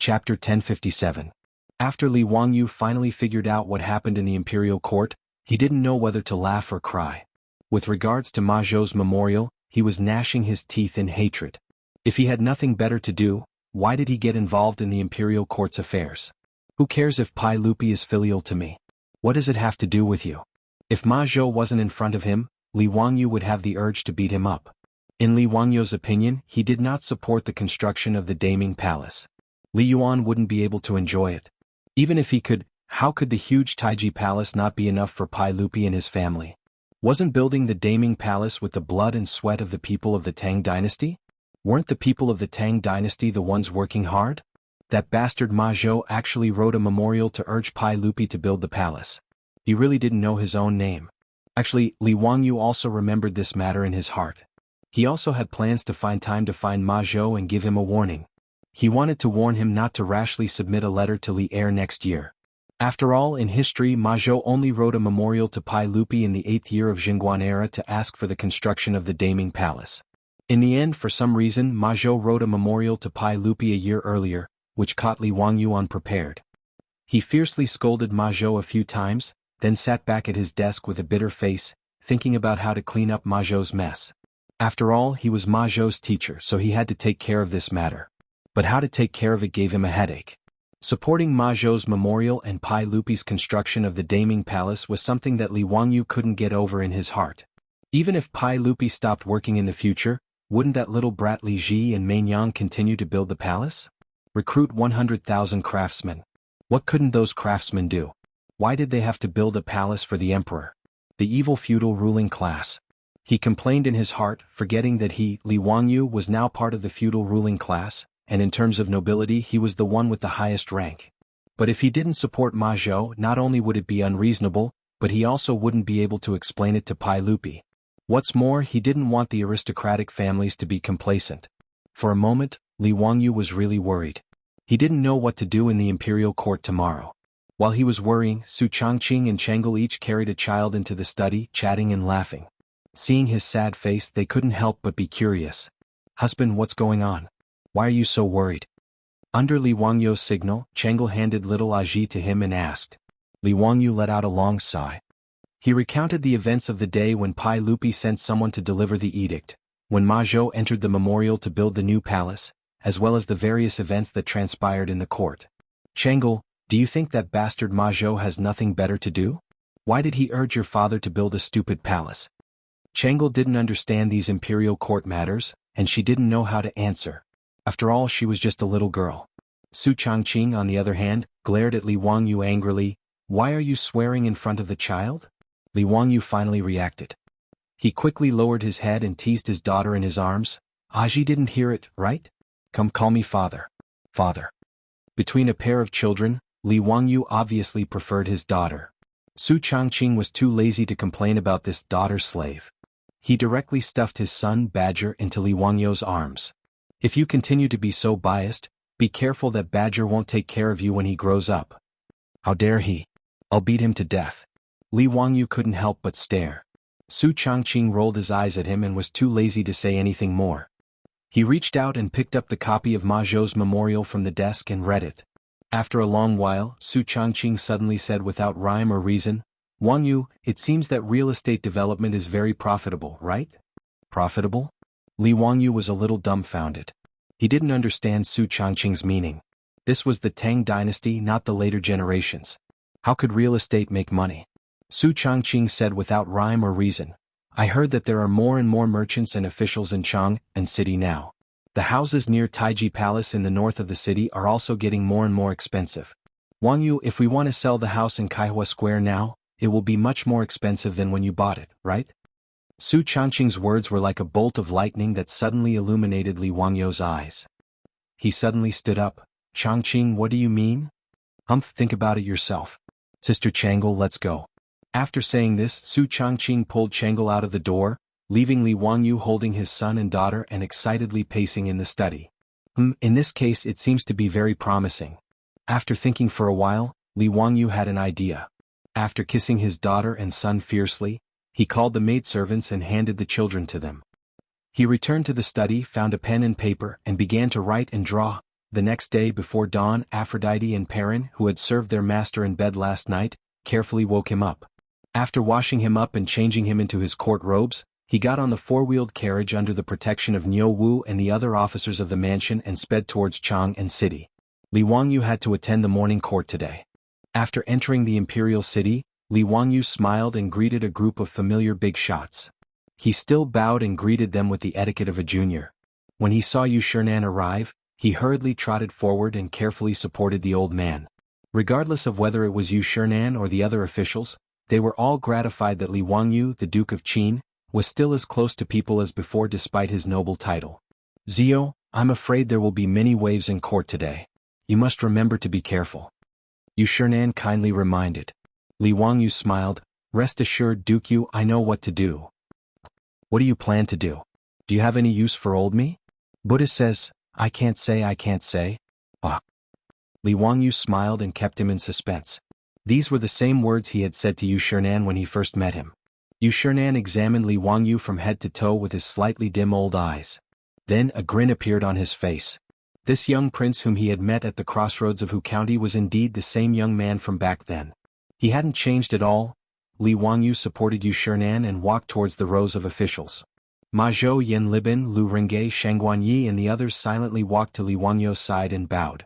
Chapter 1057. After Li Wangyu finally figured out what happened in the imperial court, he didn't know whether to laugh or cry. With regards to Ma Zhou's memorial, he was gnashing his teeth in hatred. If he had nothing better to do, why did he get involved in the imperial court's affairs? Who cares if Pai Lupi is filial to me? What does it have to do with you? If Ma Zhou wasn't in front of him, Li Wangyu would have the urge to beat him up. In Li Wangyu's opinion, he did not support the construction of the Daming Palace. Li Yuan wouldn't be able to enjoy it. Even if he could, how could the huge Taiji Palace not be enough for Pai Lupi and his family? Wasn't building the Daming Palace with the blood and sweat of the people of the Tang dynasty? Weren't the people of the Tang dynasty the ones working hard? That bastard Ma Zhou actually wrote a memorial to urge Pai Lupi to build the palace. He really didn't know his own name. Actually, Li Wangyu also remembered this matter in his heart. He also had plans to find time to find Ma Zhou and give him a warning. He wanted to warn him not to rashly submit a letter to Li Heir next year. After all, in history, Ma Zhou only wrote a memorial to Pai Lupi in the 8th year of Jingguan era to ask for the construction of the Daming Palace. In the end, for some reason, Ma Zhou wrote a memorial to Pai Lupi a year earlier, which caught Li Wangyu unprepared. He fiercely scolded Ma Zhou a few times, then sat back at his desk with a bitter face, thinking about how to clean up Ma Zhou's mess. After all, he was Ma Zhou's teacher, so he had to take care of this matter. But how to take care of it gave him a headache. Supporting Ma Zhou's memorial and Pai Lupi's construction of the Daming Palace was something that Li Wangyu couldn't get over in his heart. Even if Pai Lupi stopped working in the future, wouldn't that little brat Li Ji and Mei Yang continue to build the palace? Recruit 100,000 craftsmen. What couldn't those craftsmen do? Why did they have to build a palace for the emperor? The evil feudal ruling class. He complained in his heart, forgetting that he, Li Wangyu, was now part of the feudal ruling class, and in terms of nobility he was the one with the highest rank. But if he didn't support Ma Zhou, not only would it be unreasonable, but he also wouldn't be able to explain it to Pai Lupi. What's more, he didn't want the aristocratic families to be complacent. For a moment, Li Wangyu was really worried. He didn't know what to do in the imperial court tomorrow. While he was worrying, Su Changqing and Chengel each carried a child into the study, chatting and laughing. Seeing his sad face, they couldn't help but be curious. "Husband, what's going on? Why are you so worried?" Under Li Wangyu's signal, Chengel handed little Aji to him and asked. Li Wangyu let out a long sigh. He recounted the events of the day when Pai Lupi sent someone to deliver the edict, when Ma Zhou entered the memorial to build the new palace, as well as the various events that transpired in the court. "Chengel, do you think that bastard Ma Zhou has nothing better to do? Why did he urge your father to build a stupid palace?" Chengel didn't understand these imperial court matters, and she didn't know how to answer. After all, she was just a little girl. Su Changqing, on the other hand, glared at Li Wangyu angrily. "Why are you swearing in front of the child?" Li Wangyu finally reacted. He quickly lowered his head and teased his daughter in his arms. "Aji didn't hear it, right? Come, call me father. Father." Between a pair of children, Li Wangyu obviously preferred his daughter. Su Changqing was too lazy to complain about this daughter slave. He directly stuffed his son Badger into Li Wangyu's arms. "If you continue to be so biased, be careful that Badger won't take care of you when he grows up." "How dare he? I'll beat him to death." Li Wangyu couldn't help but stare. Su Changqing rolled his eyes at him and was too lazy to say anything more. He reached out and picked up the copy of Ma Zhou's memorial from the desk and read it. After a long while, Su Changqing suddenly said without rhyme or reason, "Wangyu, it seems that real estate development is very profitable, right?" "Profitable?" Li Wangyu was a little dumbfounded. He didn't understand Su Changqing's meaning. This was the Tang dynasty, not the later generations. How could real estate make money? Su Changqing said without rhyme or reason, "I heard that there are more and more merchants and officials in Chang'an City now. The houses near Taiji Palace in the north of the city are also getting more and more expensive. Wangyu, if we want to sell the house in Kaihua Square now, it will be much more expensive than when you bought it, right?" Su Changqing's words were like a bolt of lightning that suddenly illuminated Li Wangyu's eyes. He suddenly stood up. "Changqing, what do you mean?" "Humph, think about it yourself. Sister Chengel, let's go." After saying this, Su Changqing pulled Chengel out of the door, leaving Li Wangyu holding his son and daughter and excitedly pacing in the study. In this case it seems to be very promising. After thinking for a while, Li Wangyu had an idea. After kissing his daughter and son fiercely, he called the maidservants and handed the children to them. He returned to the study, found a pen and paper, and began to write and draw. The next day before dawn, Aphrodite and Perrin, who had served their master in bed last night, carefully woke him up. After washing him up and changing him into his court robes, he got on the four-wheeled carriage under the protection of Niu Wu and the other officers of the mansion and sped towards Chang'an City. Li Wangyu had to attend the morning court today. After entering the imperial city, Li Wangyu smiled and greeted a group of familiar big shots. He still bowed and greeted them with the etiquette of a junior. When he saw Yu Shernan arrive, he hurriedly trotted forward and carefully supported the old man. Regardless of whether it was Yu Shernan or the other officials, they were all gratified that Li Wangyu, the Duke of Qin, was still as close to people as before despite his noble title. Zio, I'm afraid there will be many waves in court today. You must remember to be careful. Yu Shernan kindly reminded. Li Wangyu smiled. Rest assured, Duke Yu, I know what to do. What do you plan to do? Do you have any use for old me? Buddha says, I can't say. Ah. Li Wangyu smiled and kept him in suspense. These were the same words he had said to Yu Shernan when he first met him. Yu Shernan examined Li Wangyu from head to toe with his slightly dim old eyes. Then a grin appeared on his face. This young prince whom he had met at the crossroads of Hu County was indeed the same young man from back then. He hadn't changed at all. Li Wangyu supported Yu Shernan and walked towards the rows of officials. Ma Zhou, Yen Libin, Lu Rengay, Shang Guanyi and the others silently walked to Li Wangyu's side and bowed.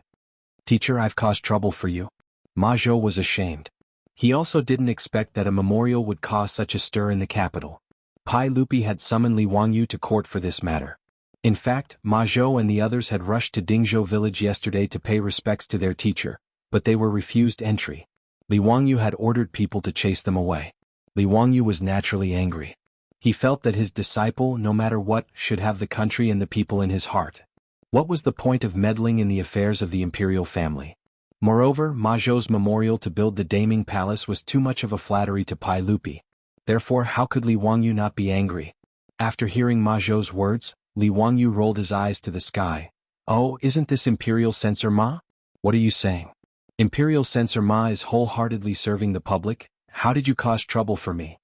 Teacher, I've caused trouble for you. Ma Zhou was ashamed. He also didn't expect that a memorial would cause such a stir in the capital. Pai Lupi had summoned Li Wangyu to court for this matter. In fact, Ma Zhou and the others had rushed to Dingzhou village yesterday to pay respects to their teacher, but they were refused entry. Li Wangyu had ordered people to chase them away. Li Wangyu was naturally angry. He felt that his disciple, no matter what, should have the country and the people in his heart. What was the point of meddling in the affairs of the imperial family? Moreover, Ma Zhou's memorial to build the Daming Palace was too much of a flattery to Pai Lupi. Therefore, how could Li Wangyu not be angry? After hearing Ma Zhou's words, Li Wangyu rolled his eyes to the sky. Oh, isn't this Imperial Censor Ma? What are you saying? Imperial Censor Ma is wholeheartedly serving the public. How did you cause trouble for me?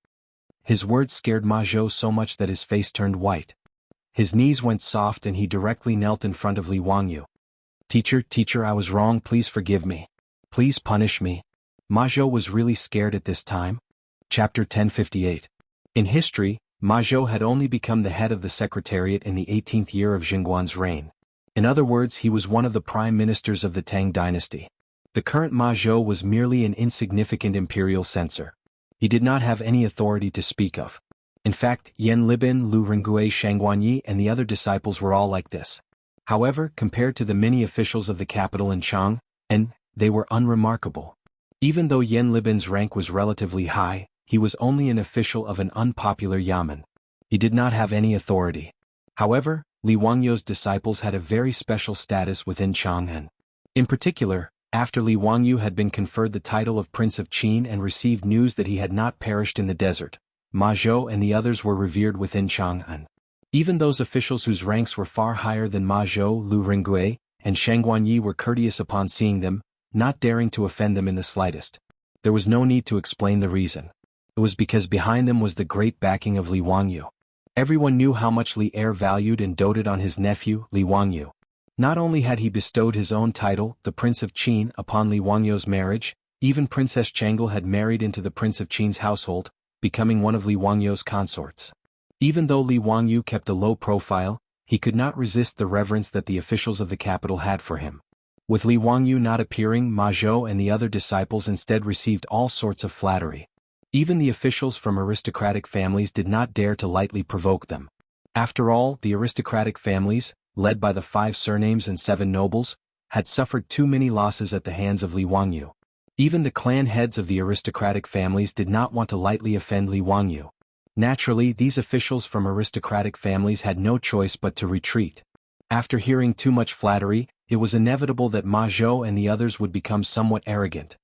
His words scared Ma Zhou so much that his face turned white. His knees went soft and he directly knelt in front of Li Wangyu. Teacher, I was wrong, please forgive me. Please punish me. Ma Zhou was really scared at this time. Chapter 1058. In history, Ma Zhou had only become the head of the Secretariat in the 18th year of Jingguan's reign. In other words, he was one of the prime ministers of the Tang dynasty. The current Ma Zhou was merely an insignificant imperial censor. He did not have any authority to speak of. In fact, Yen Libin, Lu Rengui, Shang Guanyi and the other disciples were all like this. However, compared to the many officials of the capital in Chang'an, they were unremarkable. Even though Yen Libin's rank was relatively high, he was only an official of an unpopular yamen. He did not have any authority. However, Li Wangyu's disciples had a very special status within Chang'an. In particular, after Li Wangyu had been conferred the title of Prince of Qin and received news that he had not perished in the desert, Ma Zhou and the others were revered within Chang'an. Even those officials whose ranks were far higher than Ma Zhou, Lu Rengui, and Shang Guanyi were courteous upon seeing them, not daring to offend them in the slightest. There was no need to explain the reason. It was because behind them was the great backing of Li Wangyu. Everyone knew how much Li Er valued and doted on his nephew, Li Wangyu. Not only had he bestowed his own title, the Prince of Qin, upon Li Wangyu's marriage, even Princess Chang'e had married into the Prince of Qin's household, becoming one of Li Wangyu's consorts. Even though Li Wangyu kept a low profile, he could not resist the reverence that the officials of the capital had for him. With Li Wangyu not appearing, Ma Zhou and the other disciples instead received all sorts of flattery. Even the officials from aristocratic families did not dare to lightly provoke them. After all, the aristocratic families, led by the 5 surnames and 7 nobles, had suffered too many losses at the hands of Li Wangyu. Even the clan heads of the aristocratic families did not want to lightly offend Li Wangyu. Naturally, these officials from aristocratic families had no choice but to retreat. After hearing too much flattery, it was inevitable that Ma Zhou and the others would become somewhat arrogant.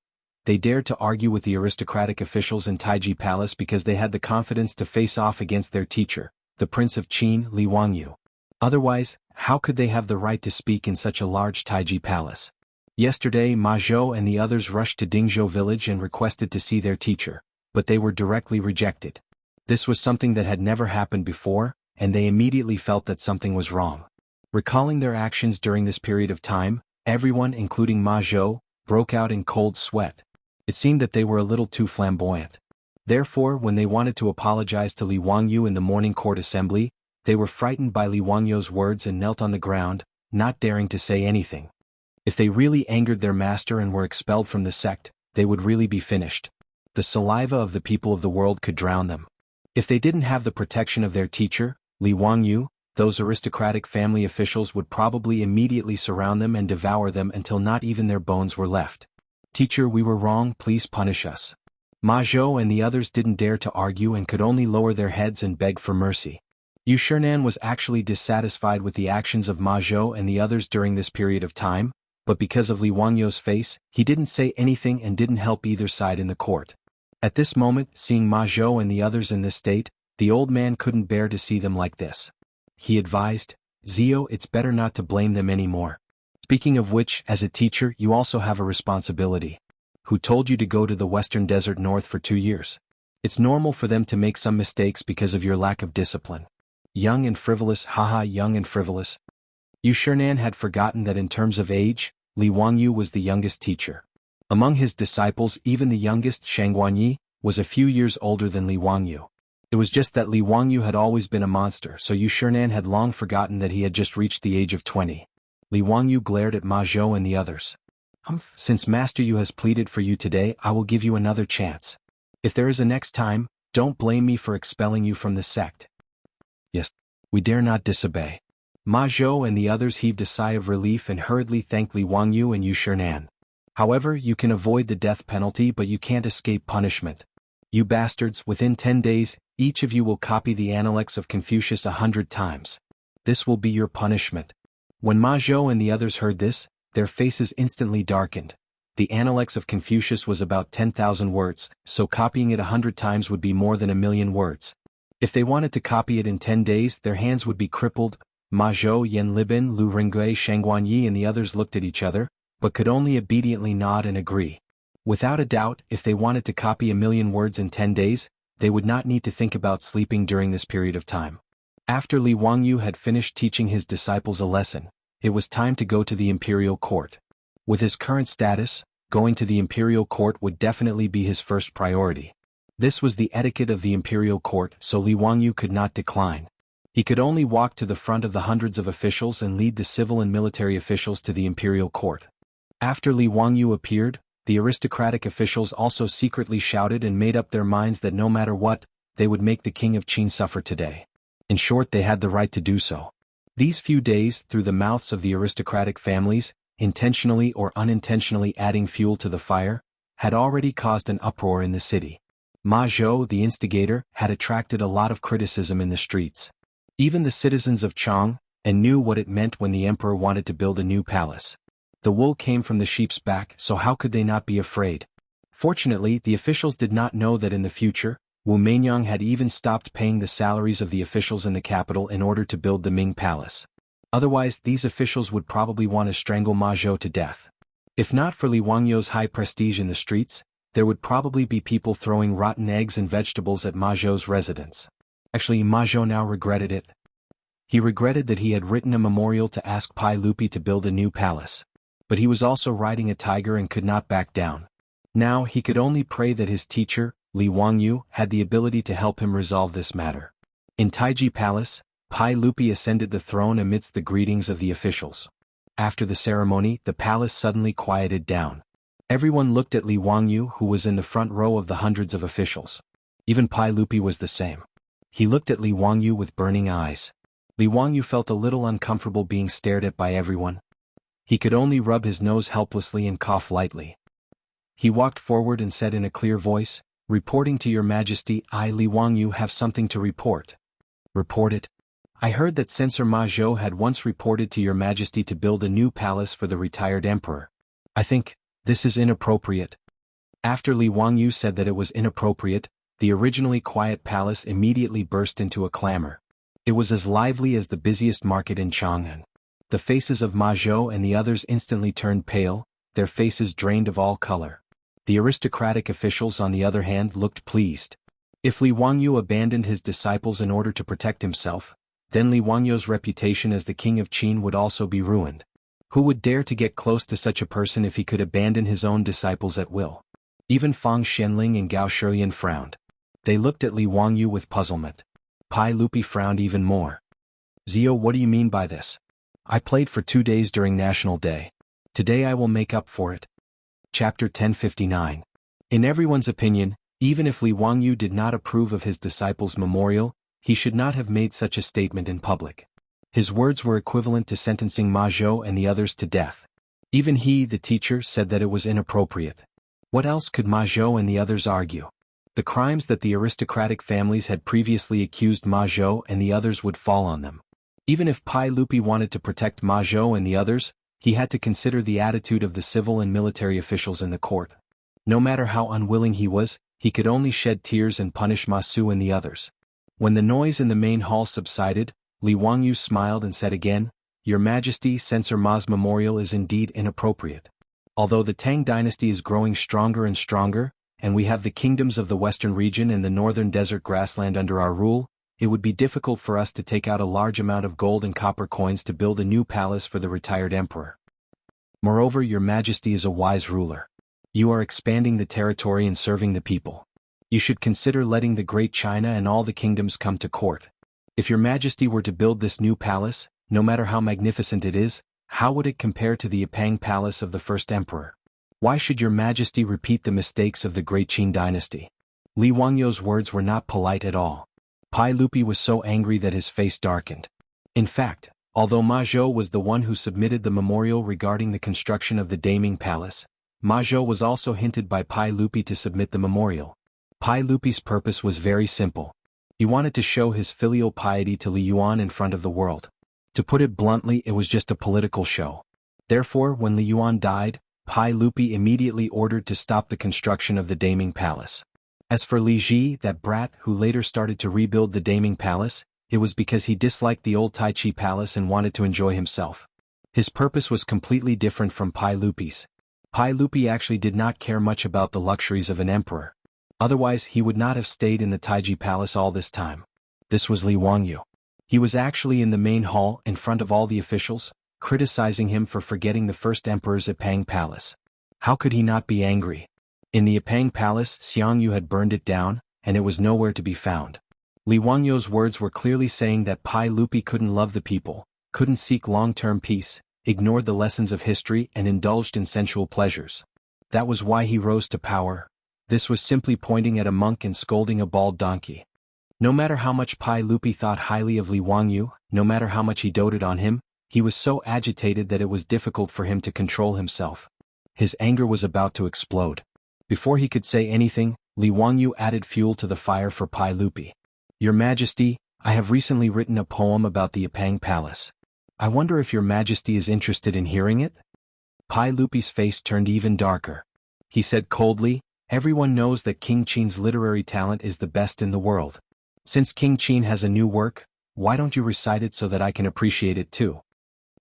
They dared to argue with the aristocratic officials in Taiji Palace because they had the confidence to face off against their teacher, the Prince of Qin, Li Wangyu. Otherwise, how could they have the right to speak in such a large Taiji Palace? Yesterday, Ma Zhou and the others rushed to Dingzhou village and requested to see their teacher, but they were directly rejected. This was something that had never happened before, and they immediately felt that something was wrong. Recalling their actions during this period of time, Everyone, including Ma Zhou, broke out in cold sweat. It seemed that they were a little too flamboyant. Therefore, when they wanted to apologize to Li Wangyu in the morning court assembly, they were frightened by Li Wangyu's words and knelt on the ground, not daring to say anything. If they really angered their master and were expelled from the sect, they would really be finished. The saliva of the people of the world could drown them. If they didn't have the protection of their teacher, Li Wangyu, those aristocratic family officials would probably immediately surround them and devour them until not even their bones were left. "Teacher, we were wrong, please punish us." Ma Zhou and the others didn't dare to argue and could only lower their heads and beg for mercy. Yu Shinan was actually dissatisfied with the actions of Ma Zhou and the others during this period of time, but because of Li Wangyu's face, he didn't say anything and didn't help either side in the court. At this moment, seeing Ma Zhou and the others in this state, the old man couldn't bear to see them like this. He advised, "Zio, it's better not to blame them anymore. Speaking of which, as a teacher, you also have a responsibility. Who told you to go to the Western Desert North for 2 years? It's normal for them to make some mistakes because of your lack of discipline. Young and frivolous, haha, young and frivolous." Yu Shinan had forgotten that in terms of age, Li Wangyu was the youngest teacher. Among his disciples, even the youngest, Shang Guanyi, was a few years older than Li Wangyu. It was just that Li Wangyu had always been a monster, so Yu Shinan had long forgotten that he had just reached the age of 20. Li Wangyu glared at Ma Zhou and the others. Since Master Yu has pleaded for you today, I will give you another chance. If there is a next time, don't blame me for expelling you from the sect." "Yes, we dare not disobey." Ma Zhou and the others heaved a sigh of relief and hurriedly thanked Li Wangyu and Yu Shinan. "However, you can avoid the death penalty, but you can't escape punishment. You bastards, within 10 days, each of you will copy the Analects of Confucius 100 times. This will be your punishment." When Ma Zhou and the others heard this, their faces instantly darkened. The Analects of Confucius was about 10,000 words, so copying it 100 times would be more than 1,000,000 words. If they wanted to copy it in 10 days, their hands would be crippled. Ma Zhou, Yan Libin, Lu Ringgui, Shang Guanyi and the others looked at each other, but could only obediently nod and agree. Without a doubt, if they wanted to copy 1,000,000 words in 10 days, they would not need to think about sleeping during this period of time. After Li Wangyu had finished teaching his disciples a lesson, it was time to go to the imperial court. With his current status, going to the imperial court would definitely be his first priority. This was the etiquette of the imperial court, so Li Wangyu could not decline. He could only walk to the front of the hundreds of officials and lead the civil and military officials to the imperial court. After Li Wangyu appeared, the aristocratic officials also secretly shouted and made up their minds that no matter what, they would make the king of Qin suffer today. In short, they had the right to do so. These few days, through the mouths of the aristocratic families, intentionally or unintentionally adding fuel to the fire, had already caused an uproar in the city. Ma Zhou, the instigator, had attracted a lot of criticism in the streets. Even the citizens of Chang, and knew what it meant when the emperor wanted to build a new palace. The wool came from the sheep's back, so how could they not be afraid? Fortunately, the officials did not know that in the future, Wu Meinyang had even stopped paying the salaries of the officials in the capital in order to build the Ming Palace. Otherwise, these officials would probably want to strangle Ma Zhou to death. If not for Li Wangyu's high prestige in the streets, there would probably be people throwing rotten eggs and vegetables at Ma Zhou's residence. Actually, Ma Zhou now regretted it. He regretted that he had written a memorial to ask Pai Lupi to build a new palace. But he was also riding a tiger and could not back down. Now he could only pray that his teacher, Li Wangyu, had the ability to help him resolve this matter. In Taiji Palace, Pai Lupi ascended the throne amidst the greetings of the officials. After the ceremony, the palace suddenly quieted down. Everyone looked at Li Wangyu, who was in the front row of the hundreds of officials. Even Pai Lupi was the same. He looked at Li Wangyu with burning eyes. Li Wangyu felt a little uncomfortable being stared at by everyone. He could only rub his nose helplessly and cough lightly. He walked forward and said in a clear voice, "Reporting to your majesty, I, Li Wangyu, have something to report." "Report it." "I heard that Censor Ma Zhou had once reported to your majesty to build a new palace for the retired emperor. I think this is inappropriate." After Li Wangyu said that it was inappropriate, the originally quiet palace immediately burst into a clamor. It was as lively as the busiest market in Chang'an. The faces of Ma Zhou and the others instantly turned pale, their faces drained of all color. The aristocratic officials, on the other hand, looked pleased. If Li Wangyu abandoned his disciples in order to protect himself, then Li Wangyu's reputation as the king of Qin would also be ruined. Who would dare to get close to such a person if he could abandon his own disciples at will? Even Fang Xianling and Gao Shuyan frowned. They looked at Li Wangyu with puzzlement. Pai Lupi frowned even more. Zio, what do you mean by this? I played for 2 days during National Day. Today I will make up for it. Chapter 1059. In everyone's opinion, even if Li Wangyu did not approve of his disciples' memorial, he should not have made such a statement in public. His words were equivalent to sentencing Ma Zhou and the others to death. Even he, the teacher, said that it was inappropriate. What else could Ma Zhou and the others argue? The crimes that the aristocratic families had previously accused Ma Zhou and the others would fall on them. Even if Pai Lupi wanted to protect Ma Zhou and the others, he had to consider the attitude of the civil and military officials in the court. No matter how unwilling he was, he could only shed tears and punish Ma Su and the others. When the noise in the main hall subsided, Li Wangyu smiled and said again, "Your Majesty, censor Ma's memorial is indeed inappropriate. Although the Tang dynasty is growing stronger and stronger, and we have the kingdoms of the western region and the northern desert grassland under our rule, it would be difficult for us to take out a large amount of gold and copper coins to build a new palace for the retired emperor. Moreover, your Majesty is a wise ruler. You are expanding the territory and serving the people. You should consider letting the Great China and all the kingdoms come to court. If your Majesty were to build this new palace, no matter how magnificent it is, how would it compare to the Epang palace of the first emperor? Why should your Majesty repeat the mistakes of the Great Qin dynasty?" Li Wangyu's words were not polite at all. Pai Lupi was so angry that his face darkened. In fact, although Ma Zhou was the one who submitted the memorial regarding the construction of the Daming Palace, Ma Zhou was also hinted by Pai Lupi to submit the memorial. Pai Lupi's purpose was very simple. He wanted to show his filial piety to Li Yuan in front of the world. To put it bluntly, it was just a political show. Therefore, when Li Yuan died, Pai Lupi immediately ordered to stop the construction of the Daming Palace. As for Li Ji, that brat who later started to rebuild the Daming Palace, it was because he disliked the old Tai Chi Palace and wanted to enjoy himself. His purpose was completely different from Pai Lupi's. Pai Lupi actually did not care much about the luxuries of an emperor. Otherwise, he would not have stayed in the Taiji Palace all this time. This was Li Wangyu. He was actually in the main hall in front of all the officials, criticizing him for forgetting the first emperor's Epang Palace. How could he not be angry? In the Epang Palace, Xiangyu had burned it down, and it was nowhere to be found. Li Wangyu's words were clearly saying that Pai Lupi couldn't love the people, couldn't seek long-term peace, ignored the lessons of history and indulged in sensual pleasures. That was why he rose to power. This was simply pointing at a monk and scolding a bald donkey. No matter how much Pai Lupi thought highly of Li Wangyu, no matter how much he doted on him, he was so agitated that it was difficult for him to control himself. His anger was about to explode. Before he could say anything, Li Wangyu added fuel to the fire for Pai Lupi. "Your Majesty, I have recently written a poem about the Epang Palace. I wonder if your Majesty is interested in hearing it?" Pai Lupi's face turned even darker. He said coldly, "Everyone knows that King Qin's literary talent is the best in the world. Since King Qin has a new work, why don't you recite it so that I can appreciate it too?"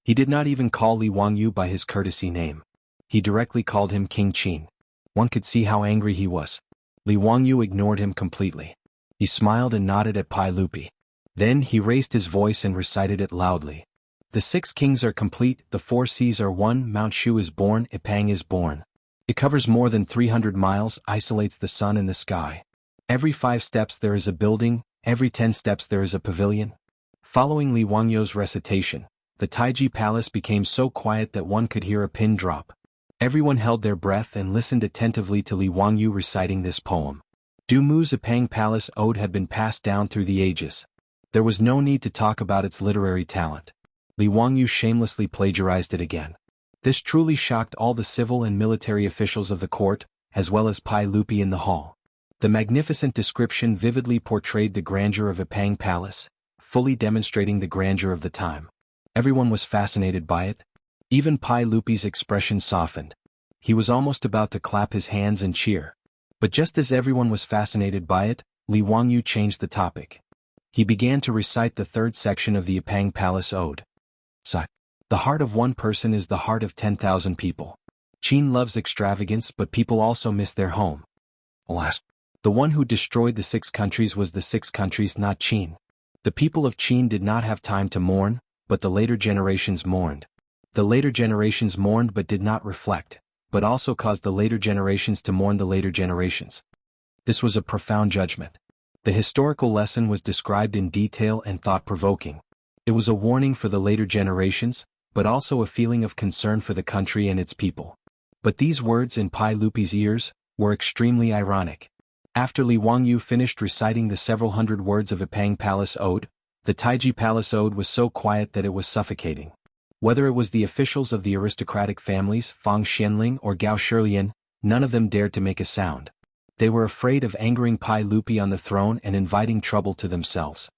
He did not even call Li Wangyu by his courtesy name. He directly called him King Qin. One could see how angry he was. Li Wangyu ignored him completely. He smiled and nodded at Pai Lupi. Then he raised his voice and recited it loudly. "The 6 kings are complete, the 4 seas are one, Mount Shu is born, Epang is born. It covers more than 300 miles, isolates the sun and the sky. Every 5 steps there is a building, every 10 steps there is a pavilion." Following Li Wangyu's recitation, the Taiji Palace became so quiet that one could hear a pin drop. Everyone held their breath and listened attentively to Li Wangyu reciting this poem. Du Mu's Epang Palace Ode had been passed down through the ages. There was no need to talk about its literary talent. Li Wangyu shamelessly plagiarized it again. This truly shocked all the civil and military officials of the court, as well as Pai Lupi in the hall. The magnificent description vividly portrayed the grandeur of Epang Palace, fully demonstrating the grandeur of the time. Everyone was fascinated by it. Even Pai Lupi's expression softened. He was almost about to clap his hands and cheer. But just as everyone was fascinated by it, Li Wangyu changed the topic. He began to recite the 3rd section of the Epang Palace Ode. "The heart of one person is the heart of 10,000 people. Qin loves extravagance, but people also miss their home. Alas, the one who destroyed the 6 countries was the 6 countries, not Qin. The people of Qin did not have time to mourn, but the later generations mourned. The later generations mourned but did not reflect, but also caused the later generations to mourn the later generations. This was a profound judgment. The historical lesson was described in detail and thought-provoking. It was a warning for the later generations, but also a feeling of concern for the country and its people. But these words in Pai Lupi's ears were extremely ironic. After Li Wangyu finished reciting the several hundred words of Ipang Palace Ode, the Taiji Palace Ode was so quiet that it was suffocating. Whether it was the officials of the aristocratic families, Fang Xianling or Gao Shilian, none of them dared to make a sound. They were afraid of angering Pai Lupi on the throne and inviting trouble to themselves.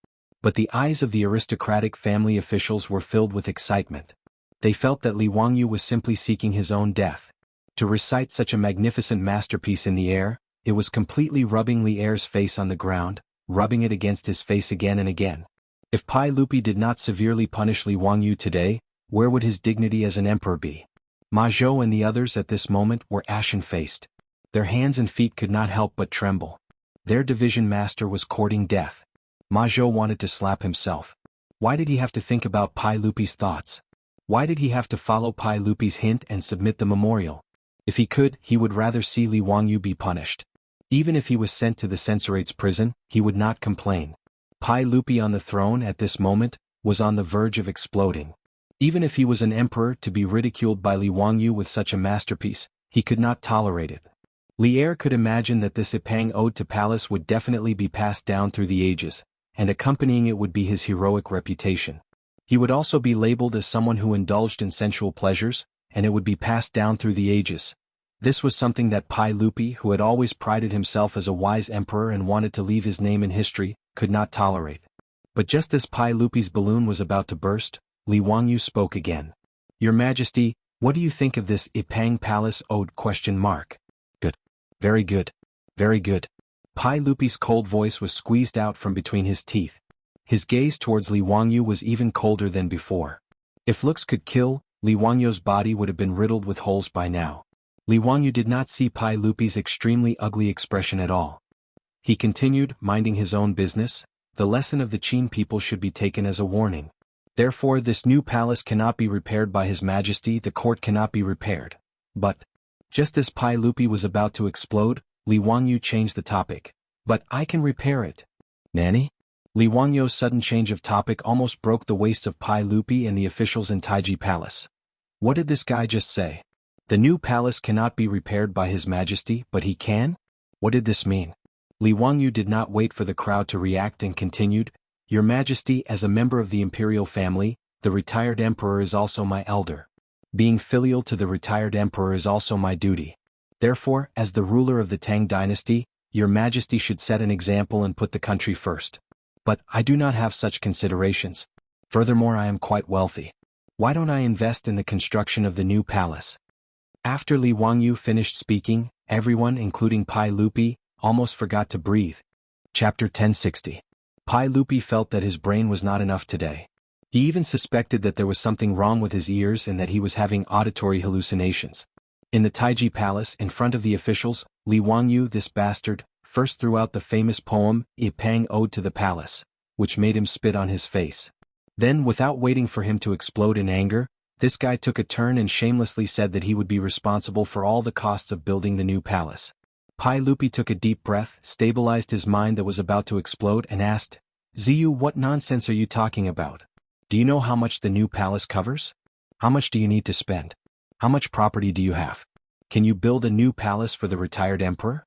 But the eyes of the aristocratic family officials were filled with excitement. They felt that Li Wangyu was simply seeking his own death. To recite such a magnificent masterpiece in the air, it was completely rubbing Li Er's face on the ground, rubbing it against his face again and again. If Pai Lupi did not severely punish Li Wangyu today, where would his dignity as an emperor be? Ma Zhou and the others at this moment were ashen-faced. Their hands and feet could not help but tremble. Their division master was courting death. Ma Zhou wanted to slap himself. Why did he have to think about Pai Lupi's thoughts? Why did he have to follow Pai Lupi's hint and submit the memorial? If he could, he would rather see Li Wangyu be punished. Even if he was sent to the censorate's prison, he would not complain. Pai Lupi on the throne at this moment was on the verge of exploding. Even if he was an emperor, to be ridiculed by Li Wangyu with such a masterpiece, he could not tolerate it. Li Er could imagine that this Ipang Ode to Palace would definitely be passed down through the ages, and accompanying it would be his heroic reputation. He would also be labeled as someone who indulged in sensual pleasures, and it would be passed down through the ages. This was something that Pai Lupi, who had always prided himself as a wise emperor and wanted to leave his name in history, could not tolerate. But just as Pai Lupi's balloon was about to burst, Li Wangyu spoke again. "Your Majesty, what do you think of this Ipang Palace Ode? Good. Very good. Very good." Pai Lupi's cold voice was squeezed out from between his teeth. His gaze towards Li Wangyu was even colder than before. If looks could kill, Li Wangyu's body would have been riddled with holes by now. Li Wangyu did not see Pai Lupi's extremely ugly expression at all. He continued, minding his own business. The lesson of the Qin people should be taken as a warning. Therefore this new palace cannot be repaired by His Majesty, the court cannot be repaired. But, just as Pai Lupi was about to explode, Li Wangyu changed the topic. "But I can repair it." "Nanny?" Li Wangyu's sudden change of topic almost broke the waist of Pai Lupi and the officials in Taiji Palace. What did this guy just say? The new palace cannot be repaired by His Majesty, but he can? What did this mean? Li Wangyu did not wait for the crowd to react and continued, "Your Majesty, as a member of the imperial family, the retired emperor is also my elder. Being filial to the retired emperor is also my duty. Therefore, as the ruler of the Tang dynasty, Your Majesty should set an example and put the country first. But I do not have such considerations. Furthermore, I am quite wealthy. Why don't I invest in the construction of the new palace?" After Li Wangyu finished speaking, everyone, including Pai Lupi, almost forgot to breathe. Chapter 1060. Pai Lupi felt that his brain was not enough today. He even suspected that there was something wrong with his ears and that he was having auditory hallucinations. In the Taiji Palace, in front of the officials, Li Wangyu, this bastard, first threw out the famous poem, Ipang Ode to the Palace, which made him spit on his face. Then, without waiting for him to explode in anger, this guy took a turn and shamelessly said that he would be responsible for all the costs of building the new palace. Pai Lupi took a deep breath, stabilized his mind that was about to explode, and asked, "Ziyu, what nonsense are you talking about? Do you know how much the new palace covers? How much do you need to spend? How much property do you have? Can you build a new palace for the retired emperor?"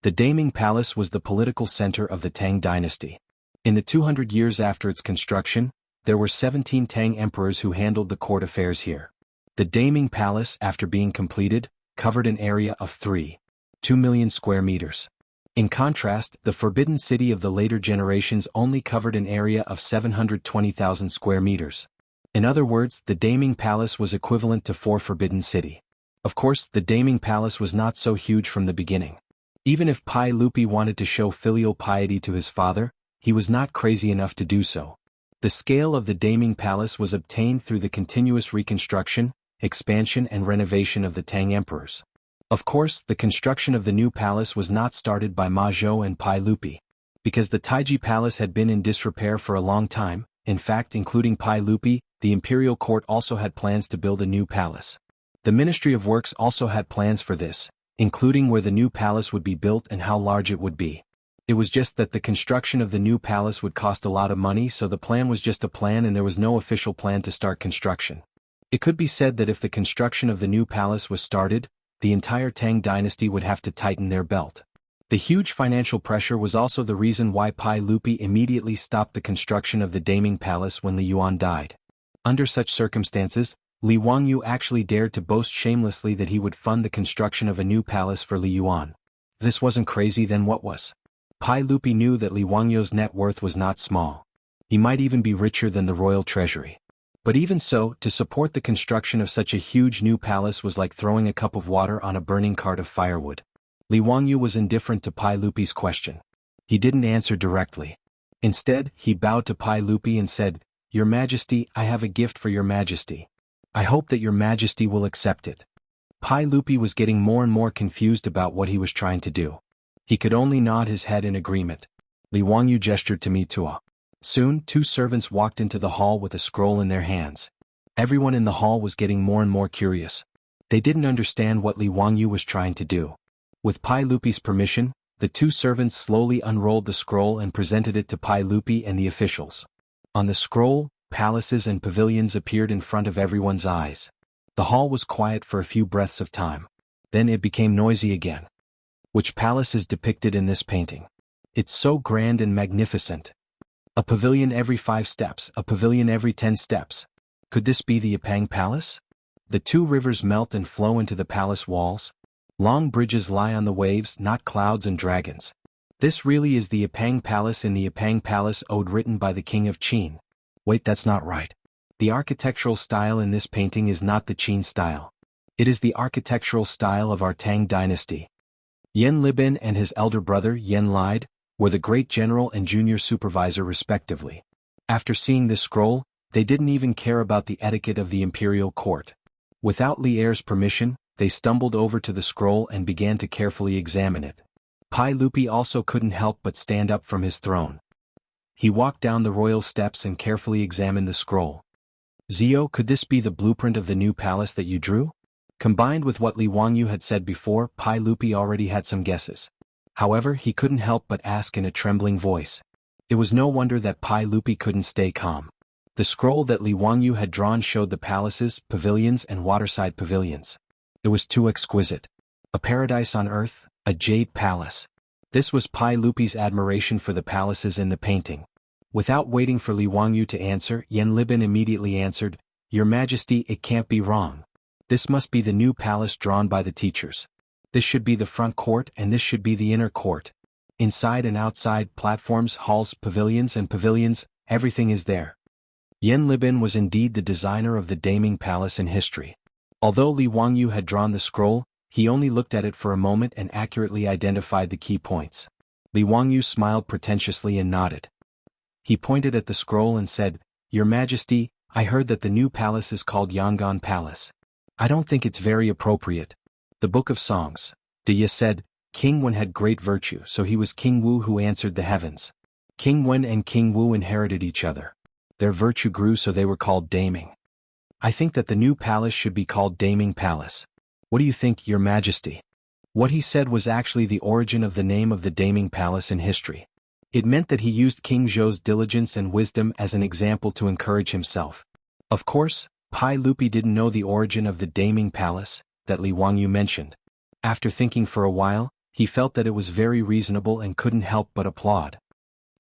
The Daming Palace was the political center of the Tang dynasty. In the 200 years after its construction, there were 17 Tang emperors who handled the court affairs here. The Daming Palace, after being completed, covered an area of 3.2 million square meters. In contrast, the Forbidden City of the later generations only covered an area of 720,000 square meters. In other words, the Daming Palace was equivalent to 4 Forbidden City. Of course, the Daming Palace was not so huge from the beginning. Even if Pai Lupi wanted to show filial piety to his father, he was not crazy enough to do so. The scale of the Daming Palace was obtained through the continuous reconstruction, expansion and renovation of the Tang emperors. Of course, the construction of the new palace was not started by Ma Zhou and Pai Lupi. Because the Taiji Palace had been in disrepair for a long time, in fact including Pai Lupi, the imperial court also had plans to build a new palace. The Ministry of Works also had plans for this, including where the new palace would be built and how large it would be. It was just that the construction of the new palace would cost a lot of money, so the plan was just a plan and there was no official plan to start construction. It could be said that if the construction of the new palace was started, the entire Tang dynasty would have to tighten their belt. The huge financial pressure was also the reason why Pai Lupi immediately stopped the construction of the Daming Palace when Li Yuan died. Under such circumstances, Li Wangyu actually dared to boast shamelessly that he would fund the construction of a new palace for Li Yuan. If this wasn't crazy, then what was? Pai Lupi knew that Li Wangyu's net worth was not small. He might even be richer than the royal treasury. But even so, to support the construction of such a huge new palace was like throwing a cup of water on a burning cart of firewood. Li Wangyu was indifferent to Pai Lupi's question. He didn't answer directly. Instead, he bowed to Pai Lupi and said, "Your Majesty, I have a gift for Your Majesty. I hope that Your Majesty will accept it." Pai Lupi was getting more and more confused about what he was trying to do. He could only nod his head in agreement. Li Wangyu gestured to me too. Soon, two servants walked into the hall with a scroll in their hands. Everyone in the hall was getting more and more curious. They didn't understand what Li Wangyu was trying to do. With Pai Lupi's permission, the two servants slowly unrolled the scroll and presented it to Pai Lupi and the officials. On the scroll, palaces and pavilions appeared in front of everyone's eyes. The hall was quiet for a few breaths of time. Then it became noisy again. Which palace is depicted in this painting? It's so grand and magnificent. A pavilion every 5 steps, a pavilion every 10 steps. Could this be the Yapang Palace? The two rivers melt and flow into the palace walls. Long bridges lie on the waves, not clouds and dragons. This really is the Yapang Palace in the Yapang Palace Ode written by the King of Qin. Wait, that's not right. The architectural style in this painting is not the Qin style. It is the architectural style of our Tang dynasty. Yan Libin and his elder brother Yan Lide were the great general and junior supervisor respectively. After seeing this scroll, they didn't even care about the etiquette of the imperial court. Without Li Er's permission, they stumbled over to the scroll and began to carefully examine it. Pai Lupi also couldn't help but stand up from his throne. He walked down the royal steps and carefully examined the scroll. "Zio, could this be the blueprint of the new palace that you drew?" Combined with what Li Wangyu had said before, Pai Lupi already had some guesses. However, he couldn't help but ask in a trembling voice. It was no wonder that Pai Lupi couldn't stay calm. The scroll that Li Wangyu had drawn showed the palaces, pavilions and waterside pavilions. It was too exquisite. A paradise on earth, a jade palace. This was Pai Lupi's admiration for the palaces in the painting. Without waiting for Li Wangyu to answer, Yan Libin immediately answered, "Your Majesty, it can't be wrong. This must be the new palace drawn by the teachers. This should be the front court and this should be the inner court. Inside and outside, platforms, halls, pavilions, everything is there." Yan Libin was indeed the designer of the Daming Palace in history. Although Li Wangyu had drawn the scroll, he only looked at it for a moment and accurately identified the key points. Li Wangyu smiled pretentiously and nodded. He pointed at the scroll and said, "Your Majesty, I heard that the new palace is called Yangon Palace. I don't think it's very appropriate. The Book of Songs, Diya said, King Wen had great virtue, so he was King Wu who answered the heavens. King Wen and King Wu inherited each other. Their virtue grew, so they were called Daming. I think that the new palace should be called Daming Palace. What do you think, Your Majesty?" What he said was actually the origin of the name of the Daming Palace in history. It meant that he used King Zhou's diligence and wisdom as an example to encourage himself. Of course, Pai Lupi didn't know the origin of the Daming Palace that Li Wangyu mentioned. After thinking for a while, he felt that it was very reasonable and couldn't help but applaud.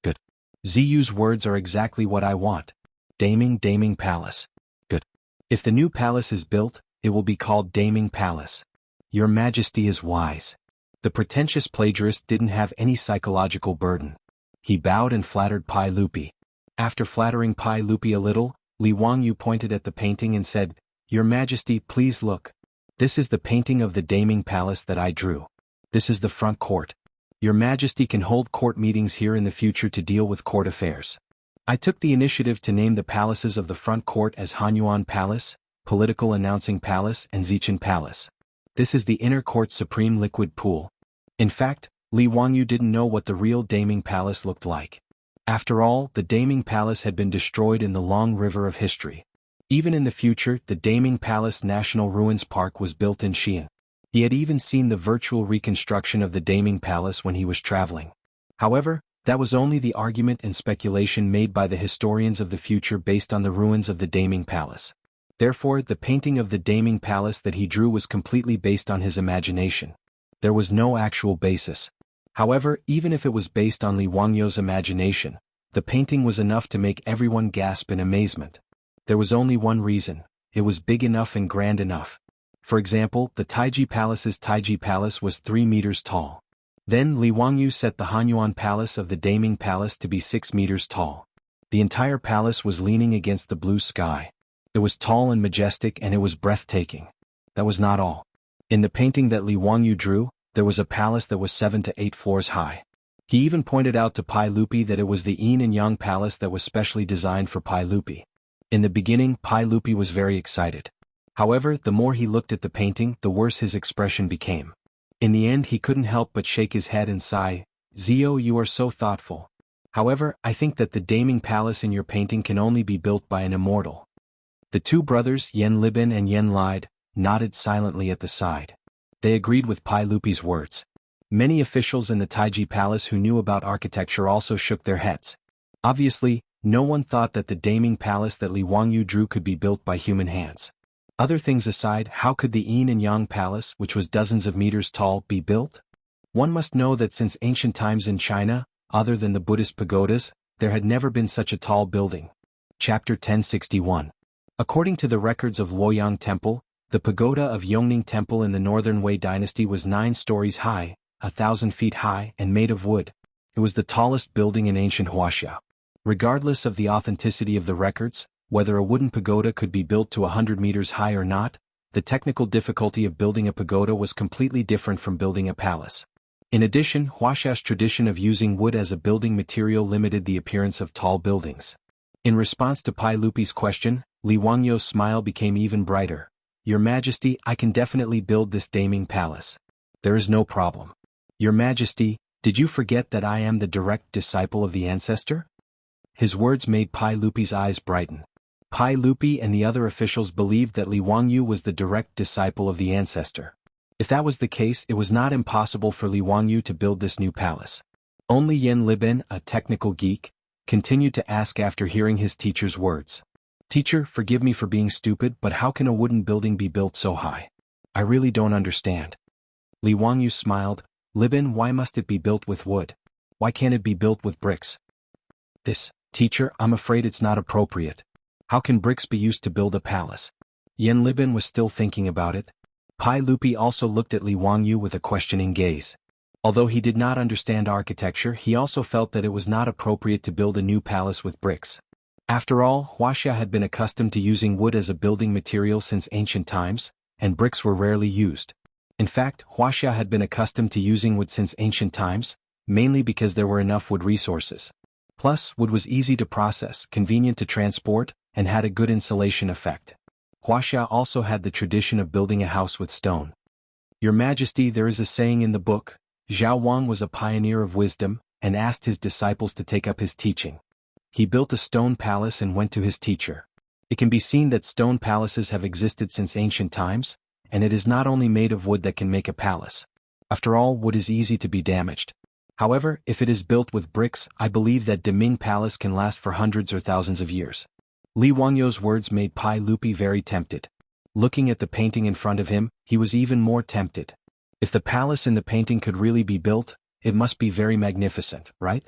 "Good. Ziyu's words are exactly what I want. Daming Palace. Good. If the new palace is built, it will be called Daming Palace. Your Majesty is wise." The pretentious plagiarist didn't have any psychological burden. He bowed and flattered Pai Lupi. After flattering Pai Lupi a little, Li Wangyu pointed at the painting and said, "Your Majesty, please look. This is the painting of the Daming Palace that I drew. This is the front court. Your Majesty can hold court meetings here in the future to deal with court affairs." I took the initiative to name the palaces of the front court as Hanyuan Palace, Political Announcing Palace and Zichen Palace. This is the inner court supreme liquid pool. In fact, Li Wangyu didn't know what the real Daming Palace looked like. After all, the Daming Palace had been destroyed in the long river of history. Even in the future, the Daming Palace National Ruins Park was built in Xi'an. He had even seen the virtual reconstruction of the Daming Palace when he was traveling. However, that was only the argument and speculation made by the historians of the future based on the ruins of the Daming Palace. Therefore, the painting of the Daming Palace that he drew was completely based on his imagination. There was no actual basis. However, even if it was based on Li Wangyou's imagination, the painting was enough to make everyone gasp in amazement. There was only one reason: it was big enough and grand enough. For example, the Taiji Palace's Taiji Palace was 3 meters tall. Then Li Wangyou set the Hanyuan Palace of the Daming Palace to be 6 meters tall. The entire palace was leaning against the blue sky. It was tall and majestic, and it was breathtaking. That was not all. In the painting that Li Wangyou drew, there was a palace that was 7 to 8 floors high. He even pointed out to Pai Lupi that it was the Yin and Yang Palace that was specially designed for Pai Lupi. In the beginning, Pai Lupi was very excited. However, the more he looked at the painting, the worse his expression became. In the end, he couldn't help but shake his head and sigh. "Zio, you are so thoughtful. However, I think that the Daming Palace in your painting can only be built by an immortal." The two brothers, Yen Libin and Yen Lide, nodded silently at the side. They agreed with Pai Lupi's words. Many officials in the Taiji Palace who knew about architecture also shook their heads. Obviously, no one thought that the Daming Palace that Li Wangyou drew could be built by human hands. Other things aside, how could the Yin and Yang Palace, which was dozens of meters tall, be built? One must know that since ancient times in China, other than the Buddhist pagodas, there had never been such a tall building. Chapter 1061. According to the records of Luoyang Temple, the pagoda of Yongning Temple in the Northern Wei Dynasty was 9 stories high, 1,000 feet high, and made of wood. It was the tallest building in ancient Wuxia. Regardless of the authenticity of the records, whether a wooden pagoda could be built to 100 meters high or not, the technical difficulty of building a pagoda was completely different from building a palace. In addition, Huaxia's tradition of using wood as a building material limited the appearance of tall buildings. In response to Pai Lupi's question, Li Wangyou's smile became even brighter. "Your Majesty, I can definitely build this Daming Palace. There is no problem." "Your Majesty, did you forget that I am the direct disciple of the ancestor?" His words made Pai Lupi's eyes brighten. Pai Lupi and the other officials believed that Li Wangyou was the direct disciple of the ancestor. If that was the case, it was not impossible for Li Wangyou to build this new palace. Only Yen Libin, a technical geek, continued to ask after hearing his teacher's words. "Teacher, forgive me for being stupid, but how can a wooden building be built so high? I really don't understand." Li Wangyou smiled. "Libin, why must it be built with wood? Why can't it be built with bricks?" "This, teacher, I'm afraid it's not appropriate. How can bricks be used to build a palace?" Yen Libin was still thinking about it. Pai Lupi also looked at Li Wangyou with a questioning gaze. Although he did not understand architecture, he also felt that it was not appropriate to build a new palace with bricks. After all, Huaxia had been accustomed to using wood as a building material since ancient times, and bricks were rarely used. In fact, Huaxia had been accustomed to using wood since ancient times, mainly because there were enough wood resources. Plus, wood was easy to process, convenient to transport, and had a good insulation effect. Huaxia also had the tradition of building a house with stone. "Your Majesty, there is a saying in the book, Zhao Wang was a pioneer of wisdom, and asked his disciples to take up his teaching. He built a stone palace and went to his teacher." It can be seen that stone palaces have existed since ancient times, and it is not only made of wood that can make a palace. After all, wood is easy to be damaged. However, if it is built with bricks, I believe that Deming Palace can last for hundreds or thousands of years. Li Wangyou's words made Pai Lupi very tempted. Looking at the painting in front of him, he was even more tempted. If the palace in the painting could really be built, it must be very magnificent, right?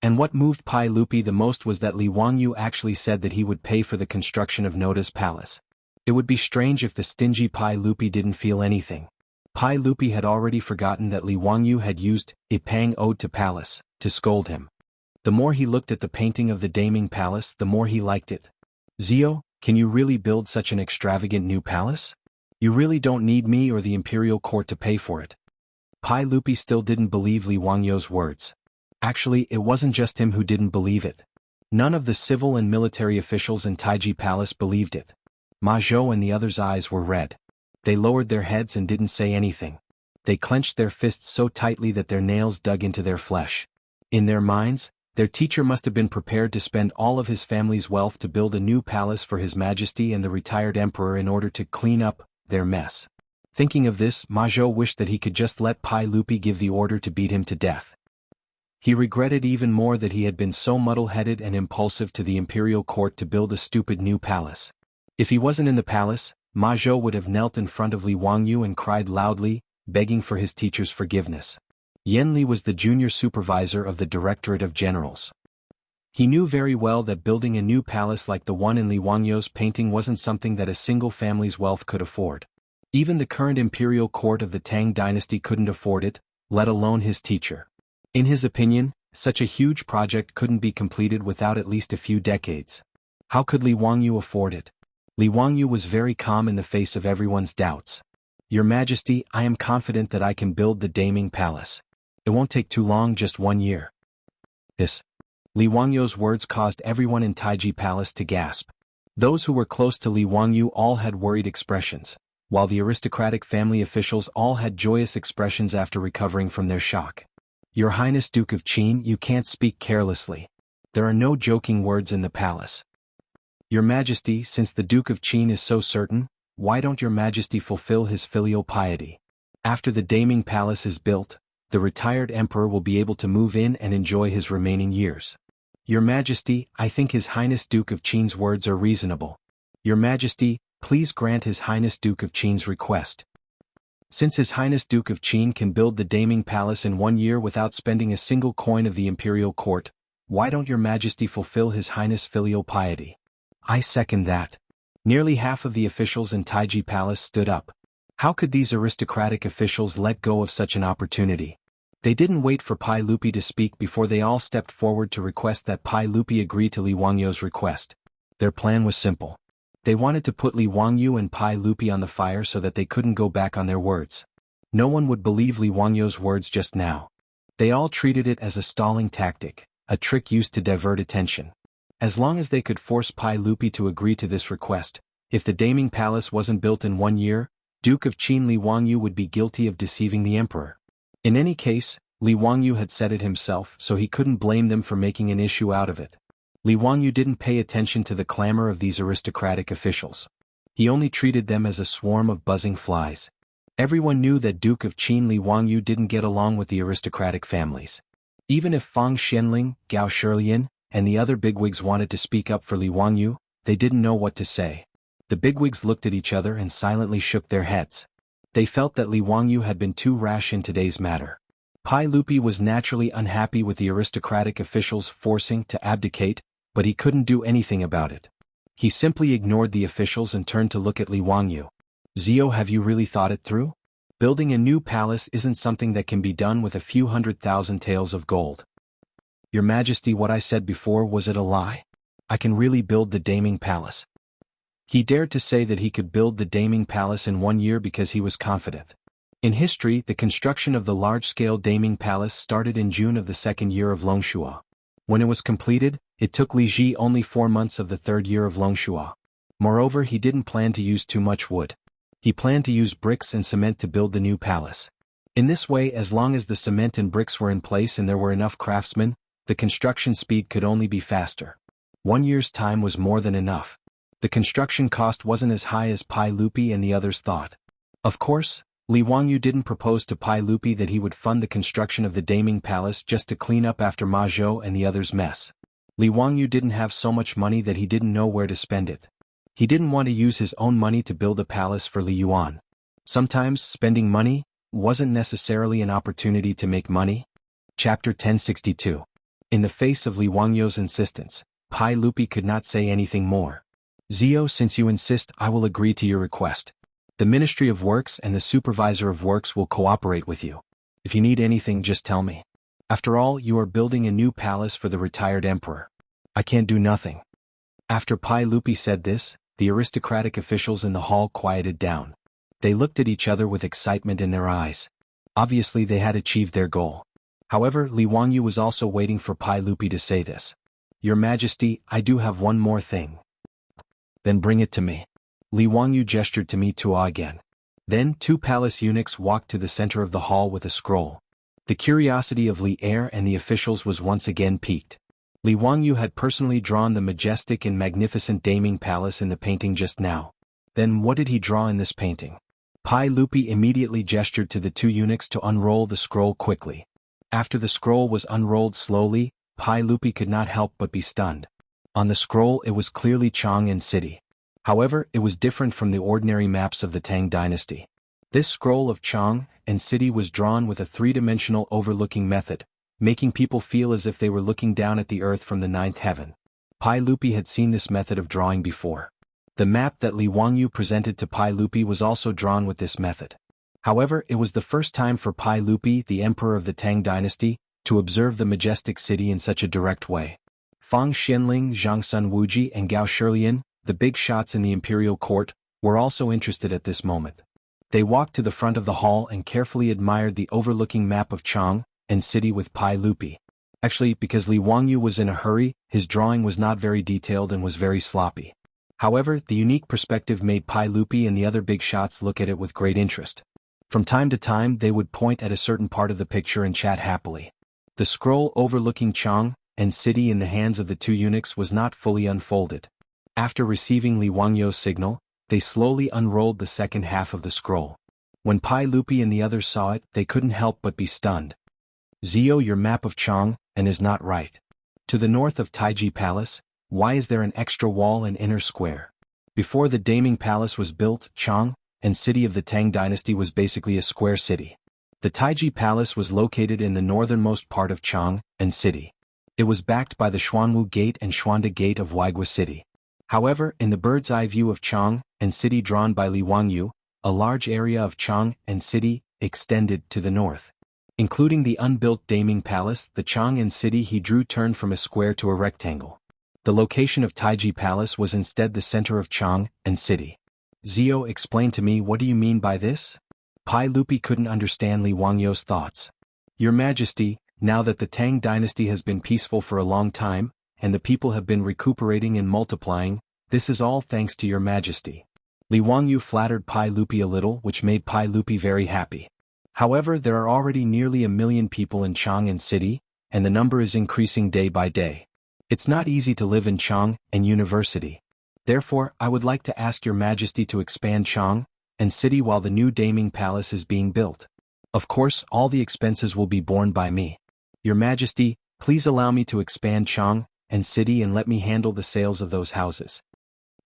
And what moved Pai Lupi the most was that Li Wangyou actually said that he would pay for the construction of Noda's palace. It would be strange if the stingy Pai Lupi didn't feel anything. Pai Lupi had already forgotten that Li Wangyou had used Ipang Ode to Palace to scold him. The more he looked at the painting of the Daming Palace, the more he liked it. "Zio, can you really build such an extravagant new palace? You really don't need me or the imperial court to pay for it." Pai Lupi still didn't believe Li Wangyou's words. Actually, it wasn't just him who didn't believe it. None of the civil and military officials in Taiji Palace believed it. Ma Zhou and the others' eyes were red. They lowered their heads and didn't say anything. They clenched their fists so tightly that their nails dug into their flesh. In their minds, Their teacher must have been prepared to spend all of his family's wealth to build a new palace for His Majesty and the retired emperor in order to clean up their mess. Thinking of this, Ma Zhou wished that he could just let Pai Lupi give the order to beat him to death. He regretted even more that he had been so muddle-headed and impulsive to the imperial court to build a stupid new palace. If he wasn't in the palace, Ma Zhou would have knelt in front of Li Wangyu and cried loudly, begging for his teacher's forgiveness. Yan Li was the junior supervisor of the Directorate of Generals. He knew very well that building a new palace like the one in Li Wangyu's painting wasn't something that a single family's wealth could afford. Even the current imperial court of the Tang dynasty couldn't afford it, let alone his teacher. In his opinion, such a huge project couldn't be completed without at least a few decades. How could Li Wangyu afford it? Li Wangyu was very calm in the face of everyone's doubts. Your Majesty, I am confident that I can build the Daming Palace. It won't take too long, just 1 year. Li Wangyu's words caused everyone in Taiji Palace to gasp. Those who were close to Li Wangyu all had worried expressions, while the aristocratic family officials all had joyous expressions after recovering from their shock. Your Highness Duke of Qin, you can't speak carelessly. There are no joking words in the palace. Your Majesty, since the Duke of Qin is so certain, why don't Your Majesty fulfill his filial piety? After the Daming Palace is built, the retired emperor will be able to move in and enjoy his remaining years. Your Majesty, I think His Highness Duke of Qin's words are reasonable. Your Majesty, please grant His Highness Duke of Qin's request. Since His Highness Duke of Qin can build the Daming Palace in 1 year without spending a single coin of the imperial court, why don't Your Majesty fulfill His Highness' filial piety? I second that. Nearly half of the officials in Taiji Palace stood up. How could these aristocratic officials let go of such an opportunity? They didn't wait for Pai Lupi to speak before they all stepped forward to request that Pai Lupi agree to Li Wangyu's request. Their plan was simple. They wanted to put Li Wangyu and Pai Lupi on the fire so that they couldn't go back on their words. No one would believe Li Wangyu's words just now. They all treated it as a stalling tactic, a trick used to divert attention. As long as they could force Pai Lupi to agree to this request, if the Daming Palace wasn't built in 1 year, Duke of Qin Li Wangyu would be guilty of deceiving the emperor. In any case, Li Wangyu had said it himself, so he couldn't blame them for making an issue out of it. Li Wangyu didn't pay attention to the clamor of these aristocratic officials. He only treated them as a swarm of buzzing flies. Everyone knew that Duke of Qin Li Wangyu didn't get along with the aristocratic families. Even if Fang Xianling, Gao Shilian, and the other bigwigs wanted to speak up for Li Wangyu, they didn't know what to say. The bigwigs looked at each other and silently shook their heads. They felt that Li Wangyu had been too rash in today's matter. Pai Lupi was naturally unhappy with the aristocratic officials forcing to abdicate, but he couldn't do anything about it. He simply ignored the officials and turned to look at Li Wangyu. Zio, have you really thought it through? Building a new palace isn't something that can be done with a few 100,000 taels of gold. Your Majesty, what I said before, was it a lie? I can really build the Daming Palace. He dared to say that he could build the Daming Palace in 1 year because he was confident. In history, the construction of the large-scale Daming Palace started in June of the 2nd year of Longxua. When it was completed, it took Li Ji only 4 months of the 3rd year of Longxua. Moreover, he didn't plan to use too much wood. He planned to use bricks and cement to build the new palace. In this way, as long as the cement and bricks were in place and there were enough craftsmen, the construction speed could only be faster. 1 year's time was more than enough. The construction cost wasn't as high as Pai Lupi and the others thought. Of course, Li Wangyu didn't propose to Pai Lupi that he would fund the construction of the Daming Palace just to clean up after Ma Zhou and the others' mess. Li Wangyu didn't have so much money that he didn't know where to spend it. He didn't want to use his own money to build a palace for Li Yuan. Sometimes, spending money wasn't necessarily an opportunity to make money. Chapter 1062. In the face of Li Wangyu's insistence, Pai Lupi could not say anything more. Zio, since you insist, I will agree to your request. The Ministry of Works and the Supervisor of Works will cooperate with you. If you need anything, just tell me. After all, you are building a new palace for the retired emperor. I can't do nothing. After Pai Lupi said this, the aristocratic officials in the hall quieted down. They looked at each other with excitement in their eyes. Obviously they had achieved their goal. However, Li Wangyu was also waiting for Pai Lupi to say this. Your Majesty, I do have one more thing. Then bring it to me. Li Wangyu gestured to me to again. Then 2 palace eunuchs walked to the center of the hall with a scroll. The curiosity of Li Er and the officials was once again piqued. Li Wangyu had personally drawn the majestic and magnificent Daming Palace in the painting just now. Then what did he draw in this painting? Pai Lupi immediately gestured to the two eunuchs to unroll the scroll quickly. After the scroll was unrolled slowly, Pai Lupi could not help but be stunned. On the scroll it was clearly Chang and city. However, it was different from the ordinary maps of the Tang dynasty. This scroll of Chang and city was drawn with a three-dimensional overlooking method, making people feel as if they were looking down at the earth from the ninth heaven. Pai Lupi had seen this method of drawing before. The map that Li Wangyu presented to Pai Lupi was also drawn with this method. However, it was the first time for Pai Lupi, the emperor of the Tang dynasty, to observe the majestic city in such a direct way. Fang Xianling, Zhang Sun Wuji and Gao Shilian, the big shots in the imperial court, were also interested at this moment. They walked to the front of the hall and carefully admired the overlooking map of Chang and city with Pai Lupi. Actually, because Li Wangyu was in a hurry, his drawing was not very detailed and was very sloppy. However, the unique perspective made Pai Lupi and the other big shots look at it with great interest. From time to time they would point at a certain part of the picture and chat happily. The scroll overlooking Chang and city in the hands of the two eunuchs was not fully unfolded. After receiving Li Wangyu's signal, they slowly unrolled the second half of the scroll. When Pai Lupi and the others saw it, they couldn't help but be stunned. Zio, your map of Chang and is not right. To the north of Taiji Palace, why is there an extra wall and inner square? Before the Daming Palace was built, Chang and city of the Tang dynasty was basically a square city. The Taiji Palace was located in the northernmost part of Chang and city. It was backed by the Xuanwu Gate and Xuanda Gate of Weiguo City. However, in the bird's eye view of Chang and city drawn by Li Wangyu, a large area of Chang and city extended to the north. Including the unbuilt Daming Palace, the Chang and city he drew turned from a square to a rectangle. The location of Taiji Palace was instead the center of Chang and city. Zio, explain to me, what do you mean by this? Pai Lupi couldn't understand Li Wangyu's thoughts. Your Majesty, now that the Tang dynasty has been peaceful for a long time, and the people have been recuperating and multiplying, this is all thanks to your Majesty. Li Wangyu flattered Pai Lupi a little, which made Pai Lupi very happy. However, there are already nearly 1 million people in Chang and city, and the number is increasing day by day. It's not easy to live in Chang and University. Therefore, I would like to ask your Majesty to expand Chang and city while the new Daming Palace is being built. Of course, all the expenses will be borne by me. Your Majesty, please allow me to expand Chang and city and let me handle the sales of those houses.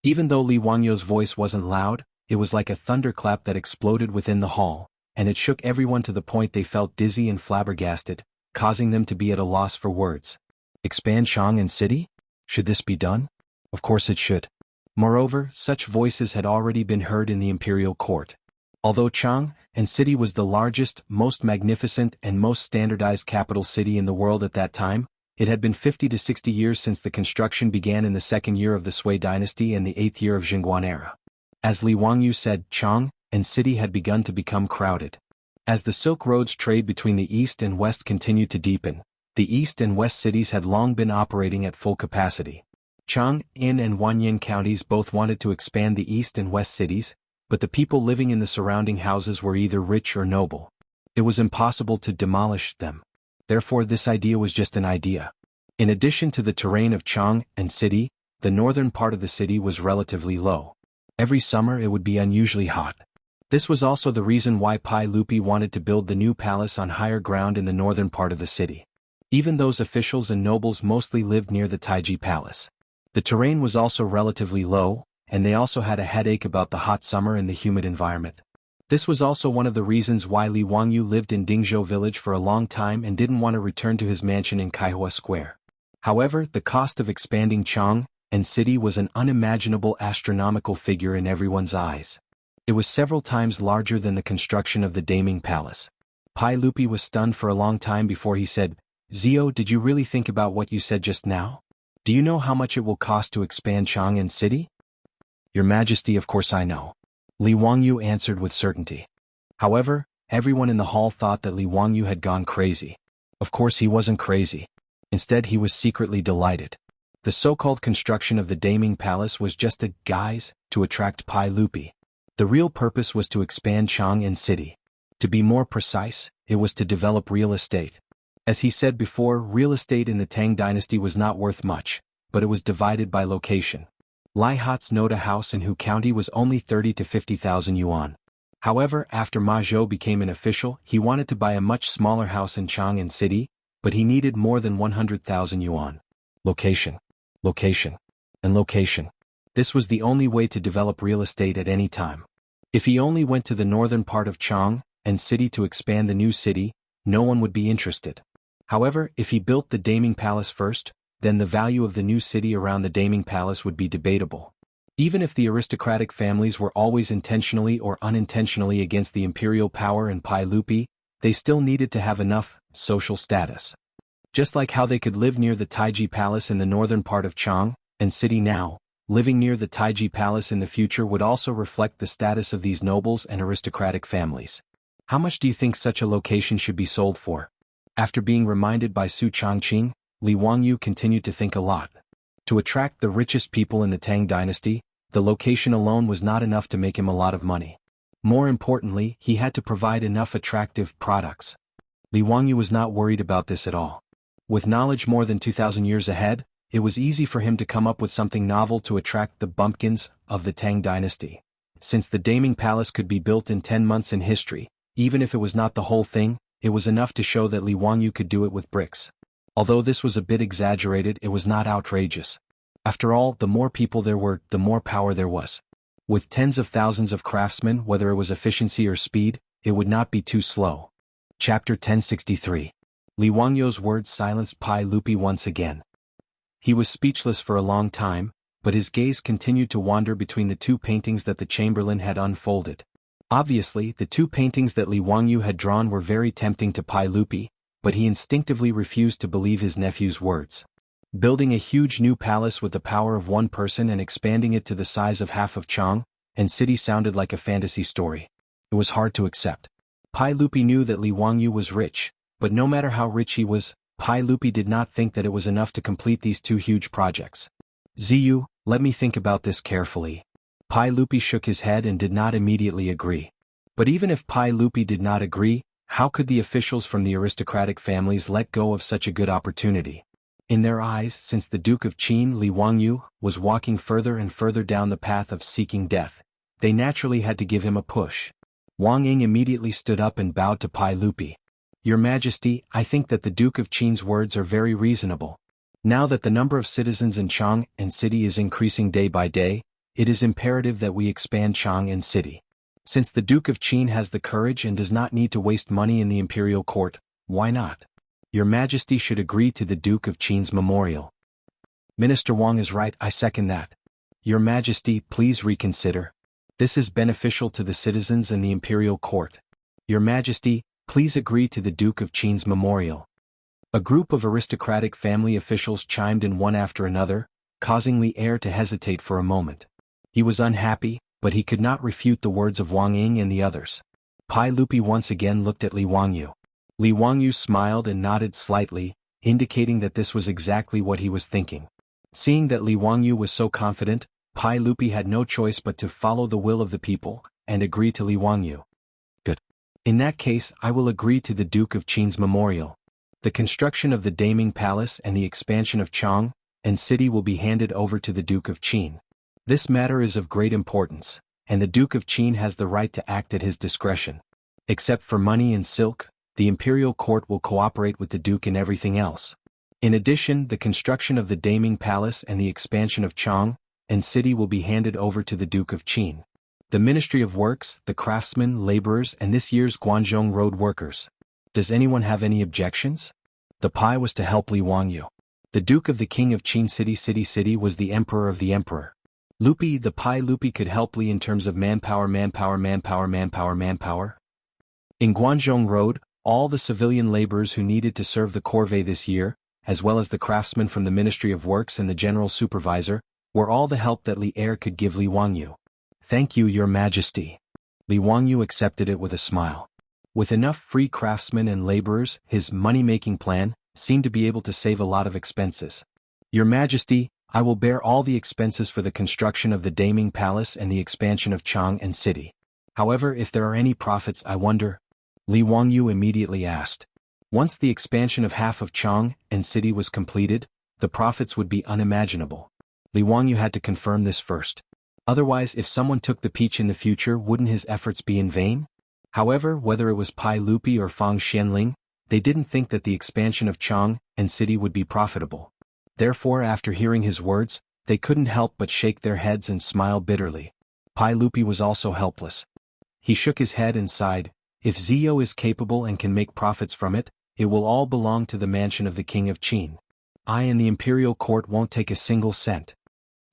Even though Li Wangyu's voice wasn't loud, it was like a thunderclap that exploded within the hall, and it shook everyone to the point they felt dizzy and flabbergasted, causing them to be at a loss for words. Expand Chang and city? Should this be done? Of course it should. Moreover, such voices had already been heard in the imperial court. Although Chang and city was the largest, most magnificent and most standardized capital city in the world at that time, it had been 50 to 60 years since the construction began in the 2nd year of the Sui dynasty and the 8th year of Jingguan era. As Li Wangyu said, Chang and city had begun to become crowded. As the Silk Road's trade between the east and west continued to deepen, the east and west cities had long been operating at full capacity. Chang, In and Wanyan counties both wanted to expand the east and west cities, but the people living in the surrounding houses were either rich or noble. It was impossible to demolish them. Therefore this idea was just an idea. In addition to the terrain of Chang and city, the northern part of the city was relatively low. Every summer it would be unusually hot. This was also the reason why Pai Lupi wanted to build the new palace on higher ground in the northern part of the city. Even those officials and nobles mostly lived near the Taiji Palace. The terrain was also relatively low, and they also had a headache about the hot summer and the humid environment. This was also one of the reasons why Li Wangyu lived in Dingzhou village for a long time and didn't want to return to his mansion in Kaihua Square. However, the cost of expanding Chang and city was an unimaginable astronomical figure in everyone's eyes. It was several times larger than the construction of the Daming Palace. Pai Lupi was stunned for a long time before he said, Zio, did you really think about what you said just now? Do you know how much it will cost to expand Chang and city? Your Majesty, of course I know. Li Wangyu answered with certainty. However, everyone in the hall thought that Li Wangyu had gone crazy. Of course he wasn't crazy. Instead he was secretly delighted. The so-called construction of the Daming Palace was just a guise to attract Pai Lupi. The real purpose was to expand Chang and city. To be more precise, it was to develop real estate. As he said before, real estate in the Tang dynasty was not worth much, but it was divided by location. Lai Hat's Noda house in Hu County was only 30 to 50,000 yuan. However, after Ma Zhou became an official, he wanted to buy a much smaller house in Chang'an City, but he needed more than 100,000 yuan. Location. Location. And location. This was the only way to develop real estate at any time. If he only went to the northern part of Chang'an City to expand the new city, no one would be interested. However, if he built the Daming Palace first, then the value of the new city around the Daming Palace would be debatable. Even if the aristocratic families were always intentionally or unintentionally against the imperial power in Pai Lupi, they still needed to have enough social status. Just like how they could live near the Taiji Palace in the northern part of Chang'an City now, living near the Taiji Palace in the future would also reflect the status of these nobles and aristocratic families. How much do you think such a location should be sold for? After being reminded by Su Changqing, Li Wangyu continued to think a lot. To attract the richest people in the Tang dynasty, the location alone was not enough to make him a lot of money. More importantly, he had to provide enough attractive products. Li Wangyu was not worried about this at all. With knowledge more than 2,000 years ahead, it was easy for him to come up with something novel to attract the bumpkins of the Tang dynasty. Since the Daming Palace could be built in 10 months in history, even if it was not the whole thing, it was enough to show that Li Wangyu could do it with bricks. Although this was a bit exaggerated, it was not outrageous. After all, the more people there were, the more power there was. With tens of thousands of craftsmen, whether it was efficiency or speed, it would not be too slow. Chapter 1063. Li Wangyu's words silenced Pai Lupi once again. He was speechless for a long time, but his gaze continued to wander between the two paintings that the chamberlain had unfolded. Obviously, the two paintings that Li Wangyu had drawn were very tempting to Pai Lupi, but he instinctively refused to believe his nephew's words. Building a huge new palace with the power of one person and expanding it to the size of half of Chang'an City sounded like a fantasy story. It was hard to accept. Pai Lupi knew that Li Wangyu was rich, but no matter how rich he was, Pai Lupi did not think that it was enough to complete these two huge projects. Ziyu, let me think about this carefully. Pai Lupi shook his head and did not immediately agree. But even if Pai Lupi did not agree, how could the officials from the aristocratic families let go of such a good opportunity? In their eyes, since the Duke of Qin, Li Wangyu, was walking further and further down the path of seeking death, they naturally had to give him a push. Wang Ying immediately stood up and bowed to Pai Lupi. Your Majesty, I think that the Duke of Qin's words are very reasonable. Now that the number of citizens in Chang'an City is increasing day by day, it is imperative that we expand Chang'an City. Since the Duke of Qin has the courage and does not need to waste money in the imperial court, why not? Your Majesty should agree to the Duke of Qin's memorial. Minister Wang is right, I second that. Your Majesty, please reconsider. This is beneficial to the citizens and the imperial court. Your Majesty, please agree to the Duke of Qin's memorial. A group of aristocratic family officials chimed in one after another, causing Li Heir to hesitate for a moment. He was unhappy, but he could not refute the words of Wang Ying and the others. Pai Lupi once again looked at Li Wangyu. Li Wangyu smiled and nodded slightly, indicating that this was exactly what he was thinking. Seeing that Li Wangyu was so confident, Pai Lupi had no choice but to follow the will of the people, and agree to Li Wangyu. Good. In that case, I will agree to the Duke of Qin's memorial. The construction of the Daming Palace and the expansion of Chang'an City will be handed over to the Duke of Qin. This matter is of great importance, and the Duke of Qin has the right to act at his discretion. Except for money and silk, the imperial court will cooperate with the Duke in everything else. In addition, the construction of the Daming Palace and the expansion of Chang'an City will be handed over to the Duke of Qin. The Ministry of Works, the craftsmen, laborers, and this year's Guangzhou road workers. Does anyone have any objections? The Pai was to help Li Wangyu. The Duke of the King of Qin City was the Emperor of the Emperor. Lupi, the Pai Lupi could help Li in terms of manpower. In Guangzhou Road, all the civilian laborers who needed to serve the corvée this year, as well as the craftsmen from the Ministry of Works and the General Supervisor, were all the help that Li Heir could give Li Wangyu. Thank you, Your Majesty. Li Wangyu accepted it with a smile. With enough free craftsmen and laborers, his money-making plan seemed to be able to save a lot of expenses. Your Majesty, I will bear all the expenses for the construction of the Daming Palace and the expansion of Chang'an City. However, if there are any profits, I wonder. Li Wangyu immediately asked. Once the expansion of half of Chang and city was completed, the profits would be unimaginable. Li Wangyu had to confirm this first. Otherwise, if someone took the peach in the future, wouldn't his efforts be in vain? However, whether it was Pai Lupi or Fang Xianling, they didn't think that the expansion of Chang and city would be profitable. Therefore, after hearing his words, they couldn't help but shake their heads and smile bitterly. Pai Lupi was also helpless. He shook his head and sighed. If Zio is capable and can make profits from it, it will all belong to the mansion of the king of Qin. I and the imperial court won't take a single cent.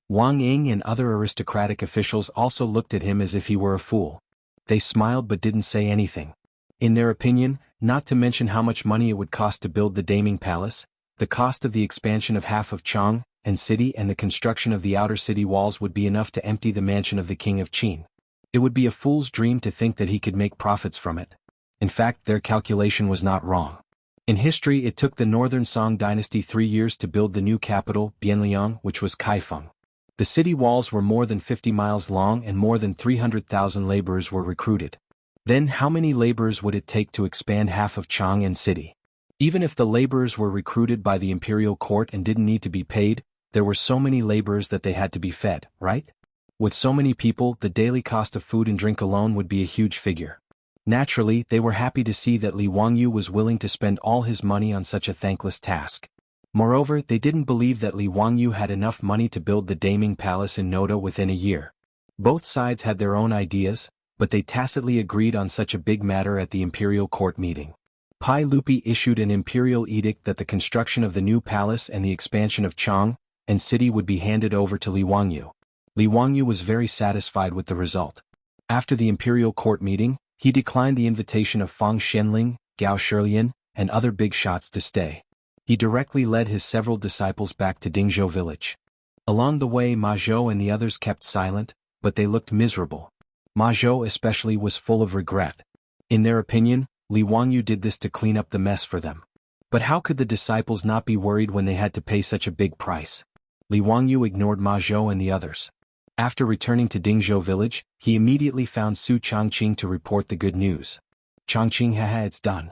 Wang Ying and other aristocratic officials also looked at him as if he were a fool. They smiled but didn't say anything. In their opinion, not to mention how much money it would cost to build the Daming Palace, the cost of the expansion of half of Chang and city and the construction of the outer city walls would be enough to empty the mansion of the king of Qin. It would be a fool's dream to think that he could make profits from it. In fact, their calculation was not wrong. In history, it took the Northern Song dynasty 3 years to build the new capital, Bianliang, which was Kaifeng. The city walls were more than 50 miles long and more than 300,000 laborers were recruited. Then how many laborers would it take to expand half of Chang and city? Even if the laborers were recruited by the imperial court and didn't need to be paid, there were so many laborers that they had to be fed, right? With so many people, the daily cost of food and drink alone would be a huge figure. Naturally, they were happy to see that Li Wangyu was willing to spend all his money on such a thankless task. Moreover, they didn't believe that Li Wangyu had enough money to build the Daming Palace in Noda within a year. Both sides had their own ideas, but they tacitly agreed on such a big matter at the imperial court meeting. Pai Lupi issued an imperial edict that the construction of the new palace and the expansion of Chang and city would be handed over to Li Wangyu. Li Wangyu was very satisfied with the result. After the imperial court meeting, he declined the invitation of Fang Xianling, Gao Shilian, and other big shots to stay. He directly led his several disciples back to Dingzhou village. Along the way, Ma Zhou and the others kept silent, but they looked miserable. Ma Zhou especially was full of regret. In their opinion, Li Wangyu did this to clean up the mess for them. But how could the disciples not be worried when they had to pay such a big price? Li Wangyu ignored Ma Zhou and the others. After returning to Dingzhou village, he immediately found Su Changqing to report the good news. Changqing, haha, it's done.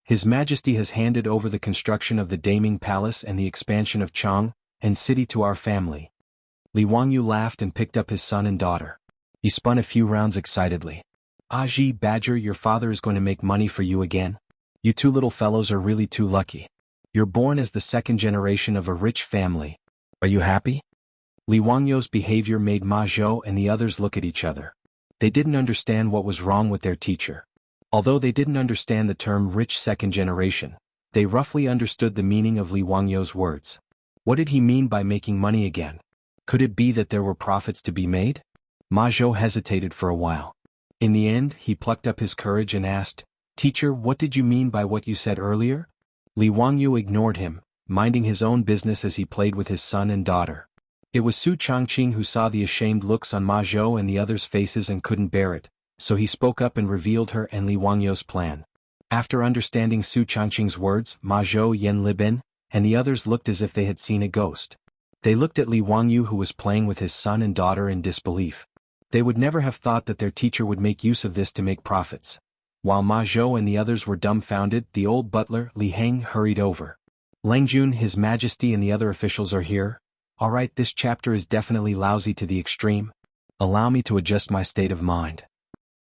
His Majesty has handed over the construction of the Daming Palace and the expansion of Chang and city to our family. Li Wangyu laughed and picked up his son and daughter. He spun a few rounds excitedly. Ji Badger, your father is going to make money for you again. You two little fellows are really too lucky. You're born as the second generation of a rich family. Are you happy? Li Wangyu's behavior made Ma Zhou and the others look at each other. They didn't understand what was wrong with their teacher. Although they didn't understand the term rich second generation, they roughly understood the meaning of Li Wangyu's words. What did he mean by making money again? Could it be that there were profits to be made? Ma Zhou hesitated for a while. In the end, he plucked up his courage and asked, Teacher, what did you mean by what you said earlier? Li Wangyu ignored him, minding his own business as he played with his son and daughter. It was Su Changqing who saw the ashamed looks on Ma Zhou and the others' faces and couldn't bear it, so he spoke up and revealed her and Li Wangyu's plan. After understanding Su Changqing's words, Ma Zhou, Yan Libin, and the others looked as if they had seen a ghost. They looked at Li Wangyu, who was playing with his son and daughter, in disbelief. They would never have thought that their teacher would make use of this to make profits. While Ma Zhou and the others were dumbfounded, the old butler, Li Heng, hurried over. Langjun, His Majesty and the other officials are here. Alright, this chapter is definitely lousy to the extreme. Allow me to adjust my state of mind.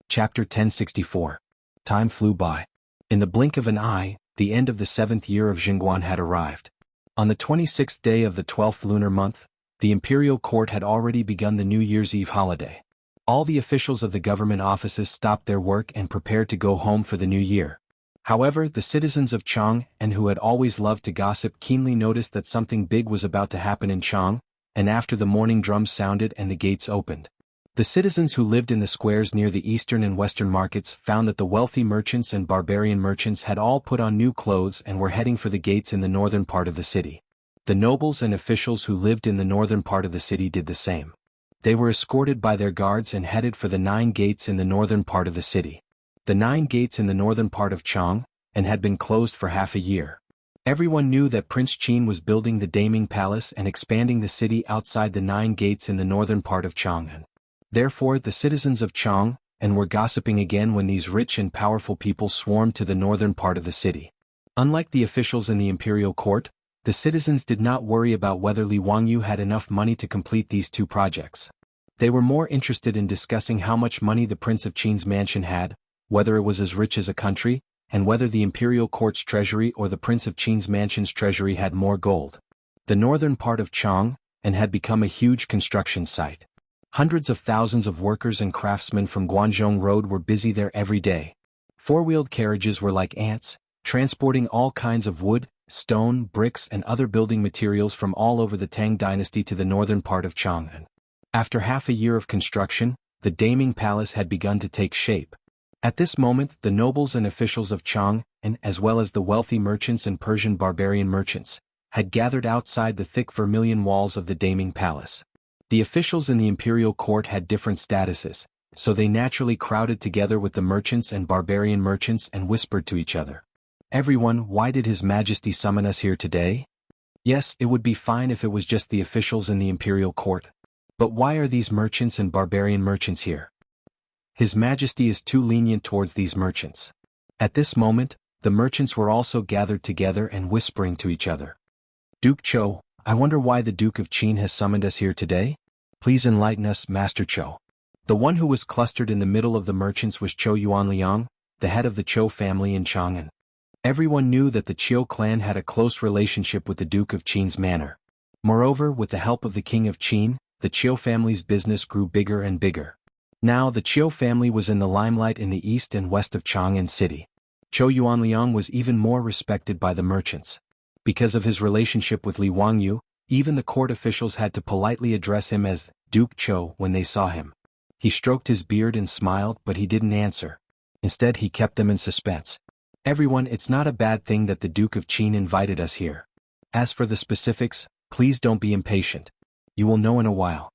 Chapter 1064. Time flew by. In the blink of an eye, the end of the 7th year of Jingguan had arrived. On the 26th day of the 12th lunar month, the imperial court had already begun the New Year's Eve holiday. All the officials of the government offices stopped their work and prepared to go home for the new year. However, the citizens of Chang, and who had always loved to gossip, keenly noticed that something big was about to happen in Chang, and after the morning drums sounded and the gates opened, the citizens who lived in the squares near the eastern and western markets found that the wealthy merchants and barbarian merchants had all put on new clothes and were heading for the gates in the northern part of the city. The nobles and officials who lived in the northern part of the city did the same. They were escorted by their guards and headed for the 9 gates in the northern part of the city. The 9 gates in the northern part of Chang, and had been closed for half a year. Everyone knew that Prince Qin was building the Daming Palace and expanding the city outside the 9 gates in the northern part of Chang'an. Therefore, the citizens of Chang, and were gossiping again when these rich and powerful people swarmed to the northern part of the city. Unlike the officials in the imperial court, the citizens did not worry about whether Li Wangyu had enough money to complete these two projects. They were more interested in discussing how much money the Prince of Qin's mansion had, whether it was as rich as a country, and whether the imperial court's treasury or the Prince of Qin's mansion's treasury had more gold. The northern part of Chang had become a huge construction site. Hundreds of thousands of workers and craftsmen from Guanzhong Road were busy there every day. Four-wheeled carriages were like ants, transporting all kinds of wood, stone, bricks and other building materials from all over the Tang dynasty to the northern part of Chang'an. After half a year of construction, the Daming Palace had begun to take shape. At this moment, the nobles and officials of Chang, as well as the wealthy merchants and Persian barbarian merchants, had gathered outside the thick vermilion walls of the Daming Palace. The officials in the imperial court had different statuses, so they naturally crowded together with the merchants and barbarian merchants and whispered to each other. "Everyone, why did His Majesty summon us here today? Yes, it would be fine if it was just the officials in the imperial court. But why are these merchants and barbarian merchants here? His Majesty is too lenient towards these merchants." At this moment, the merchants were also gathered together and whispering to each other. "Duke Chou, I wonder why the Duke of Qin has summoned us here today? Please enlighten us, Master Chou." The one who was clustered in the middle of the merchants was Chou Yuanliang, the head of the Chou family in Chang'an. Everyone knew that the Chiu clan had a close relationship with the Duke of Qin's manor. Moreover, with the help of the King of Qin, the Chiu family's business grew bigger and bigger. Now the Chiu family was in the limelight in the east and west of Chang'an City. Chou Yuanliang was even more respected by the merchants. Because of his relationship with Li Wangyu, even the court officials had to politely address him as Duke Chou when they saw him. He stroked his beard and smiled, but he didn't answer. Instead, he kept them in suspense. "Everyone, it's not a bad thing that the Duke of Qin invited us here. As for the specifics, please don't be impatient. You will know in a while."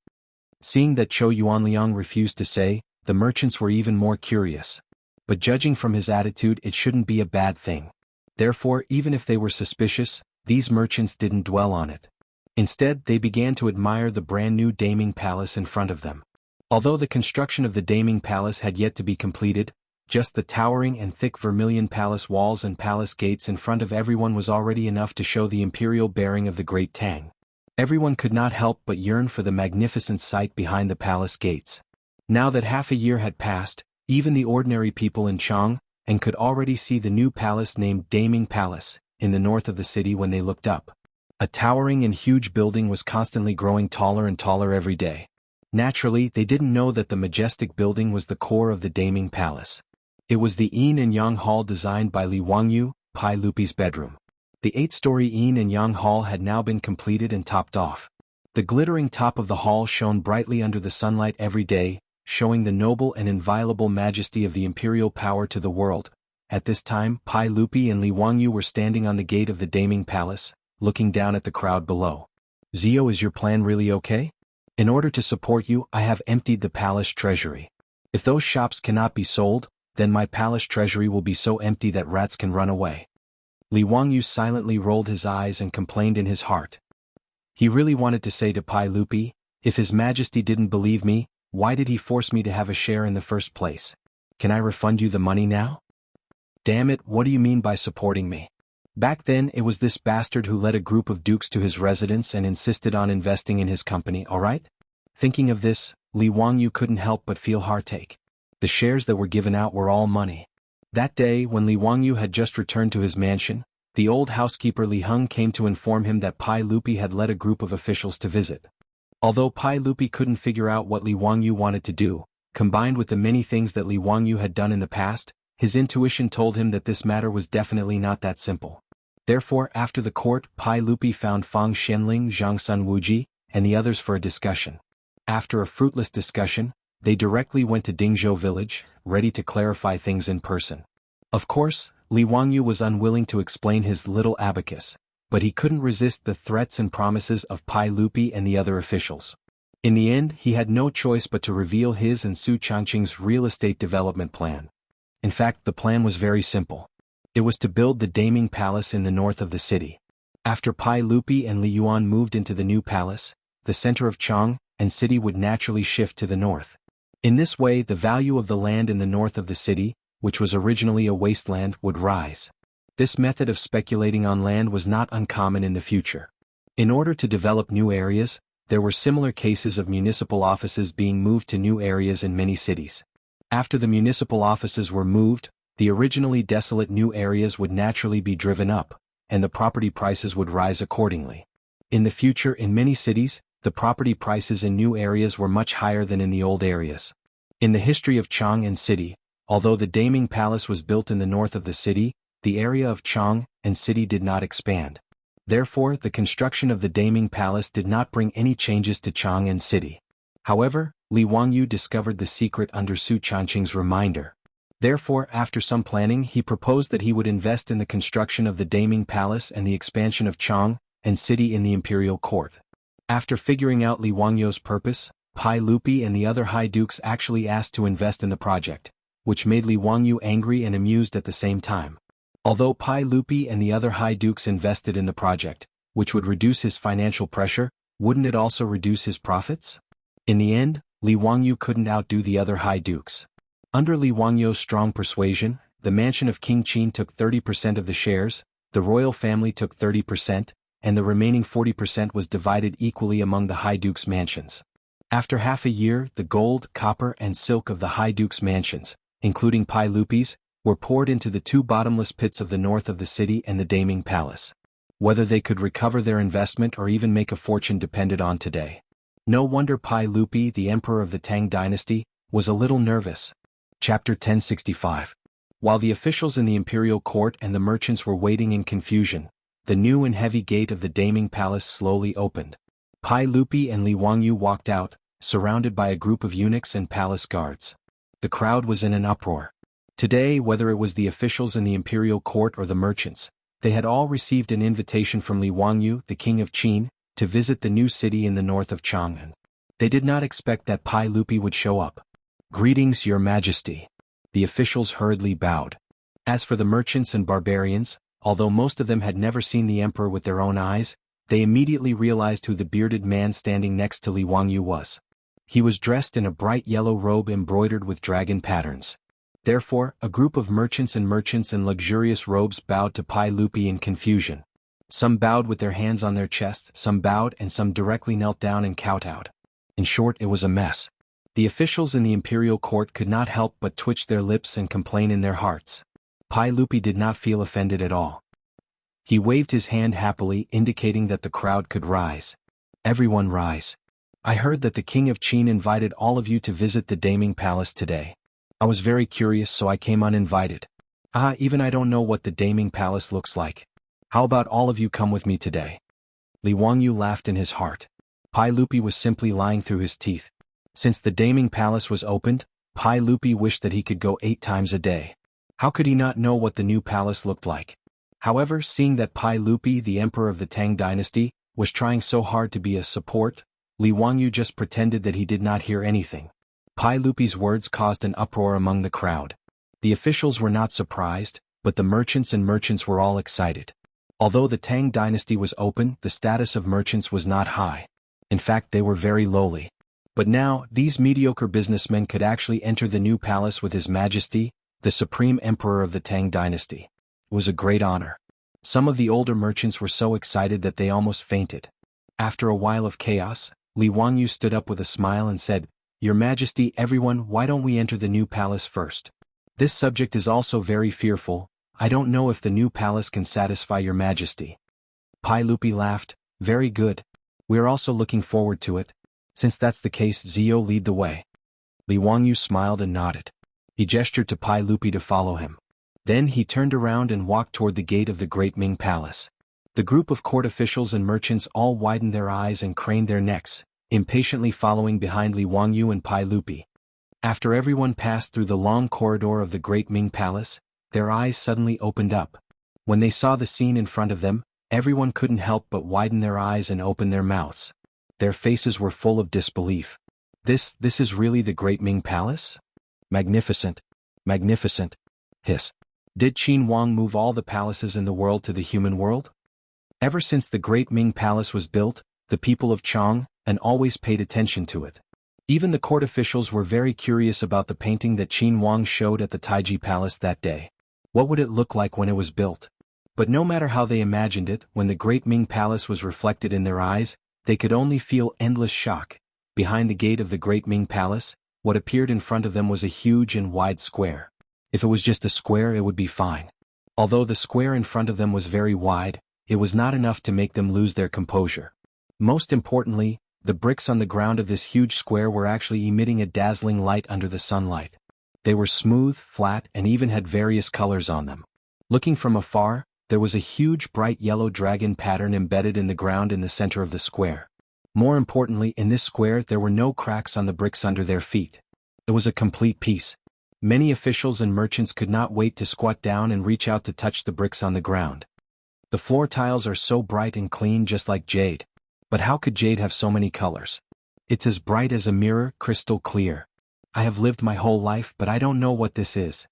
Seeing that Chou Yuanliang refused to say, the merchants were even more curious. But judging from his attitude, it shouldn't be a bad thing. Therefore, even if they were suspicious, these merchants didn't dwell on it. Instead, they began to admire the brand new Daming Palace in front of them. Although the construction of the Daming Palace had yet to be completed, just the towering and thick vermilion palace walls and palace gates in front of everyone was already enough to show the imperial bearing of the great Tang. Everyone could not help but yearn for the magnificent sight behind the palace gates. Now that half a year had passed, even the ordinary people in Chang could already see the new palace named Daming Palace in the north of the city when they looked up. A towering and huge building was constantly growing taller and taller every day. Naturally, they didn't know that the majestic building was the core of the Daming Palace. It was the Yin and Yang Hall designed by Li Wangyu, Pai Lupi's bedroom. The 8-story Yin and Yang Hall had now been completed and topped off. The glittering top of the hall shone brightly under the sunlight every day, showing the noble and inviolable majesty of the imperial power to the world. At this time, Pai Lupi and Li Wangyu were standing on the gate of the Daming Palace, looking down at the crowd below. "Zio, is your plan really okay? In order to support you, I have emptied the palace treasury. If those shops cannot be sold, then my palace treasury will be so empty that rats can run away." Li Wangyu silently rolled his eyes and complained in his heart. He really wanted to say to Pai Lupi, "If His Majesty didn't believe me, why did he force me to have a share in the first place? Can I refund you the money now? Damn it, what do you mean by supporting me? Back then it was this bastard who led a group of dukes to his residence and insisted on investing in his company, alright?" Thinking of this, Li Wangyu couldn't help but feel heartache. The shares that were given out were all money. That day, when Li Wangyu had just returned to his mansion, the old housekeeper Li Heng came to inform him that Pai Lupi had led a group of officials to visit. Although Pai Lupi couldn't figure out what Li Wangyu wanted to do, combined with the many things that Li Wangyu had done in the past, his intuition told him that this matter was definitely not that simple. Therefore, after the court, Pai Lupi found Fang Xianling, Zhang Sun Wuji, and the others for a discussion. After a fruitless discussion, they directly went to Dingzhou village, ready to clarify things in person. Of course, Li Wangyu was unwilling to explain his little abacus, but he couldn't resist the threats and promises of Pai Lupi and the other officials. In the end, he had no choice but to reveal his and Su Changqing's real estate development plan. In fact, the plan was very simple. It was to build the Daming Palace in the north of the city. After Pai Lupi and Li Yuan moved into the new palace, the center of Chang and city would naturally shift to the north. In this way, the value of the land in the north of the city, which was originally a wasteland, would rise. This method of speculating on land was not uncommon in the future. In order to develop new areas, there were similar cases of municipal offices being moved to new areas in many cities. After the municipal offices were moved, the originally desolate new areas would naturally be driven up, and the property prices would rise accordingly. In the future, in many cities, the property prices in new areas were much higher than in the old areas. In the history of Chang and city, although the Daming Palace was built in the north of the city, the area of Chang and city did not expand. Therefore, the construction of the Daming Palace did not bring any changes to Chang and city. However, Li Wangyu discovered the secret under Su Changqing's reminder. Therefore, after some planning, he proposed that he would invest in the construction of the Daming Palace and the expansion of Chang and city in the imperial court. After figuring out Li Wangyu's purpose, Pai Lupi and the other high dukes actually asked to invest in the project, which made Li Wangyu angry and amused at the same time. Although Pai Lupi and the other high dukes invested in the project, which would reduce his financial pressure, wouldn't it also reduce his profits? In the end, Li Wangyu couldn't outdo the other high dukes. Under Li Wangyu's strong persuasion, the mansion of King Qin took 30% of the shares, the royal family took 30%, and the remaining 40% was divided equally among the high dukes' mansions. After half a year, the gold, copper, and silk of the high dukes' mansions, including Pai Lupi's, were poured into the two bottomless pits of the north of the city and the Daming Palace. Whether they could recover their investment or even make a fortune depended on today. No wonder Pai Lupi, the emperor of the Tang dynasty, was a little nervous. Chapter 1065. While the officials in the imperial court and the merchants were waiting in confusion, the new and heavy gate of the Daming Palace slowly opened. Pai Lupi and Li Wangyu walked out, surrounded by a group of eunuchs and palace guards. The crowd was in an uproar. Today, whether it was the officials in the imperial court or the merchants, they had all received an invitation from Li Wangyu, the king of Qin, to visit the new city in the north of Chang'an. They did not expect that Pai Lupi would show up. "Greetings, your majesty." The officials hurriedly bowed. As for the merchants and barbarians, although most of them had never seen the emperor with their own eyes, they immediately realized who the bearded man standing next to Li Wangyu was. He was dressed in a bright yellow robe embroidered with dragon patterns. Therefore, a group of merchants in luxurious robes bowed to Pai Lupi in confusion. Some bowed with their hands on their chests, some bowed, and some directly knelt down and kowtowed. In short, it was a mess. The officials in the imperial court could not help but twitch their lips and complain in their hearts. Pai Lupi did not feel offended at all. He waved his hand happily, indicating that the crowd could rise. "Everyone rise. I heard that the king of Qin invited all of you to visit the Daming Palace today. I was very curious, so I came uninvited. Even I don't know what the Daming Palace looks like. How about all of you come with me today?" Li Wangyu laughed in his heart. Pai Lupi was simply lying through his teeth. Since the Daming Palace was opened, Pai Lupi wished that he could go 8 times a day. How could he not know what the new palace looked like? However, seeing that Pai Lupi, the emperor of the Tang dynasty, was trying so hard to be a support, Li Wangyu just pretended that he did not hear anything. Pai Lupi's words caused an uproar among the crowd. The officials were not surprised, but the merchants were all excited. Although the Tang dynasty was open, the status of merchants was not high. In fact, they were very lowly. But now, these mediocre businessmen could actually enter the new palace with His Majesty, the supreme emperor of the Tang dynasty. It was a great honor. Some of the older merchants were so excited that they almost fainted. After a while of chaos, Li Wangyu stood up with a smile and said, "Your Majesty, everyone, why don't we enter the new palace first? This subject is also very fearful. I don't know if the new palace can satisfy your Majesty." Pai Lupi laughed, "Very good. We are also looking forward to it. Since that's the case, Zio, lead the way." Li Wangyu smiled and nodded. He gestured to Pai Lupi to follow him. Then he turned around and walked toward the gate of the Great Ming Palace. The group of court officials and merchants all widened their eyes and craned their necks, impatiently following behind Li Wangyu and Pai Lupi. After everyone passed through the long corridor of the Great Ming Palace, their eyes suddenly opened up. When they saw the scene in front of them, everyone couldn't help but widen their eyes and open their mouths. Their faces were full of disbelief. This is really the Great Ming Palace? Magnificent. Magnificent. Hiss. Did Qin Huang move all the palaces in the world to the human world? Ever since the Great Ming Palace was built, the people of Chang and always paid attention to it. Even the court officials were very curious about the painting that Qin Huang showed at the Taiji Palace that day. What would it look like when it was built? But no matter how they imagined it, when the great Ming Palace was reflected in their eyes, they could only feel endless shock. Behind the gate of the great Ming Palace, what appeared in front of them was a huge and wide square. If it was just a square, it would be fine. Although the square in front of them was very wide, it was not enough to make them lose their composure. Most importantly, the bricks on the ground of this huge square were actually emitting a dazzling light under the sunlight. They were smooth, flat, and even had various colors on them. Looking from afar, there was a huge bright yellow dragon pattern embedded in the ground in the center of the square. More importantly, in this square there were no cracks on the bricks under their feet. It was a complete piece. Many officials and merchants could not wait to squat down and reach out to touch the bricks on the ground. The floor tiles are so bright and clean, just like jade. But how could jade have so many colors? It's as bright as a mirror, crystal clear. I have lived my whole life, but I don't know what this is.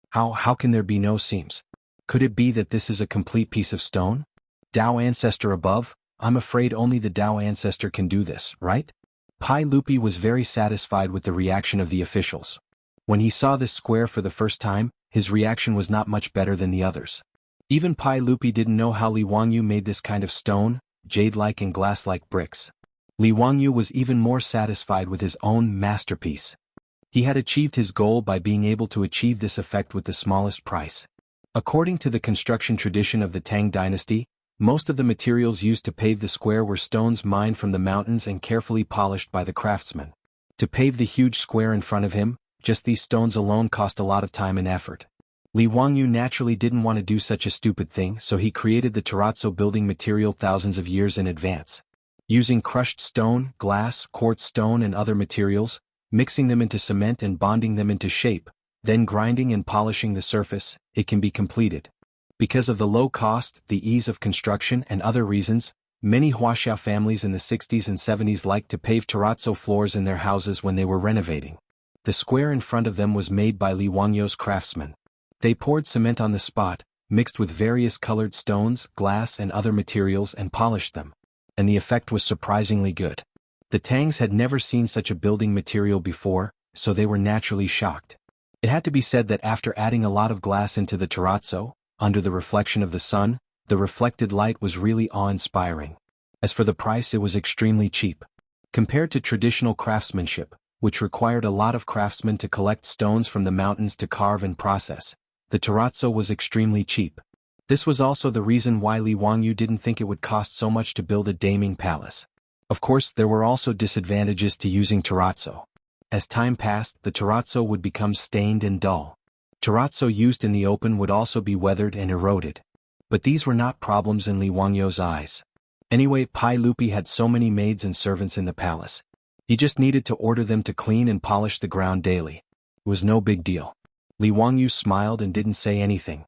How can there be no seams? Could it be that this is a complete piece of stone? Dao ancestor above, I'm afraid only the Dao ancestor can do this, right? Pai Lupi was very satisfied with the reaction of the officials. When he saw this square for the first time, his reaction was not much better than the others. Even Pai Lupi didn't know how Li Wangyu made this kind of stone, jade-like and glass-like bricks. Li Wangyu was even more satisfied with his own masterpiece. He had achieved his goal by being able to achieve this effect with the smallest price. According to the construction tradition of the Tang dynasty, most of the materials used to pave the square were stones mined from the mountains and carefully polished by the craftsman. To pave the huge square in front of him, just these stones alone cost a lot of time and effort. Li Wangyu naturally didn't want to do such a stupid thing, so he created the terrazzo building material thousands of years in advance. Using crushed stone, glass, quartz stone and other materials, mixing them into cement and bonding them into shape, then grinding and polishing the surface, it can be completed. Because of the low cost, the ease of construction and other reasons, many Wuxia families in the 60s and 70s liked to pave terrazzo floors in their houses when they were renovating. The square in front of them was made by Li Wangyu's craftsmen. They poured cement on the spot, mixed with various colored stones, glass and other materials and polished them. And the effect was surprisingly good. The Tangs had never seen such a building material before, so they were naturally shocked. It had to be said that after adding a lot of glass into the terrazzo, under the reflection of the sun, the reflected light was really awe-inspiring. As for the price, it was extremely cheap. Compared to traditional craftsmanship, which required a lot of craftsmen to collect stones from the mountains to carve and process, the terrazzo was extremely cheap. This was also the reason why Li Wangyu didn't think it would cost so much to build a Daming palace. Of course, there were also disadvantages to using terrazzo. As time passed, the terrazzo would become stained and dull. Terrazzo used in the open would also be weathered and eroded. But these were not problems in Li Wangyu's eyes. Anyway, Pai Lupi had so many maids and servants in the palace. He just needed to order them to clean and polish the ground daily. It was no big deal. Li Wangyu smiled and didn't say anything.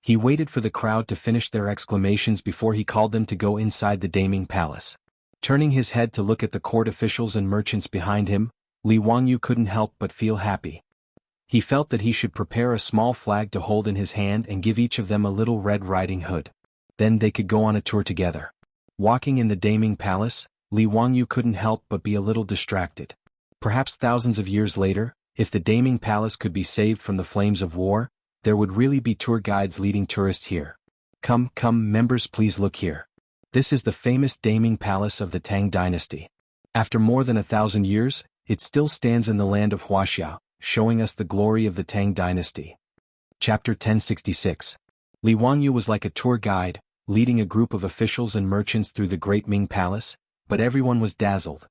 He waited for the crowd to finish their exclamations before he called them to go inside the Daming palace. Turning his head to look at the court officials and merchants behind him, Li Wangyu couldn't help but feel happy. He felt that he should prepare a small flag to hold in his hand and give each of them a little Red Riding Hood. Then they could go on a tour together. Walking in the Daming palace, Li Wangyu couldn't help but be a little distracted. Perhaps thousands of years later, if the Daming palace could be saved from the flames of war, there would really be tour guides leading tourists here. Come, members, please look here. This is the famous Daming palace of the Tang dynasty. After more than 1,000 years, it still stands in the land of Wuxia, showing us the glory of the Tang dynasty. Chapter 1066. Li Wangyu was like a tour guide, leading a group of officials and merchants through the Great Ming Palace, but everyone was dazzled.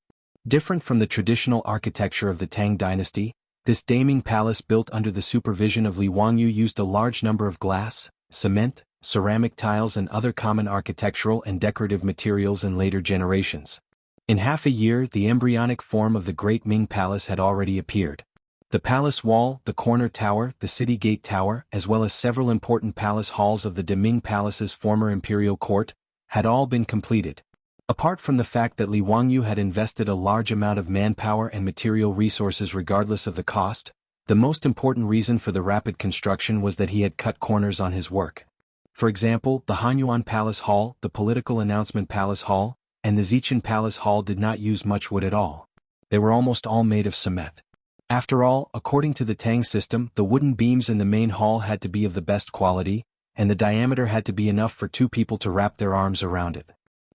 Different from the traditional architecture of the Tang dynasty, this Daming palace built under the supervision of Li Wangyu used a large number of glass, cement, ceramic tiles and other common architectural and decorative materials in later generations. In half a year, the embryonic form of the Great Ming Palace had already appeared. The palace wall, the corner tower, the city gate tower, as well as several important palace halls of the De Ming Palace's former imperial court, had all been completed. Apart from the fact that Li Wangyu had invested a large amount of manpower and material resources regardless of the cost, the most important reason for the rapid construction was that he had cut corners on his work. For example, the Hanyuan Palace Hall, the Political Announcement Palace Hall, and the Zichen Palace Hall did not use much wood at all. They were almost all made of cement. After all, according to the Tang system, the wooden beams in the main hall had to be of the best quality, and the diameter had to be enough for 2 people to wrap their arms around it.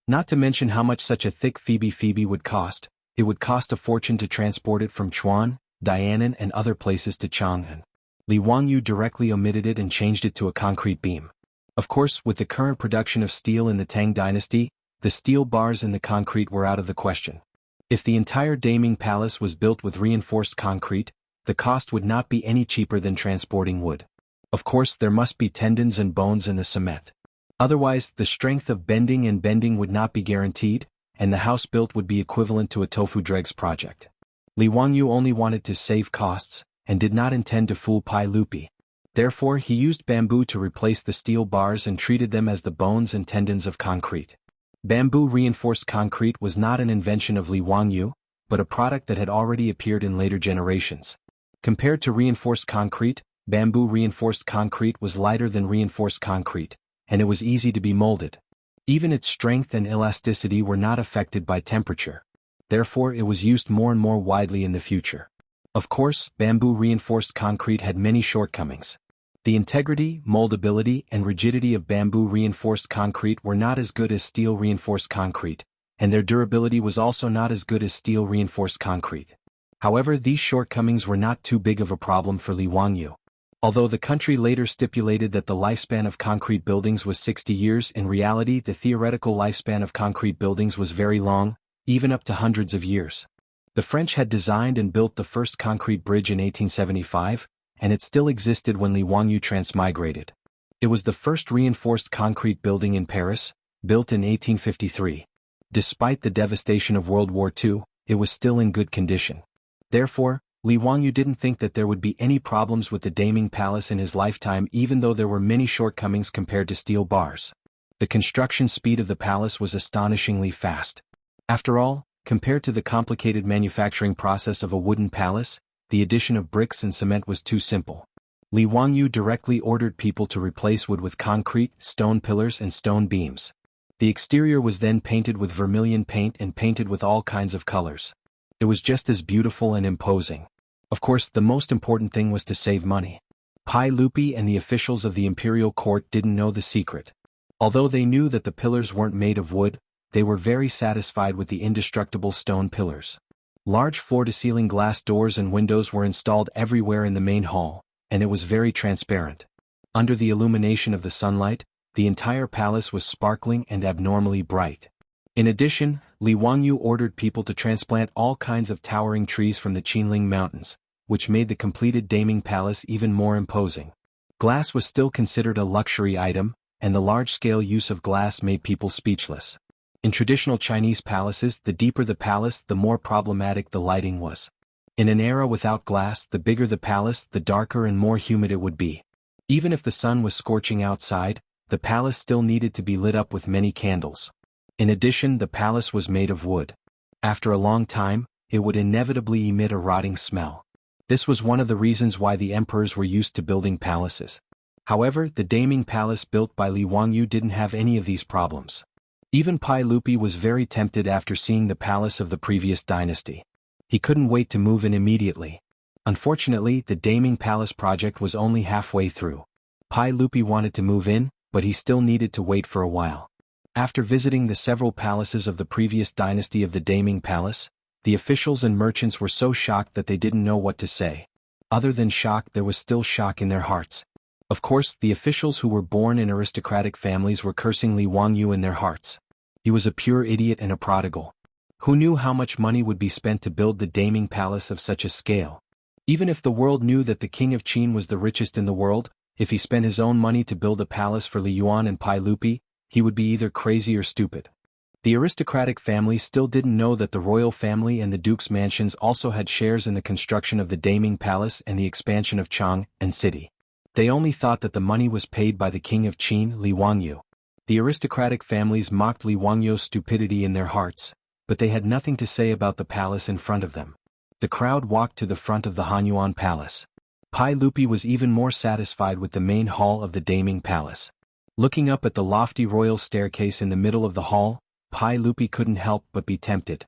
Not to mention how much such a thick Phoebe would cost. It would cost a fortune to transport it from Chuan, Dianan and other places to Chang'an. Li Wangyu directly omitted it and changed it to a concrete beam. Of course, with the current production of steel in the Tang dynasty, the steel bars in the concrete were out of the question. If the entire Daming Palace was built with reinforced concrete, the cost would not be any cheaper than transporting wood. Of course, there must be tendons and bones in the cement. Otherwise, the strength of bending would not be guaranteed, and the house built would be equivalent to a tofu dregs project. Li Wangyu only wanted to save costs, and did not intend to fool Pai Lupi. Therefore, he used bamboo to replace the steel bars and treated them as the bones and tendons of concrete. Bamboo-reinforced concrete was not an invention of Li Wangyu, but a product that had already appeared in later generations. Compared to reinforced concrete, bamboo-reinforced concrete was lighter than reinforced concrete, and it was easy to be molded. Even its strength and elasticity were not affected by temperature. Therefore, it was used more and more widely in the future. Of course, bamboo-reinforced concrete had many shortcomings. The integrity, moldability, and rigidity of bamboo-reinforced concrete were not as good as steel-reinforced concrete, and their durability was also not as good as steel-reinforced concrete. However, these shortcomings were not too big of a problem for Li Wangyu. Although the country later stipulated that the lifespan of concrete buildings was 60 years, in reality the theoretical lifespan of concrete buildings was very long, even up to hundreds of years. The French had designed and built the first concrete bridge in 1875, and it still existed when Li Wangyu transmigrated. It was the first reinforced concrete building in Paris, built in 1853. Despite the devastation of World War II, it was still in good condition. Therefore, Li Wangyu didn't think that there would be any problems with the Daming Palace in his lifetime, even though there were many shortcomings compared to steel bars. The construction speed of the palace was astonishingly fast. After all, compared to the complicated manufacturing process of a wooden palace, the addition of bricks and cement was too simple. Li Wangyu directly ordered people to replace wood with concrete, stone pillars and stone beams. The exterior was then painted with vermilion paint and painted with all kinds of colors. It was just as beautiful and imposing. Of course, the most important thing was to save money. Pai Lupi and the officials of the imperial court didn't know the secret. Although they knew that the pillars weren't made of wood, they were very satisfied with the indestructible stone pillars. Large floor-to-ceiling glass doors and windows were installed everywhere in the main hall, and it was very transparent. Under the illumination of the sunlight, the entire palace was sparkling and abnormally bright. In addition, Li Wangyu ordered people to transplant all kinds of towering trees from the Qinling Mountains, which made the completed Daming Palace even more imposing. Glass was still considered a luxury item, and the large-scale use of glass made people speechless. In traditional Chinese palaces, the deeper the palace, the more problematic the lighting was. In an era without glass, the bigger the palace, the darker and more humid it would be. Even if the sun was scorching outside, the palace still needed to be lit up with many candles. In addition, the palace was made of wood. After a long time, it would inevitably emit a rotting smell. This was one of the reasons why the emperors were used to building palaces. However, the Daming Palace built by Li Wangyu didn't have any of these problems. Even Pai Lupi was very tempted after seeing the palace of the previous dynasty. He couldn't wait to move in immediately. Unfortunately, the Daming Palace project was only halfway through. Pai Lupi wanted to move in, but he still needed to wait for a while. After visiting the several palaces of the previous dynasty of the Daming Palace, the officials and merchants were so shocked that they didn't know what to say. Other than shock, there was still shock in their hearts. Of course, the officials who were born in aristocratic families were cursing Li Wangyu in their hearts. He was a pure idiot and a prodigal. Who knew how much money would be spent to build the Daming Palace of such a scale? Even if the world knew that the king of Qin was the richest in the world, if he spent his own money to build a palace for Li Yuan and Pai Lupi, he would be either crazy or stupid. The aristocratic family still didn't know that the royal family and the duke's mansions also had shares in the construction of the Daming Palace and the expansion of Chang'an city. They only thought that the money was paid by the king of Qin, Li Wangyu. The aristocratic families mocked Li Wangyu's stupidity in their hearts, but they had nothing to say about the palace in front of them. The crowd walked to the front of the Hanyuan Palace. Pai Lupi was even more satisfied with the main hall of the Daming Palace. Looking up at the lofty royal staircase in the middle of the hall, Pai Lupi couldn't help but be tempted.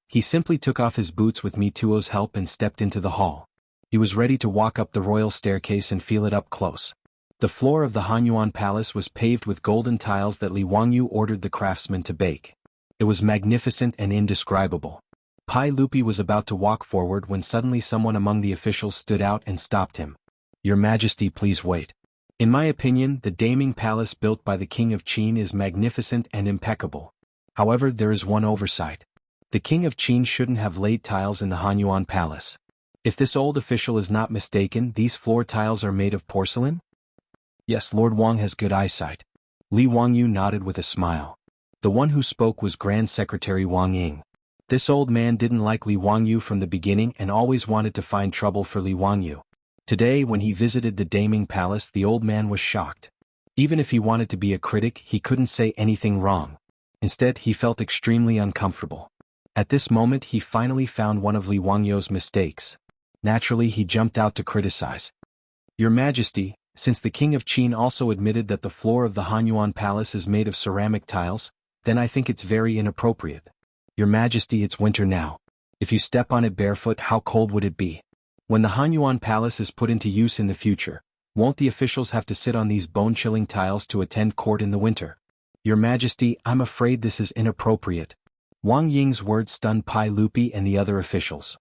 He simply took off his boots with Mituo's help and stepped into the hall. He was ready to walk up the royal staircase and feel it up close. The floor of the Hanyuan Palace was paved with golden tiles that Li Wangyu ordered the craftsmen to bake. It was magnificent and indescribable. Pai Lupi was about to walk forward when suddenly someone among the officials stood out and stopped him. "Your Majesty, please wait. In my opinion, the Daming Palace built by the King of Qin is magnificent and impeccable. However, there is one oversight. The King of Qin shouldn't have laid tiles in the Hanyuan Palace. If this old official is not mistaken, these floor tiles are made of porcelain?" "Yes, Lord Wang has good eyesight." Li Wangyu nodded with a smile. The one who spoke was Grand Secretary Wang Ying. This old man didn't like Li Wangyu from the beginning and always wanted to find trouble for Li Wangyu. Today, when he visited the Daming Palace, the old man was shocked. Even if he wanted to be a critic, he couldn't say anything wrong. Instead, he felt extremely uncomfortable. At this moment, he finally found one of Li Wangyu's mistakes. Naturally, he jumped out to criticize. "Your Majesty, since the King of Qin also admitted that the floor of the Hanyuan Palace is made of ceramic tiles, then I think it's very inappropriate. Your Majesty, it's winter now. If you step on it barefoot, how cold would it be? When the Hanyuan Palace is put into use in the future, won't the officials have to sit on these bone-chilling tiles to attend court in the winter? Your Majesty, I'm afraid this is inappropriate." Wang Ying's words stunned Pai Lupi and the other officials.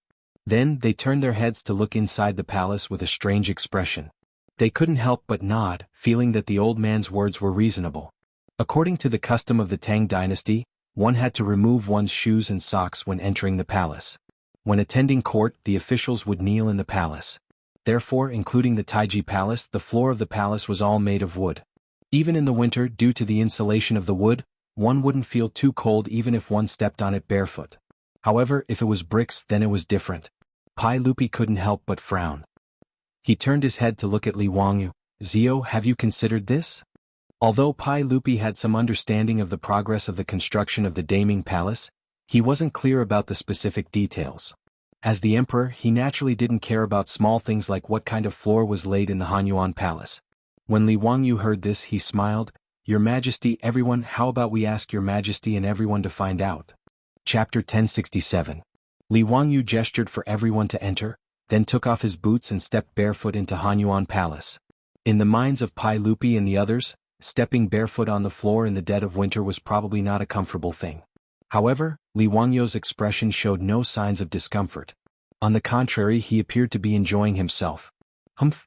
Then, they turned their heads to look inside the palace with a strange expression. They couldn't help but nod, feeling that the old man's words were reasonable. According to the custom of the Tang dynasty, one had to remove one's shoes and socks when entering the palace. When attending court, the officials would kneel in the palace. Therefore, including the Taiji Palace, the floor of the palace was all made of wood. Even in the winter, due to the insulation of the wood, one wouldn't feel too cold even if one stepped on it barefoot. However, if it was bricks, then it was different. Pai Lupi couldn't help but frown. He turned his head to look at Li Wangyu. "Zio, have you considered this?" Although Pai Lupi had some understanding of the progress of the construction of the Daming Palace, he wasn't clear about the specific details. As the emperor, he naturally didn't care about small things like what kind of floor was laid in the Hanyuan Palace. When Li Wangyu heard this, he smiled. "Your Majesty, everyone, how about we ask Your Majesty and everyone to find out?" Chapter 1067. Li Wangyu gestured for everyone to enter, then took off his boots and stepped barefoot into Hanyuan Palace. In the minds of Pai Lupi and the others, stepping barefoot on the floor in the dead of winter was probably not a comfortable thing. However, Li Wangyu's expression showed no signs of discomfort. On the contrary, he appeared to be enjoying himself.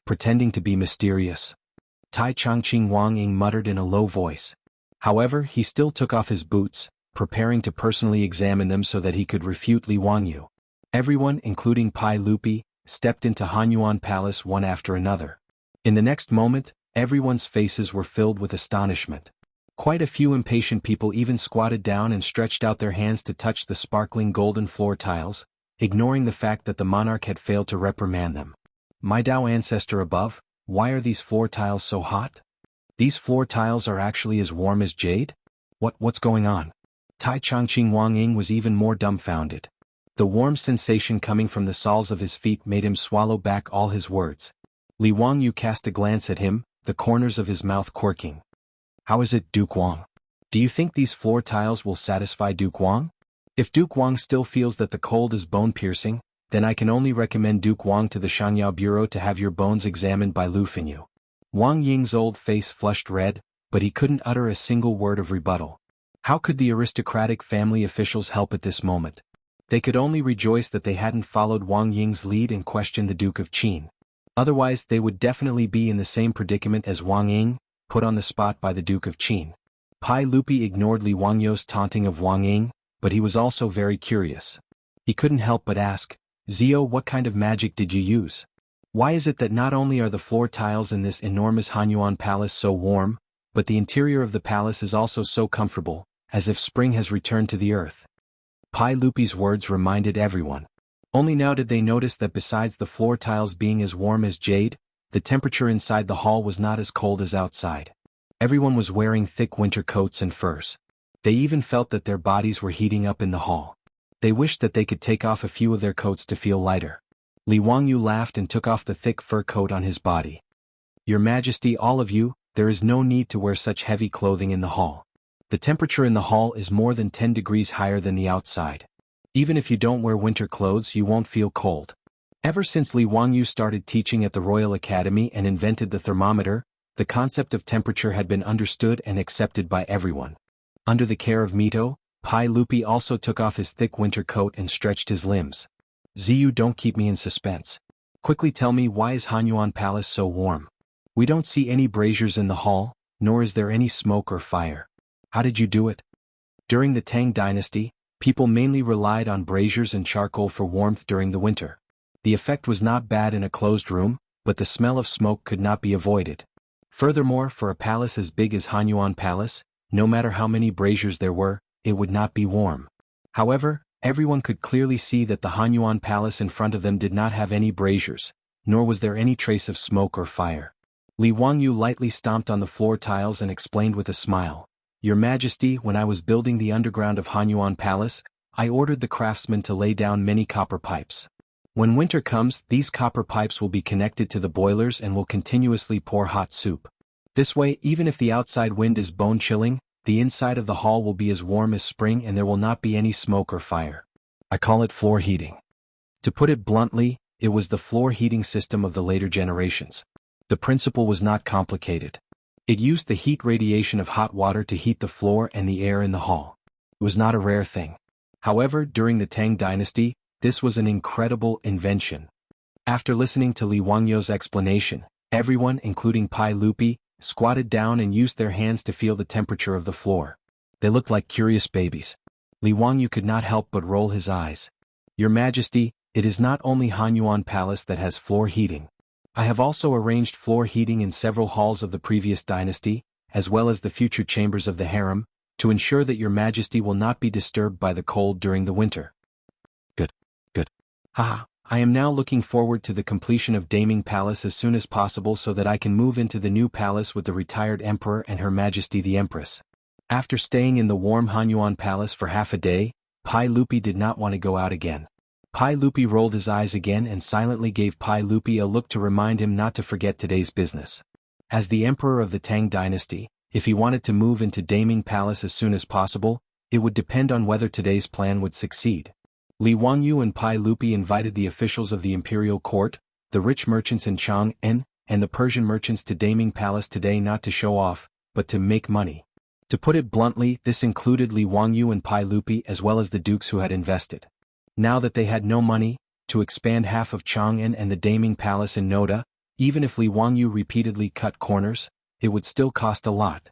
Pretending to be mysterious. Tai Changqing Wang Ying muttered in a low voice. However, he still took off his boots, preparing to personally examine them so that he could refute Li Wangyu. Everyone, including Pai Lupi, stepped into Hanyuan Palace one after another. In the next moment, everyone's faces were filled with astonishment. Quite a few impatient people even squatted down and stretched out their hands to touch the sparkling golden floor tiles, ignoring the fact that the monarch had failed to reprimand them. "My Dao ancestor above, why are these floor tiles so hot? These floor tiles are actually as warm as jade? What's going on?" Tai Changqing Wang Ying was even more dumbfounded. The warm sensation coming from the soles of his feet made him swallow back all his words. Li Wangyu cast a glance at him, the corners of his mouth quirking. "How is it, Duke Wang? Do you think these floor tiles will satisfy Duke Wang? If Duke Wang still feels that the cold is bone-piercing, then I can only recommend Duke Wang to the Shangyao Bureau to have your bones examined by Lu Finyu." Wang Ying's old face flushed red, but he couldn't utter a single word of rebuttal. How could the aristocratic family officials help at this moment? They could only rejoice that they hadn't followed Wang Ying's lead and questioned the Duke of Qin. Otherwise, they would definitely be in the same predicament as Wang Ying, put on the spot by the Duke of Qin. Pai Lupi ignored Li Wangyu's taunting of Wang Ying, but he was also very curious. He couldn't help but ask, "Zio, what kind of magic did you use? Why is it that not only are the floor tiles in this enormous Hanyuan Palace so warm, but the interior of the palace is also so comfortable, as if spring has returned to the earth?" Pai Lupi's words reminded everyone. Only now did they notice that besides the floor tiles being as warm as jade, the temperature inside the hall was not as cold as outside. Everyone was wearing thick winter coats and furs. They even felt that their bodies were heating up in the hall. They wished that they could take off a few of their coats to feel lighter. Li Wangyu laughed and took off the thick fur coat on his body. "Your Majesty, all of you, there is no need to wear such heavy clothing in the hall. The temperature in the hall is more than 10 degrees higher than the outside. Even if you don't wear winter clothes, you won't feel cold." Ever since Li Wangyu started teaching at the Royal Academy and invented the thermometer, the concept of temperature had been understood and accepted by everyone. Under the care of Mito, Pai Lupi also took off his thick winter coat and stretched his limbs. Ziyu, don't keep me in suspense. Quickly tell me, why is Hanyuan Palace so warm? We don't see any braziers in the hall, nor is there any smoke or fire. How did you do it? During the Tang dynasty, people mainly relied on braziers and charcoal for warmth during the winter. The effect was not bad in a closed room, but the smell of smoke could not be avoided. Furthermore, for a palace as big as Hanyuan Palace, no matter how many braziers there were, it would not be warm. However, everyone could clearly see that the Hanyuan Palace in front of them did not have any braziers, nor was there any trace of smoke or fire. Li Wangyu lightly stomped on the floor tiles and explained with a smile, Your Majesty, when I was building the underground of Hanyuan Palace, I ordered the craftsmen to lay down many copper pipes. When winter comes, these copper pipes will be connected to the boilers and will continuously pour hot soup. This way, even if the outside wind is bone-chilling, the inside of the hall will be as warm as spring and there will not be any smoke or fire. I call it floor heating. To put it bluntly, it was the floor heating system of the later generations. The principle was not complicated. It used the heat radiation of hot water to heat the floor and the air in the hall. It was not a rare thing. However, during the Tang dynasty, this was an incredible invention. After listening to Li Wangyu's explanation, everyone, including Pai Lupi, squatted down and used their hands to feel the temperature of the floor. They looked like curious babies. Li Wangyu could not help but roll his eyes. Your Majesty, it is not only Hanyuan Palace that has floor heating. I have also arranged floor heating in several halls of the previous dynasty, as well as the future chambers of the harem, to ensure that Your Majesty will not be disturbed by the cold during the winter. Good. Haha, I am now looking forward to the completion of Daming Palace as soon as possible so that I can move into the new palace with the retired emperor and Her Majesty the Empress. After staying in the warm Hanyuan Palace for half a day, Pai Lupi did not want to go out again. Pai Lupi rolled his eyes again and silently gave Pai Lupi a look to remind him not to forget today's business. As the emperor of the Tang dynasty, if he wanted to move into Daming Palace as soon as possible, it would depend on whether today's plan would succeed. Li Wangyu and Pai Lupi invited the officials of the imperial court, the rich merchants in Chang'an, and the Persian merchants to Daming Palace today not to show off, but to make money. To put it bluntly, this included Li Wangyu and Pai Lupi as well as the dukes who had invested. Now that they had no money, to expand half of Chang'an and the Daming Palace in Noda, even if Li Wangyu repeatedly cut corners, it would still cost a lot.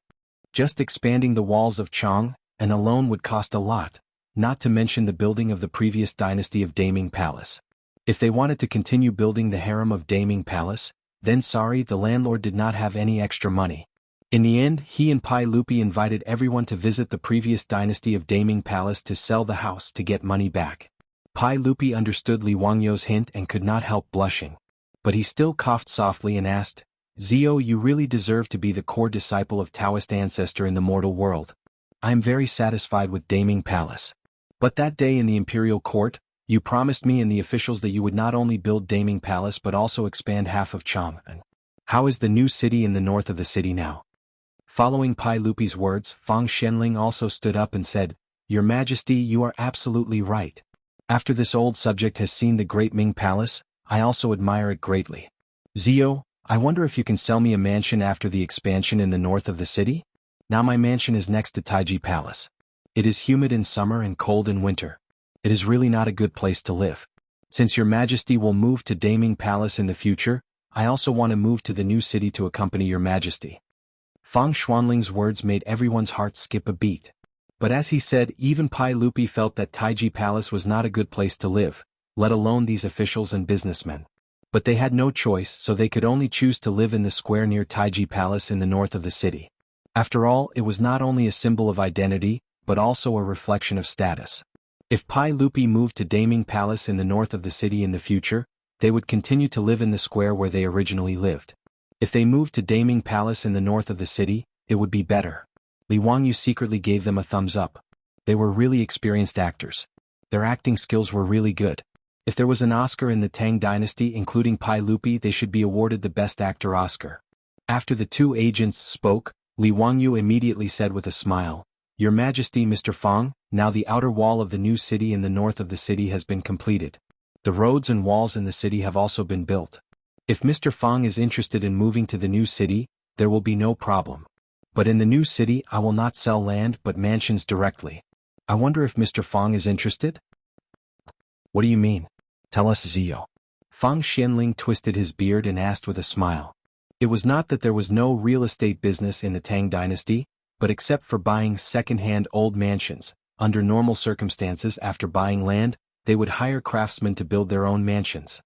Just expanding the walls of Chang'an alone would cost a lot, not to mention the building of the previous dynasty of Daming Palace. If they wanted to continue building the harem of Daming Palace, then sorry, the landlord did not have any extra money. In the end, he and Pai Lupi invited everyone to visit the previous dynasty of Daming Palace to sell the house to get money back. Pai Lupi understood Li Wangyu's hint and could not help blushing. But he still coughed softly and asked, Zio, you really deserve to be the core disciple of Taoist ancestor in the mortal world. I am very satisfied with Daming Palace. But that day in the imperial court, you promised me and the officials that you would not only build Daming Palace but also expand half of Chang'an. How is the new city in the north of the city now? Following Pai Lupi's words, Fang Shenling also stood up and said, Your Majesty, you are absolutely right. After this old subject has seen the great Ming Palace, I also admire it greatly. Zio, I wonder if you can sell me a mansion after the expansion in the north of the city? Now my mansion is next to Taiji Palace. It is humid in summer and cold in winter. It is really not a good place to live. Since Your Majesty will move to Daming Palace in the future, I also want to move to the new city to accompany Your Majesty. Fang Xuanling's words made everyone's heart skip a beat. But as he said, even Pai Lupi felt that Taiji Palace was not a good place to live, let alone these officials and businessmen. But they had no choice, so they could only choose to live in the square near Taiji Palace in the north of the city. After all, it was not only a symbol of identity, but also a reflection of status. If Pai Lupi moved to Daming Palace in the north of the city in the future, they would continue to live in the square where they originally lived. If they moved to Daming Palace in the north of the city, it would be better. Li Wangyu secretly gave them a thumbs up. They were really experienced actors. Their acting skills were really good. If there was an Oscar in the Tang dynasty including Pai Lupi, they should be awarded the Best Actor Oscar. After the two agents spoke, Li Wangyu immediately said with a smile, Your Majesty, Mr. Fang, now the outer wall of the new city in the north of the city has been completed. The roads and walls in the city have also been built. If Mr. Fang is interested in moving to the new city, there will be no problem. But in the new city I will not sell land but mansions directly. I wonder if Mr. Fang is interested? What do you mean? Tell us, Zio. Fang Xianling twisted his beard and asked with a smile. It was not that there was no real estate business in the Tang dynasty, but except for buying second-hand old mansions, under normal circumstances after buying land, they would hire craftsmen to build their own mansions.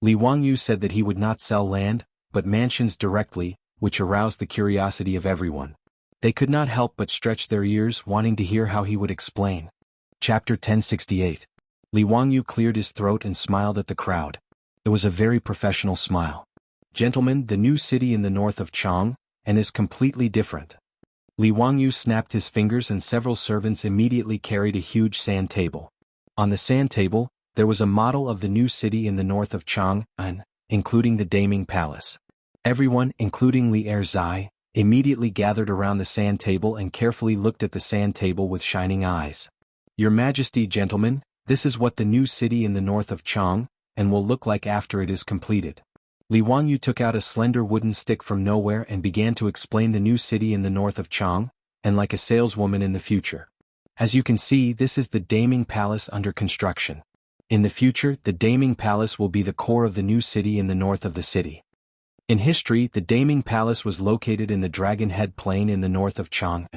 Li Wangyu said that he would not sell land, but mansions directly, which aroused the curiosity of everyone. They could not help but stretch their ears wanting to hear how he would explain. Chapter 1068. Li Wangyu cleared his throat and smiled at the crowd. It was a very professional smile. Gentlemen, the new city in the north of Chang, and is completely different. Li Wangyu snapped his fingers and several servants immediately carried a huge sand table. On the sand table, there was a model of the new city in the north of Chang, including the Daming Palace. Everyone, including Li Erzai, immediately gathered around the sand table and carefully looked at the sand table with shining eyes. Your Majesty, gentlemen, this is what the new city in the north of Chang, and will look like after it is completed. Li Wangyu took out a slender wooden stick from nowhere and began to explain the new city in the north of Chang, and like a saleswoman in the future. As you can see, this is the Daming Palace under construction. In the future, the Daming Palace will be the core of the new city in the north of the city. In history, the Daming Palace was located in the Dragon Head Plain in the north of Chang.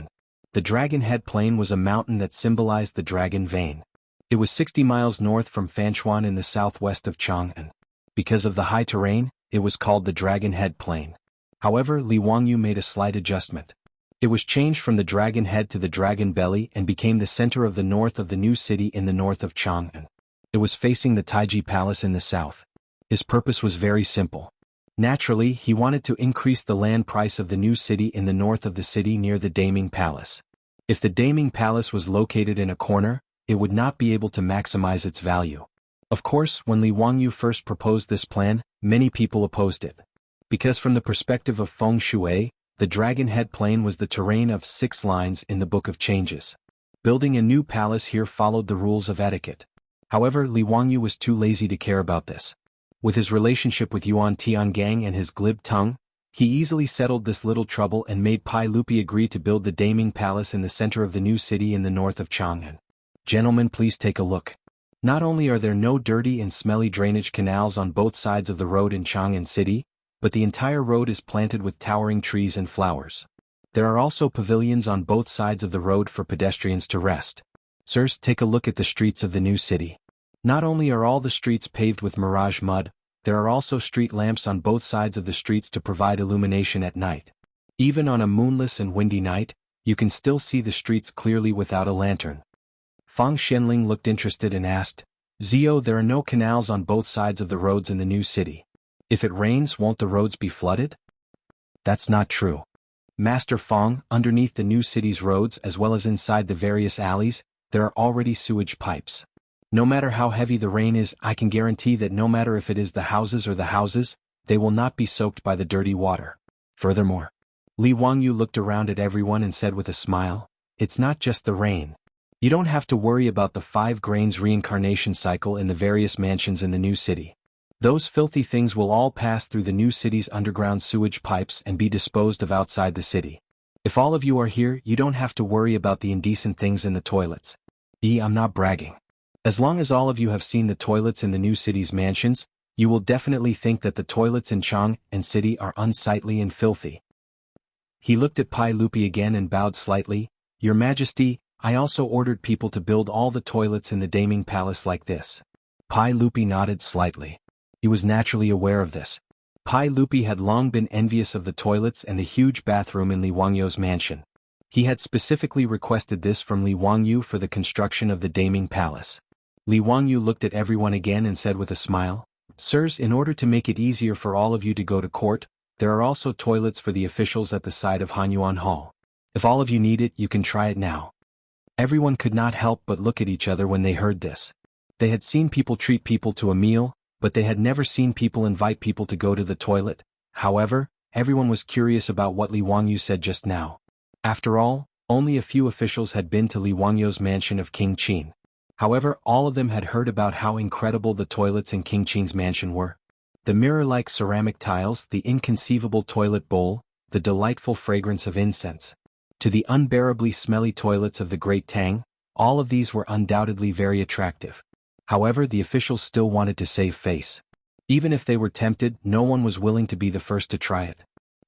The Dragon Head Plain was a mountain that symbolized the dragon vein. It was 60 miles north from Fanchuan in the southwest of Chang'an. Because of the high terrain, it was called the Dragon Head Plain. However, Li Wangyu made a slight adjustment. It was changed from the Dragon Head to the Dragon Belly and became the center of the north of the new city in the north of Chang'an. It was facing the Taiji Palace in the south. His purpose was very simple. Naturally, he wanted to increase the land price of the new city in the north of the city near the Daming Palace. If the Daming Palace was located in a corner, it would not be able to maximize its value. Of course, when Li Wangyu first proposed this plan, many people opposed it. Because from the perspective of feng shui, the Dragon Head Plain was the terrain of 6 lines in the Book of Changes. Building a new palace here followed the rules of etiquette. However, Li Wangyu was too lazy to care about this. With his relationship with Yuan Tiangang and his glib tongue, he easily settled this little trouble and made Pai Lupi agree to build the Daming Palace in the center of the new city in the north of Chang'an. Gentlemen, please take a look. Not only are there no dirty and smelly drainage canals on both sides of the road in Chang'an City, but the entire road is planted with towering trees and flowers. There are also pavilions on both sides of the road for pedestrians to rest. Sirs, take a look at the streets of the new city. Not only are all the streets paved with mirage mud, there are also street lamps on both sides of the streets to provide illumination at night. Even on a moonless and windy night, you can still see the streets clearly without a lantern. Fang Xianling looked interested and asked, Zio, there are no canals on both sides of the roads in the new city. If it rains, won't the roads be flooded? That's not true. Master Fang, underneath the new city's roads as well as inside the various alleys, there are already sewage pipes. No matter how heavy the rain is, I can guarantee that no matter if it is the houses or the houses, they will not be soaked by the dirty water. Furthermore, Li Wangyu looked around at everyone and said with a smile, it's not just the rain. You don't have to worry about the 5 grains reincarnation cycle in the various mansions in the new city. Those filthy things will all pass through the new city's underground sewage pipes and be disposed of outside the city. If all of you are here, you don't have to worry about the indecent things in the toilets. I'm not bragging. As long as all of you have seen the toilets in the new city's mansions, you will definitely think that the toilets in Chang'an City are unsightly and filthy. He looked at Pai Lupi again and bowed slightly. Your Majesty, I also ordered people to build all the toilets in the Daming Palace like this. Pai Lupi nodded slightly. He was naturally aware of this. Pai Lupi had long been envious of the toilets and the huge bathroom in Li Wangyu's mansion. He had specifically requested this from Li Wangyu for the construction of the Daming Palace. Li Wangyu looked at everyone again and said with a smile, Sirs, in order to make it easier for all of you to go to court, there are also toilets for the officials at the side of Hanyuan Hall. If all of you need it, you can try it now. Everyone could not help but look at each other when they heard this. They had seen people treat people to a meal, but they had never seen people invite people to go to the toilet. However, everyone was curious about what Li Wangyu said just now. After all, only a few officials had been to Li Wangyu's mansion of King Qin. However, all of them had heard about how incredible the toilets in King Qin's mansion were. The mirror-like ceramic tiles, the inconceivable toilet bowl, the delightful fragrance of incense, to the unbearably smelly toilets of the great Tang, all of these were undoubtedly very attractive. However, the officials still wanted to save face. Even if they were tempted, no one was willing to be the first to try it.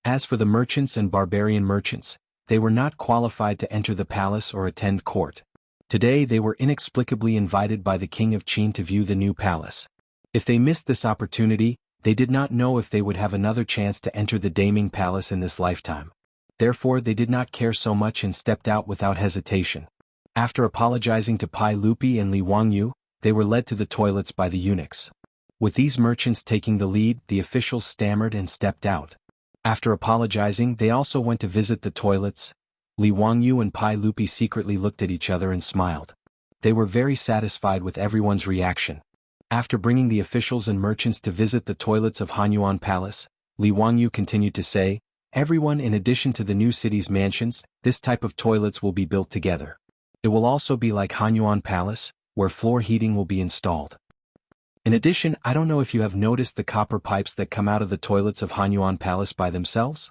As for the merchants and barbarian merchants, they were not qualified to enter the palace or attend court. Today they were inexplicably invited by the king of Qin to view the new palace. If they missed this opportunity, they did not know if they would have another chance to enter the Daming Palace in this lifetime. Therefore they did not care so much and stepped out without hesitation. After apologizing to Pai Lupi and Li Wangyu, they were led to the toilets by the eunuchs. With these merchants taking the lead, the officials stammered and stepped out. After apologizing, they also went to visit the toilets. Li Wangyu and Pai Lupi secretly looked at each other and smiled. They were very satisfied with everyone's reaction. After bringing the officials and merchants to visit the toilets of Hanyuan Palace, Li Wangyu continued to say, "Everyone, in addition to the new city's mansions, this type of toilets will be built together. It will also be like Hanyuan Palace, where floor heating will be installed. In addition, I don't know if you have noticed the copper pipes that come out of the toilets of Hanyuan Palace by themselves?"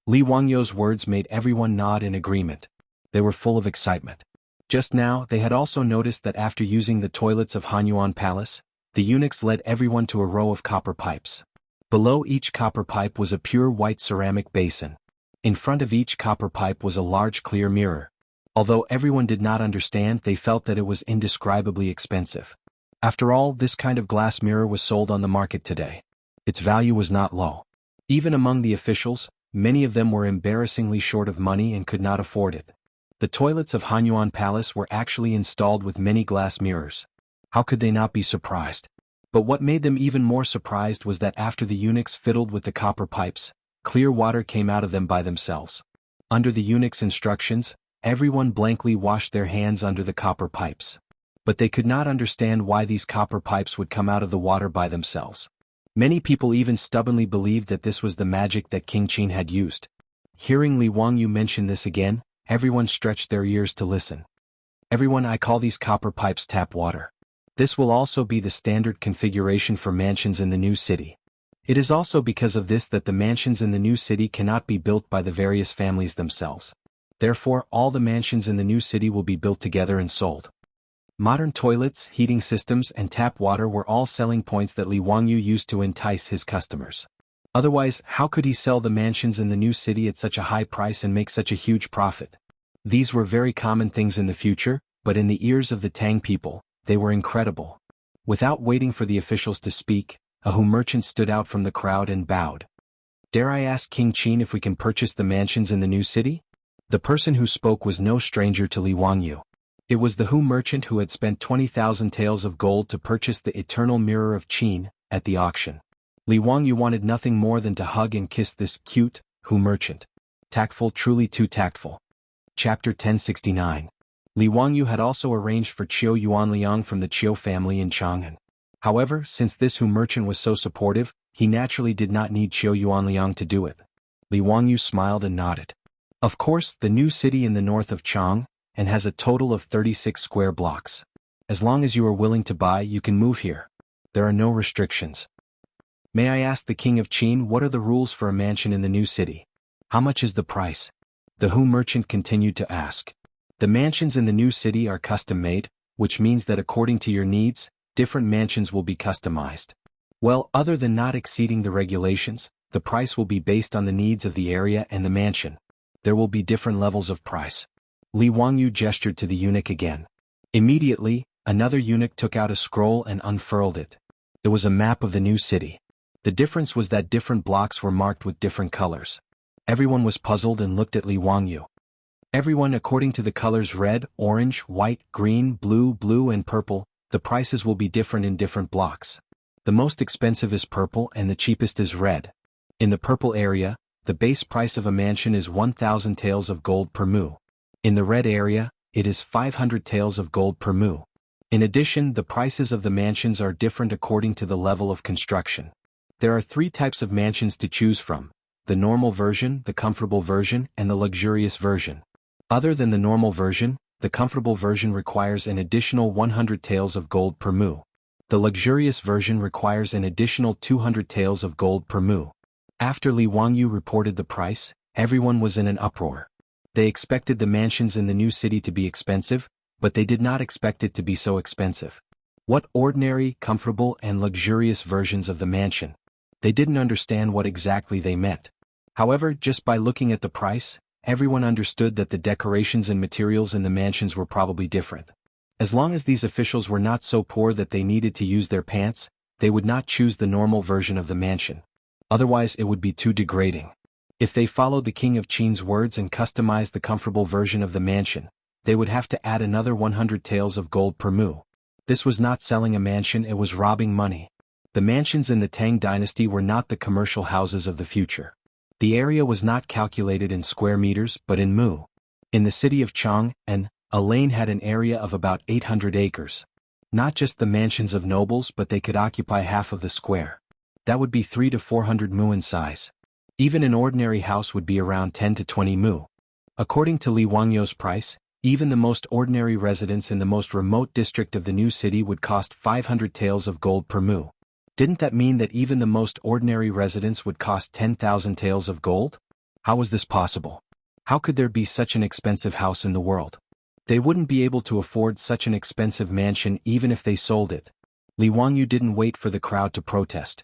Li Wangyu's words made everyone nod in agreement. They were full of excitement. Just now, they had also noticed that after using the toilets of Hanyuan Palace, the eunuchs led everyone to a row of copper pipes. Below each copper pipe was a pure white ceramic basin. In front of each copper pipe was a large clear mirror. Although everyone did not understand, they felt that it was indescribably expensive. After all, this kind of glass mirror was sold on the market today. Its value was not low. Even among the officials, many of them were embarrassingly short of money and could not afford it. The toilets of Hanyuan Palace were actually installed with many glass mirrors. How could they not be surprised? But what made them even more surprised was that after the eunuchs fiddled with the copper pipes, clear water came out of them by themselves. Under the eunuchs' instructions, everyone blankly washed their hands under the copper pipes. But they could not understand why these copper pipes would come out of the water by themselves. Many people even stubbornly believed that this was the magic that King Qin had used. Hearing Li Wangyu mention this again, everyone stretched their ears to listen. "Everyone, I call these copper pipes tap water. This will also be the standard configuration for mansions in the new city. It is also because of this that the mansions in the new city cannot be built by the various families themselves. Therefore, all the mansions in the new city will be built together and sold." Modern toilets, heating systems, and tap water were all selling points that Li Wangyu used to entice his customers. Otherwise, how could he sell the mansions in the new city at such a high price and make such a huge profit? These were very common things in the future, but in the ears of the Tang people, they were incredible. Without waiting for the officials to speak, a Hu merchant stood out from the crowd and bowed. "Dare I ask King Qin if we can purchase the mansions in the new city?" The person who spoke was no stranger to Li Wangyu. It was the Hu merchant who had spent 20,000 taels of gold to purchase the eternal mirror of Qin at the auction. Li Wangyu wanted nothing more than to hug and kiss this cute Hu merchant. Tactful, truly too tactful. Chapter 1069. Li Wangyu had also arranged for Qiu Yuanliang from the Qiu family in Chang'an. However, since this Hu merchant was so supportive, he naturally did not need Qiu Yuanliang to do it. Li Wangyu smiled and nodded. Of course, the new city in the north of Chang, and has a total of 36 square blocks. As long as you are willing to buy, you can move here. There are no restrictions. May I ask the king of Qin, what are the rules for a mansion in the new city? How much is the price? The Hu merchant continued to ask. The mansions in the new city are custom-made, which means that according to your needs, different mansions will be customized. Well, other than not exceeding the regulations, the price will be based on the needs of the area and the mansion. There will be different levels of price. Li Wangyu gestured to the eunuch again. Immediately, another eunuch took out a scroll and unfurled it. It was a map of the new city. The difference was that different blocks were marked with different colors. Everyone was puzzled and looked at Li Wangyu. Everyone according to the colors red, orange, white, green, blue, and purple, the prices will be different in different blocks. The most expensive is purple and the cheapest is red. In the purple area, the base price of a mansion is 1,000 taels of gold per mu. In the red area, it is 500 taels of gold per mu. In addition, the prices of the mansions are different according to the level of construction. There are 3 types of mansions to choose from: the normal version, the comfortable version, and the luxurious version. Other than the normal version, the comfortable version requires an additional 100 taels of gold per mu. The luxurious version requires an additional 200 taels of gold per mu. After Li Wangyu reported the price, Everyone was in an uproar. They expected the mansions in the new city to be expensive, but they did not expect it to be so expensive. What ordinary, comfortable, and luxurious versions of the mansion? They didn't understand what exactly they meant. However, just by looking at the price, everyone understood that the decorations and materials in the mansions were probably different. As long as these officials were not so poor that they needed to use their pants, they would not choose the normal version of the mansion. Otherwise it would be too degrading. If they followed the King of Qin's words and customized the comfortable version of the mansion, they would have to add another 100 taels of gold per mu. This was not selling a mansion, it was robbing money. The mansions in the Tang dynasty were not the commercial houses of the future. The area was not calculated in square meters but in mu. In the city of Chang, a lane had an area of about 800 acres. Not just the mansions of nobles, but they could occupy half of the square. That would be 300 to 400 mu in size. Even an ordinary house would be around 10 to 20 mu. According to Li Wangyou's price, even the most ordinary residence in the most remote district of the new city would cost 500 taels of gold per mu. Didn't that mean that even the most ordinary residence would cost 10,000 taels of gold? How was this possible? How could there be such an expensive house in the world? They wouldn't be able to afford such an expensive mansion even if they sold it. Li Wangyou didn't wait for the crowd to protest.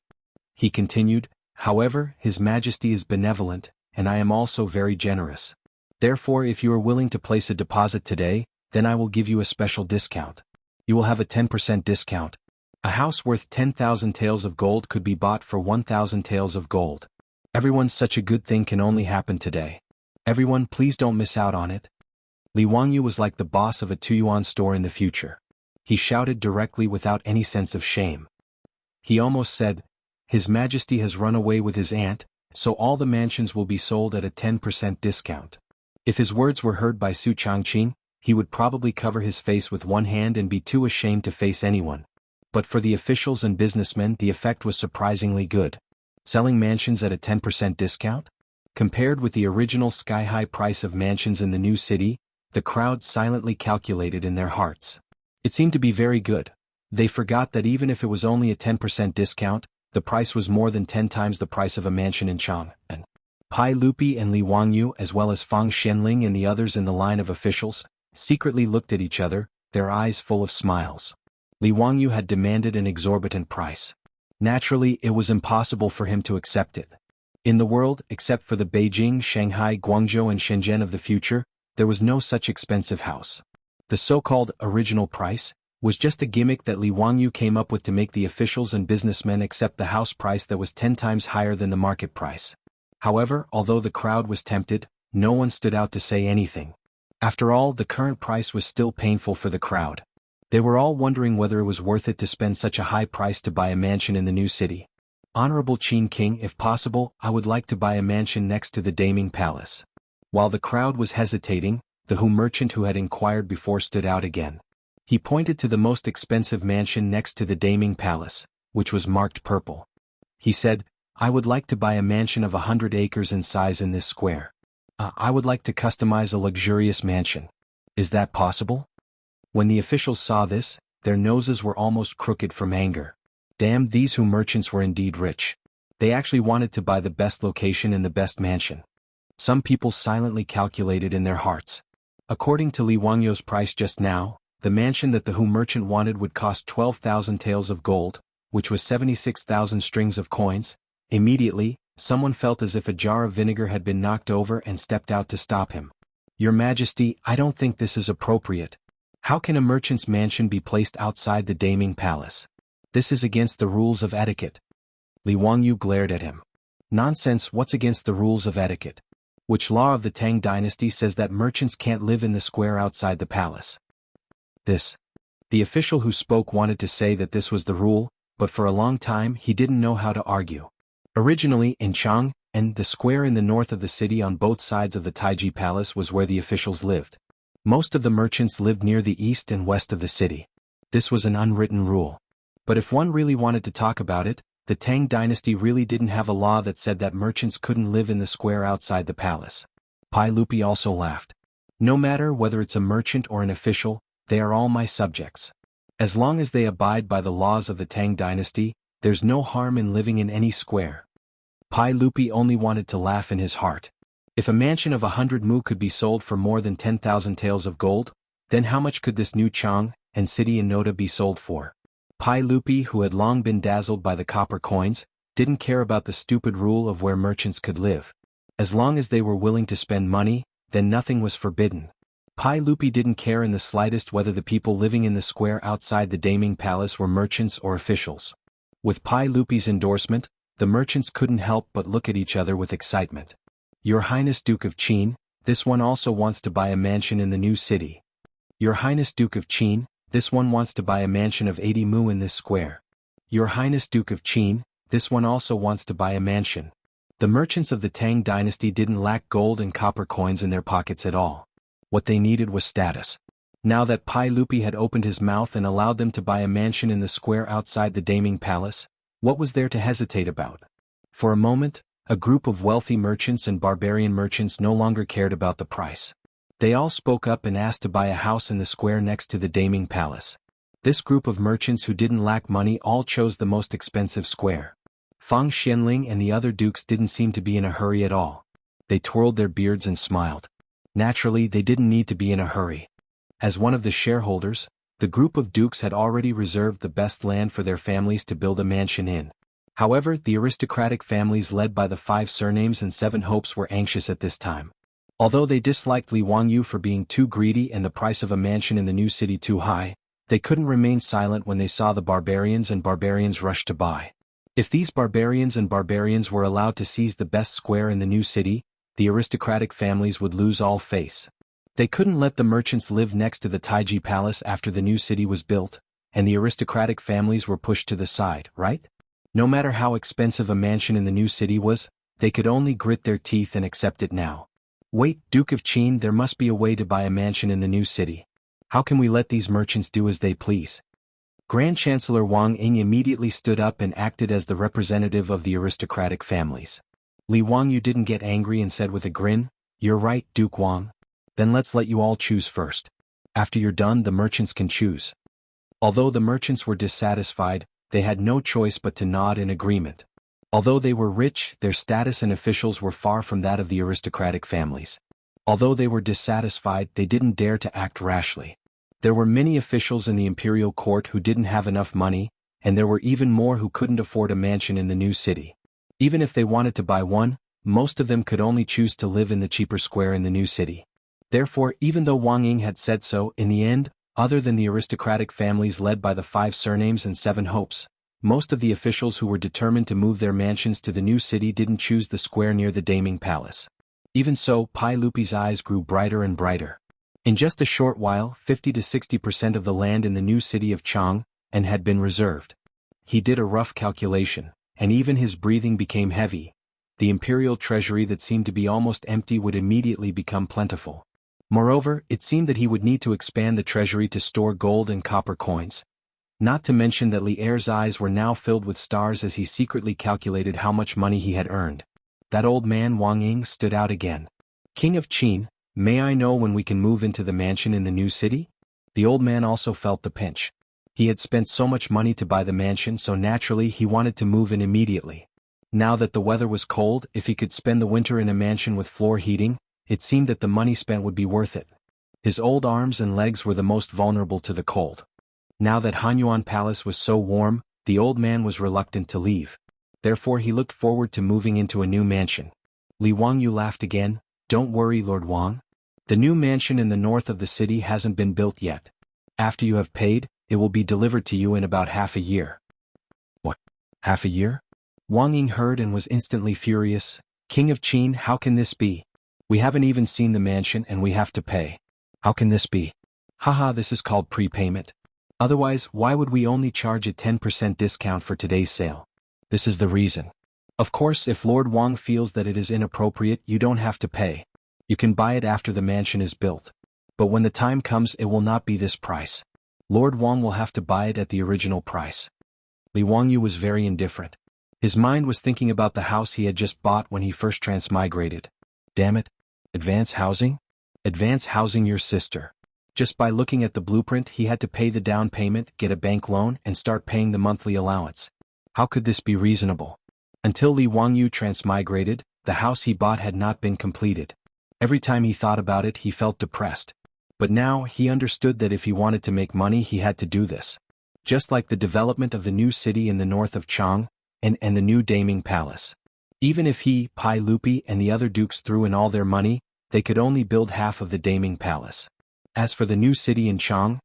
He continued, "However, His Majesty is benevolent, and I am also very generous. Therefore, if you are willing to place a deposit today, then I will give you a special discount. You will have a 10% discount. A house worth 10,000 taels of gold could be bought for 1,000 taels of gold. Everyone, such a good thing can only happen today. Everyone, please don't miss out on it." Li Wangyou was like the boss of a 2-yuan store in the future. He shouted directly without any sense of shame. He almost said, "His Majesty has run away with his aunt, so all the mansions will be sold at a 10% discount." If his words were heard by Su Changqing, he would probably cover his face with one hand and be too ashamed to face anyone. But for the officials and businessmen, the effect was surprisingly good. Selling mansions at a 10% discount? Compared with the original sky-high price of mansions in the new city, the crowd silently calculated in their hearts. It seemed to be very good. They forgot that even if it was only a 10% discount, the price was more than 10 times the price of a mansion in Chang. And Pai Lupi and Li Wangyou, as well as Fang Xianling and the others in the line of officials, secretly looked at each other, their eyes full of smiles. Li Wangyou had demanded an exorbitant price. Naturally, it was impossible for him to accept it. In the world, except for the Beijing, Shanghai, Guangzhou and Shenzhen of the future, there was no such expensive house. The so-called original price was just a gimmick that Li Wangyou came up with to make the officials and businessmen accept the house price that was 10 times higher than the market price. However, although the crowd was tempted, no one stood out to say anything. After all, the current price was still painful for the crowd. They were all wondering whether it was worth it to spend such a high price to buy a mansion in the new city. "Honorable Qin King, if possible, I would like to buy a mansion next to the Daming Palace." While the crowd was hesitating, the Hu merchant who had inquired before stood out again. He pointed to the most expensive mansion next to the Daming Palace, which was marked purple. He said, "I would like to buy a mansion of 100 acres in size in this square. I would like to customize a luxurious mansion. Is that possible?" When the officials saw this, their noses were almost crooked from anger. Damn, these Hu merchants were indeed rich. They actually wanted to buy the best location and the best mansion. Some people silently calculated in their hearts. According to Li Wangyou's price just now, the mansion that the Hu merchant wanted would cost 12,000 taels of gold, which was 76,000 strings of coins. Immediately, someone felt as if a jar of vinegar had been knocked over and stepped out to stop him. "Your Majesty, I don't think this is appropriate. How can a merchant's mansion be placed outside the Daming Palace? This is against the rules of etiquette." Li Wangyou glared at him. "Nonsense, what's against the rules of etiquette? Which law of the Tang dynasty says that merchants can't live in the square outside the palace?" The official who spoke wanted to say that this was the rule, but for a long time he didn't know how to argue. Originally, in Chang, the square in the north of the city on both sides of the Taiji Palace was where the officials lived. Most of the merchants lived near the east and west of the city. This was an unwritten rule. But if one really wanted to talk about it, the Tang dynasty really didn't have a law that said that merchants couldn't live in the square outside the palace. Pai Lupi also laughed. "No matter whether it's a merchant or an official, they are all my subjects. As long as they abide by the laws of the Tang dynasty, there's no harm in living in any square." Pai Lupi only wanted to laugh in his heart. If a mansion of 100 mu could be sold for more than 10,000 taels of gold, then how much could this new Chang and city in Noda be sold for? Pai Lupi, who had long been dazzled by the copper coins, didn't care about the stupid rule of where merchants could live. As long as they were willing to spend money, then nothing was forbidden. Pai Lupi didn't care in the slightest whether the people living in the square outside the Daming Palace were merchants or officials. With Pai Lupi's endorsement, the merchants couldn't help but look at each other with excitement. Your Highness Duke of Qin, this one also wants to buy a mansion in the new city. Your Highness Duke of Qin, this one wants to buy a mansion of 80 mu in this square. Your Highness Duke of Qin, this one also wants to buy a mansion. The merchants of the Tang dynasty didn't lack gold and copper coins in their pockets at all. What they needed was status. Now that Pai Lupi had opened his mouth and allowed them to buy a mansion in the square outside the Daming Palace, what was there to hesitate about? For a moment, a group of wealthy merchants and barbarian merchants no longer cared about the price. They all spoke up and asked to buy a house in the square next to the Daming Palace. This group of merchants who didn't lack money all chose the most expensive square. Fang Xianling and the other dukes didn't seem to be in a hurry at all. They twirled their beards and smiled. Naturally, they didn't need to be in a hurry. As one of the shareholders, the group of dukes had already reserved the best land for their families to build a mansion in. However, the aristocratic families led by the 5 surnames and 7 hopes were anxious at this time. Although they disliked Li Wangyu for being too greedy and the price of a mansion in the new city too high, they couldn't remain silent when they saw the barbarians rush to buy. If these barbarians were allowed to seize the best square in the new city, the aristocratic families would lose all face. They couldn't let the merchants live next to the Taiji Palace after the new city was built, and the aristocratic families were pushed to the side, right? No matter how expensive a mansion in the new city was, they could only grit their teeth and accept it now. Wait, Duke of Qin, there must be a way to buy a mansion in the new city. How can we let these merchants do as they please? Grand Chancellor Wang Ying immediately stood up and acted as the representative of the aristocratic families. Li Wangyu didn't get angry and said with a grin, "You're right, Duke Wang. Then let's let you all choose first. After you're done, the merchants can choose." Although the merchants were dissatisfied, they had no choice but to nod in agreement. Although they were rich, their status and officials were far from that of the aristocratic families. Although they were dissatisfied, they didn't dare to act rashly. There were many officials in the imperial court who didn't have enough money, and there were even more who couldn't afford a mansion in the new city. Even if they wanted to buy one, most of them could only choose to live in the cheaper square in the new city. Therefore, even though Wang Ying had said so, in the end, other than the aristocratic families led by the 5 surnames and 7 hopes, most of the officials who were determined to move their mansions to the new city didn't choose the square near the Daming Palace. Even so, Pai Lupi's eyes grew brighter and brighter. In just a short while, 50 to 60% of the land in the new city of Chang and had been reserved. He did a rough calculation, and even his breathing became heavy. The imperial treasury that seemed to be almost empty would immediately become plentiful. Moreover, it seemed that he would need to expand the treasury to store gold and copper coins. Not to mention that Li Er's eyes were now filled with stars as he secretly calculated how much money he had earned. That old man Wang Ying stood out again. "King of Qin, may I know when we can move into the mansion in the new city?" The old man also felt the pinch. He had spent so much money to buy the mansion, so naturally he wanted to move in immediately. Now that the weather was cold, if he could spend the winter in a mansion with floor heating, it seemed that the money spent would be worth it. His old arms and legs were the most vulnerable to the cold. Now that Hanyuan Palace was so warm, the old man was reluctant to leave. Therefore he looked forward to moving into a new mansion. Li Wangyu laughed again. "Don't worry, Lord Wang. The new mansion in the north of the city hasn't been built yet. After you have paid, it will be delivered to you in about half a year." "What? Half a year?" Wang Ying heard and was instantly furious. "King of Qin, how can this be? We haven't even seen the mansion and we have to pay. How can this be? Haha, this is called prepayment. Otherwise, why would we only charge a 10% discount for today's sale? This is the reason. Of course, if Lord Wang feels that it is inappropriate, you don't have to pay. You can buy it after the mansion is built. But when the time comes, it will not be this price. Lord Wang will have to buy it at the original price." Li Wangyu was very indifferent. His mind was thinking about the house he had just bought when he first transmigrated. Damn it. Advance housing? Advance housing your sister. Just by looking at the blueprint, he had to pay the down payment, get a bank loan, and start paying the monthly allowance. How could this be reasonable? Until Li Wangyu transmigrated, the house he bought had not been completed. Every time he thought about it, he felt depressed. But now, he understood that if he wanted to make money, he had to do this. Just like the development of the new city in the north of Chang, and the new Daming Palace. Even if he, Pai Lupi, and the other dukes threw in all their money, they could only build half of the Daming Palace. As for the new city in Chang,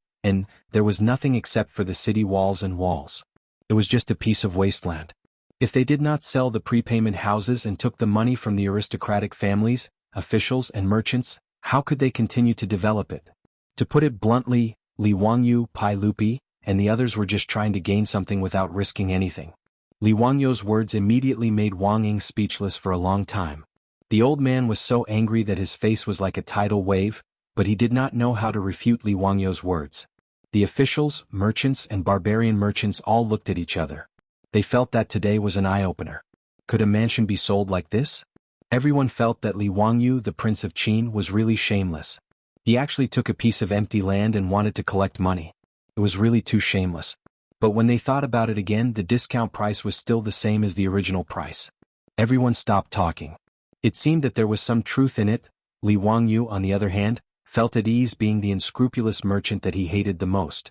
there was nothing except for the city walls and walls. It was just a piece of wasteland. If they did not sell the prepayment houses and took the money from the aristocratic families, officials and merchants, how could they continue to develop it? To put it bluntly, Li Wangyu, Pai Lupi, and the others were just trying to gain something without risking anything. Li Wangyu's words immediately made Wang Ying speechless for a long time. The old man was so angry that his face was like a tidal wave, but he did not know how to refute Li Wangyu's words. The officials, merchants and barbarian merchants all looked at each other. They felt that today was an eye-opener. Could a mansion be sold like this? Everyone felt that Li Wangyu, the Prince of Qin, was really shameless. He actually took a piece of empty land and wanted to collect money. It was really too shameless. But when they thought about it again, the discount price was still the same as the original price. Everyone stopped talking. It seemed that there was some truth in it. Li Wangyu, on the other hand, felt at ease being the unscrupulous merchant that he hated the most.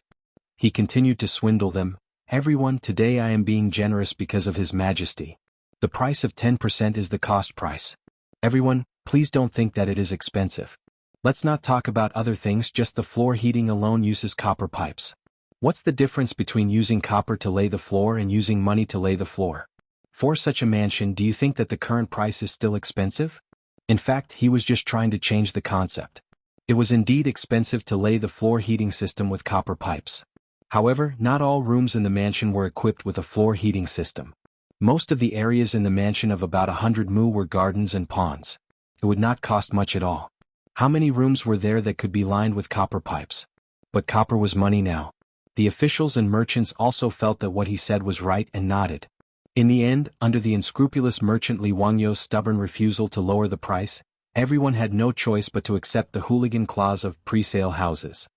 He continued to swindle them. Everyone, today I am being generous because of His Majesty. The price of 10% is the cost price. Everyone, please don't think that it is expensive. Let's not talk about other things, just the floor heating alone uses copper pipes. What's the difference between using copper to lay the floor and using money to lay the floor? For such a mansion, do you think that the current price is still expensive? In fact, he was just trying to change the concept. It was indeed expensive to lay the floor heating system with copper pipes. However, not all rooms in the mansion were equipped with a floor heating system. Most of the areas in the mansion of about 100 mu were gardens and ponds. It would not cost much at all. How many rooms were there that could be lined with copper pipes? But copper was money now. The officials and merchants also felt that what he said was right and nodded. In the end, under the unscrupulous merchant Li Wangyu's stubborn refusal to lower the price, everyone had no choice but to accept the hooligan clause of pre-sale houses.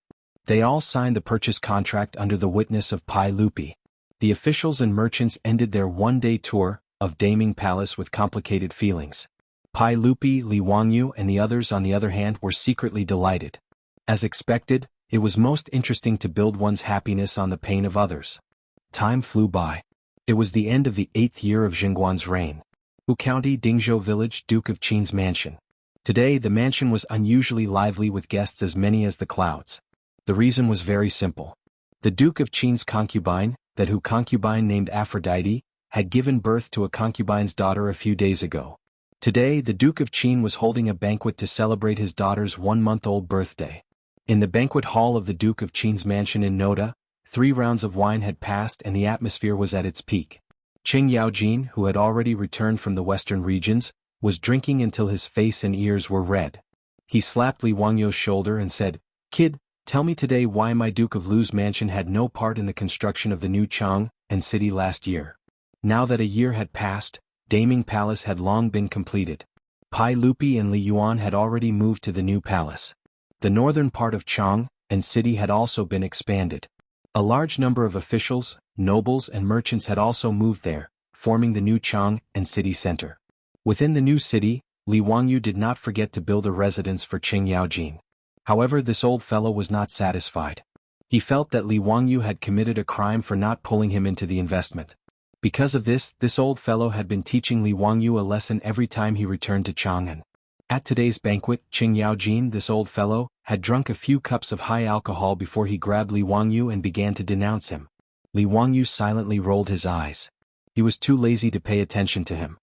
They all signed the purchase contract under the witness of Pai Lupi. The officials and merchants ended their one-day tour of Daming Palace with complicated feelings. Pai Lupi, Li Wangyu and the others on the other hand were secretly delighted. As expected, it was most interesting to build one's happiness on the pain of others. Time flew by. It was the end of the 8th year of Jingguan's reign. Wu County, Dingzhou Village, Duke of Qin's mansion. Today the mansion was unusually lively with guests as many as the clouds. The reason was very simple. The Duke of Qin's concubine, that Hu concubine named Aphrodite, had given birth to a concubine's daughter a few days ago. Today the Duke of Qin was holding a banquet to celebrate his daughter's one-month-old birthday. In the banquet hall of the Duke of Qin's mansion in Noda, 3 rounds of wine had passed and the atmosphere was at its peak. Qing Yaojin, who had already returned from the western regions, was drinking until his face and ears were red. He slapped Li Wangyu's shoulder and said, "Kid, tell me today why my Duke of Lu's mansion had no part in the construction of the new Chang and city last year." Now that a year had passed, Daming Palace had long been completed. Pai Lupi and Li Yuan had already moved to the new palace. The northern part of Chang and city had also been expanded. A large number of officials, nobles and merchants had also moved there, forming the new Chang and city center. Within the new city, Li Wangyu did not forget to build a residence for Qing Yaojin. However, this old fellow was not satisfied. He felt that Li Wangyu had committed a crime for not pulling him into the investment. Because of this old fellow had been teaching Li Wangyu a lesson every time he returned to Chang'an. At today's banquet, Qing Yaojin, this old fellow, had drunk a few cups of high alcohol before he grabbed Li Wangyu and began to denounce him. Li Wangyu silently rolled his eyes. He was too lazy to pay attention to him.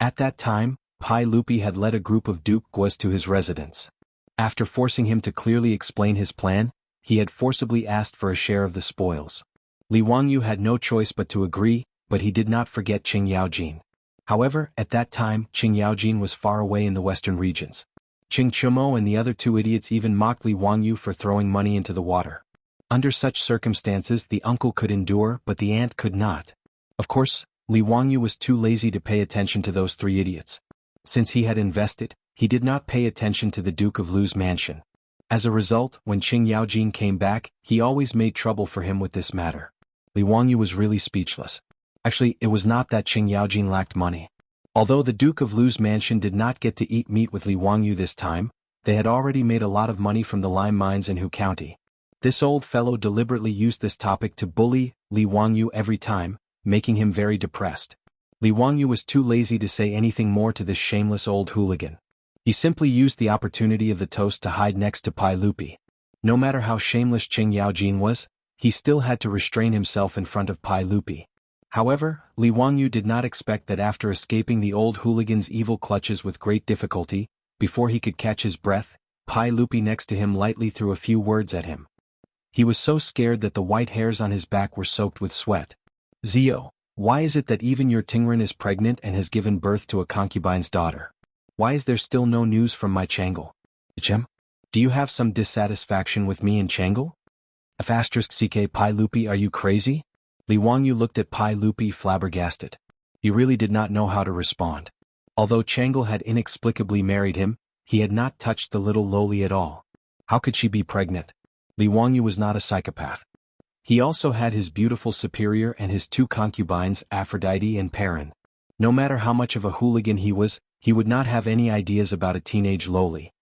At that time, Pai Lupi had led a group of Duke Guas to his residence. After forcing him to clearly explain his plan, he had forcibly asked for a share of the spoils. Li Wangyu had no choice but to agree, but he did not forget Qing Yaojin. However, at that time, Qing Yaojin was far away in the western regions. Qing Chumo and the other 2 idiots even mocked Li Wangyu for throwing money into the water. Under such circumstances, the uncle could endure, but the aunt could not. Of course, Li Wangyu was too lazy to pay attention to those 3 idiots. Since he had invested, he did not pay attention to the Duke of Lu's mansion. As a result, when Qing Yaojin came back, he always made trouble for him with this matter. Li Wangyu was really speechless. Actually, it was not that Qing Yaojin lacked money. Although the Duke of Lu's mansion did not get to eat meat with Li Wangyu this time, they had already made a lot of money from the lime mines in Hu County. This old fellow deliberately used this topic to bully Li Wangyu every time, making him very depressed. Li Wangyu was too lazy to say anything more to this shameless old hooligan. He simply used the opportunity of the toast to hide next to Pai Lupi. No matter how shameless Qing Yaojin was, he still had to restrain himself in front of Pai Lupi. However, Li Wangyu did not expect that after escaping the old hooligan's evil clutches with great difficulty, before he could catch his breath, Pai Lupi next to him lightly threw a few words at him. He was so scared that the white hairs on his back were soaked with sweat. Zio, why is it that even your Tingren is pregnant and has given birth to a concubine's daughter? Why is there still no news from my Changle? Chem? Do you have some dissatisfaction with me in Changle? F***ck Pai Lupi, are you crazy? Li Wangyu looked at Pai Lupi flabbergasted. He really did not know how to respond. Although Changle had inexplicably married him, he had not touched the little lowly at all. How could she be pregnant? Li Wangyu was not a psychopath. He also had his beautiful superior and his two concubines, Aphrodite and Perrin. No matter how much of a hooligan he was, he would not have any ideas about a teenage lowly.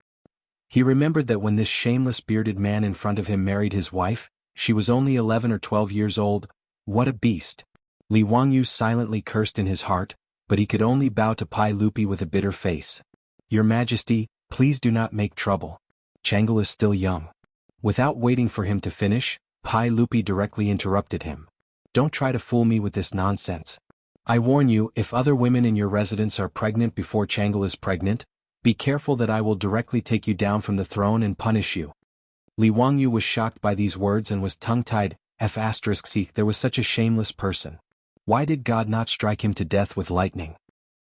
He remembered that when this shameless bearded man in front of him married his wife, she was only 11 or 12 years old. What a beast! Li Wangyu silently cursed in his heart, but he could only bow to Pai Lupi with a bitter face. Your Majesty, please do not make trouble. Changle is still young. Without waiting for him to finish, Pai Lupi directly interrupted him. Don't try to fool me with this nonsense. I warn you, if other women in your residence are pregnant before Changle is pregnant, be careful that I will directly take you down from the throne and punish you. Li Wangyu was shocked by these words and was tongue-tied. There was such a shameless person. Why did God not strike him to death with lightning?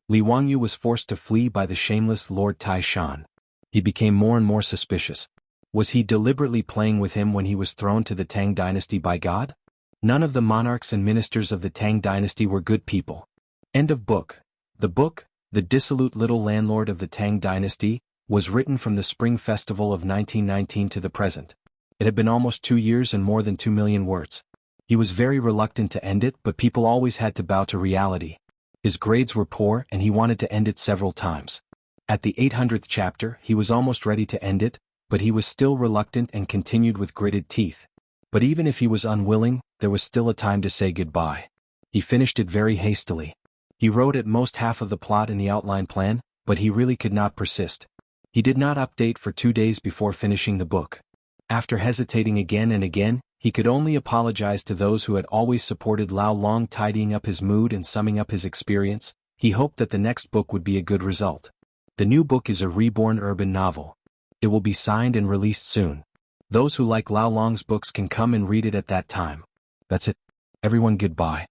Li Wangyu was forced to flee by the shameless Lord Tai Shan. He became more and more suspicious. Was he deliberately playing with him when he was thrown to the Tang dynasty by God? None of the monarchs and ministers of the Tang dynasty were good people. End of book. The book, The Dissolute Little Landlord of the Tang Dynasty, was written from the Spring Festival of 1919 to the present. It had been almost 2 years and more than 2 million words. He was very reluctant to end it, but people always had to bow to reality. His grades were poor and he wanted to end it several times. At the 800th chapter, he was almost ready to end it, but he was still reluctant and continued with gritted teeth. But even if he was unwilling, there was still a time to say goodbye. He finished it very hastily. He wrote at most half of the plot in the outline plan, but he really could not persist. He did not update for 2 days before finishing the book. After hesitating again and again, he could only apologize to those who had always supported Lao Long, tidying up his mood and summing up his experience. He hoped that the next book would be a good result. The new book is a reborn urban novel. It will be signed and released soon. Those who like Lao Long's books can come and read it at that time. That's it. Everyone, goodbye.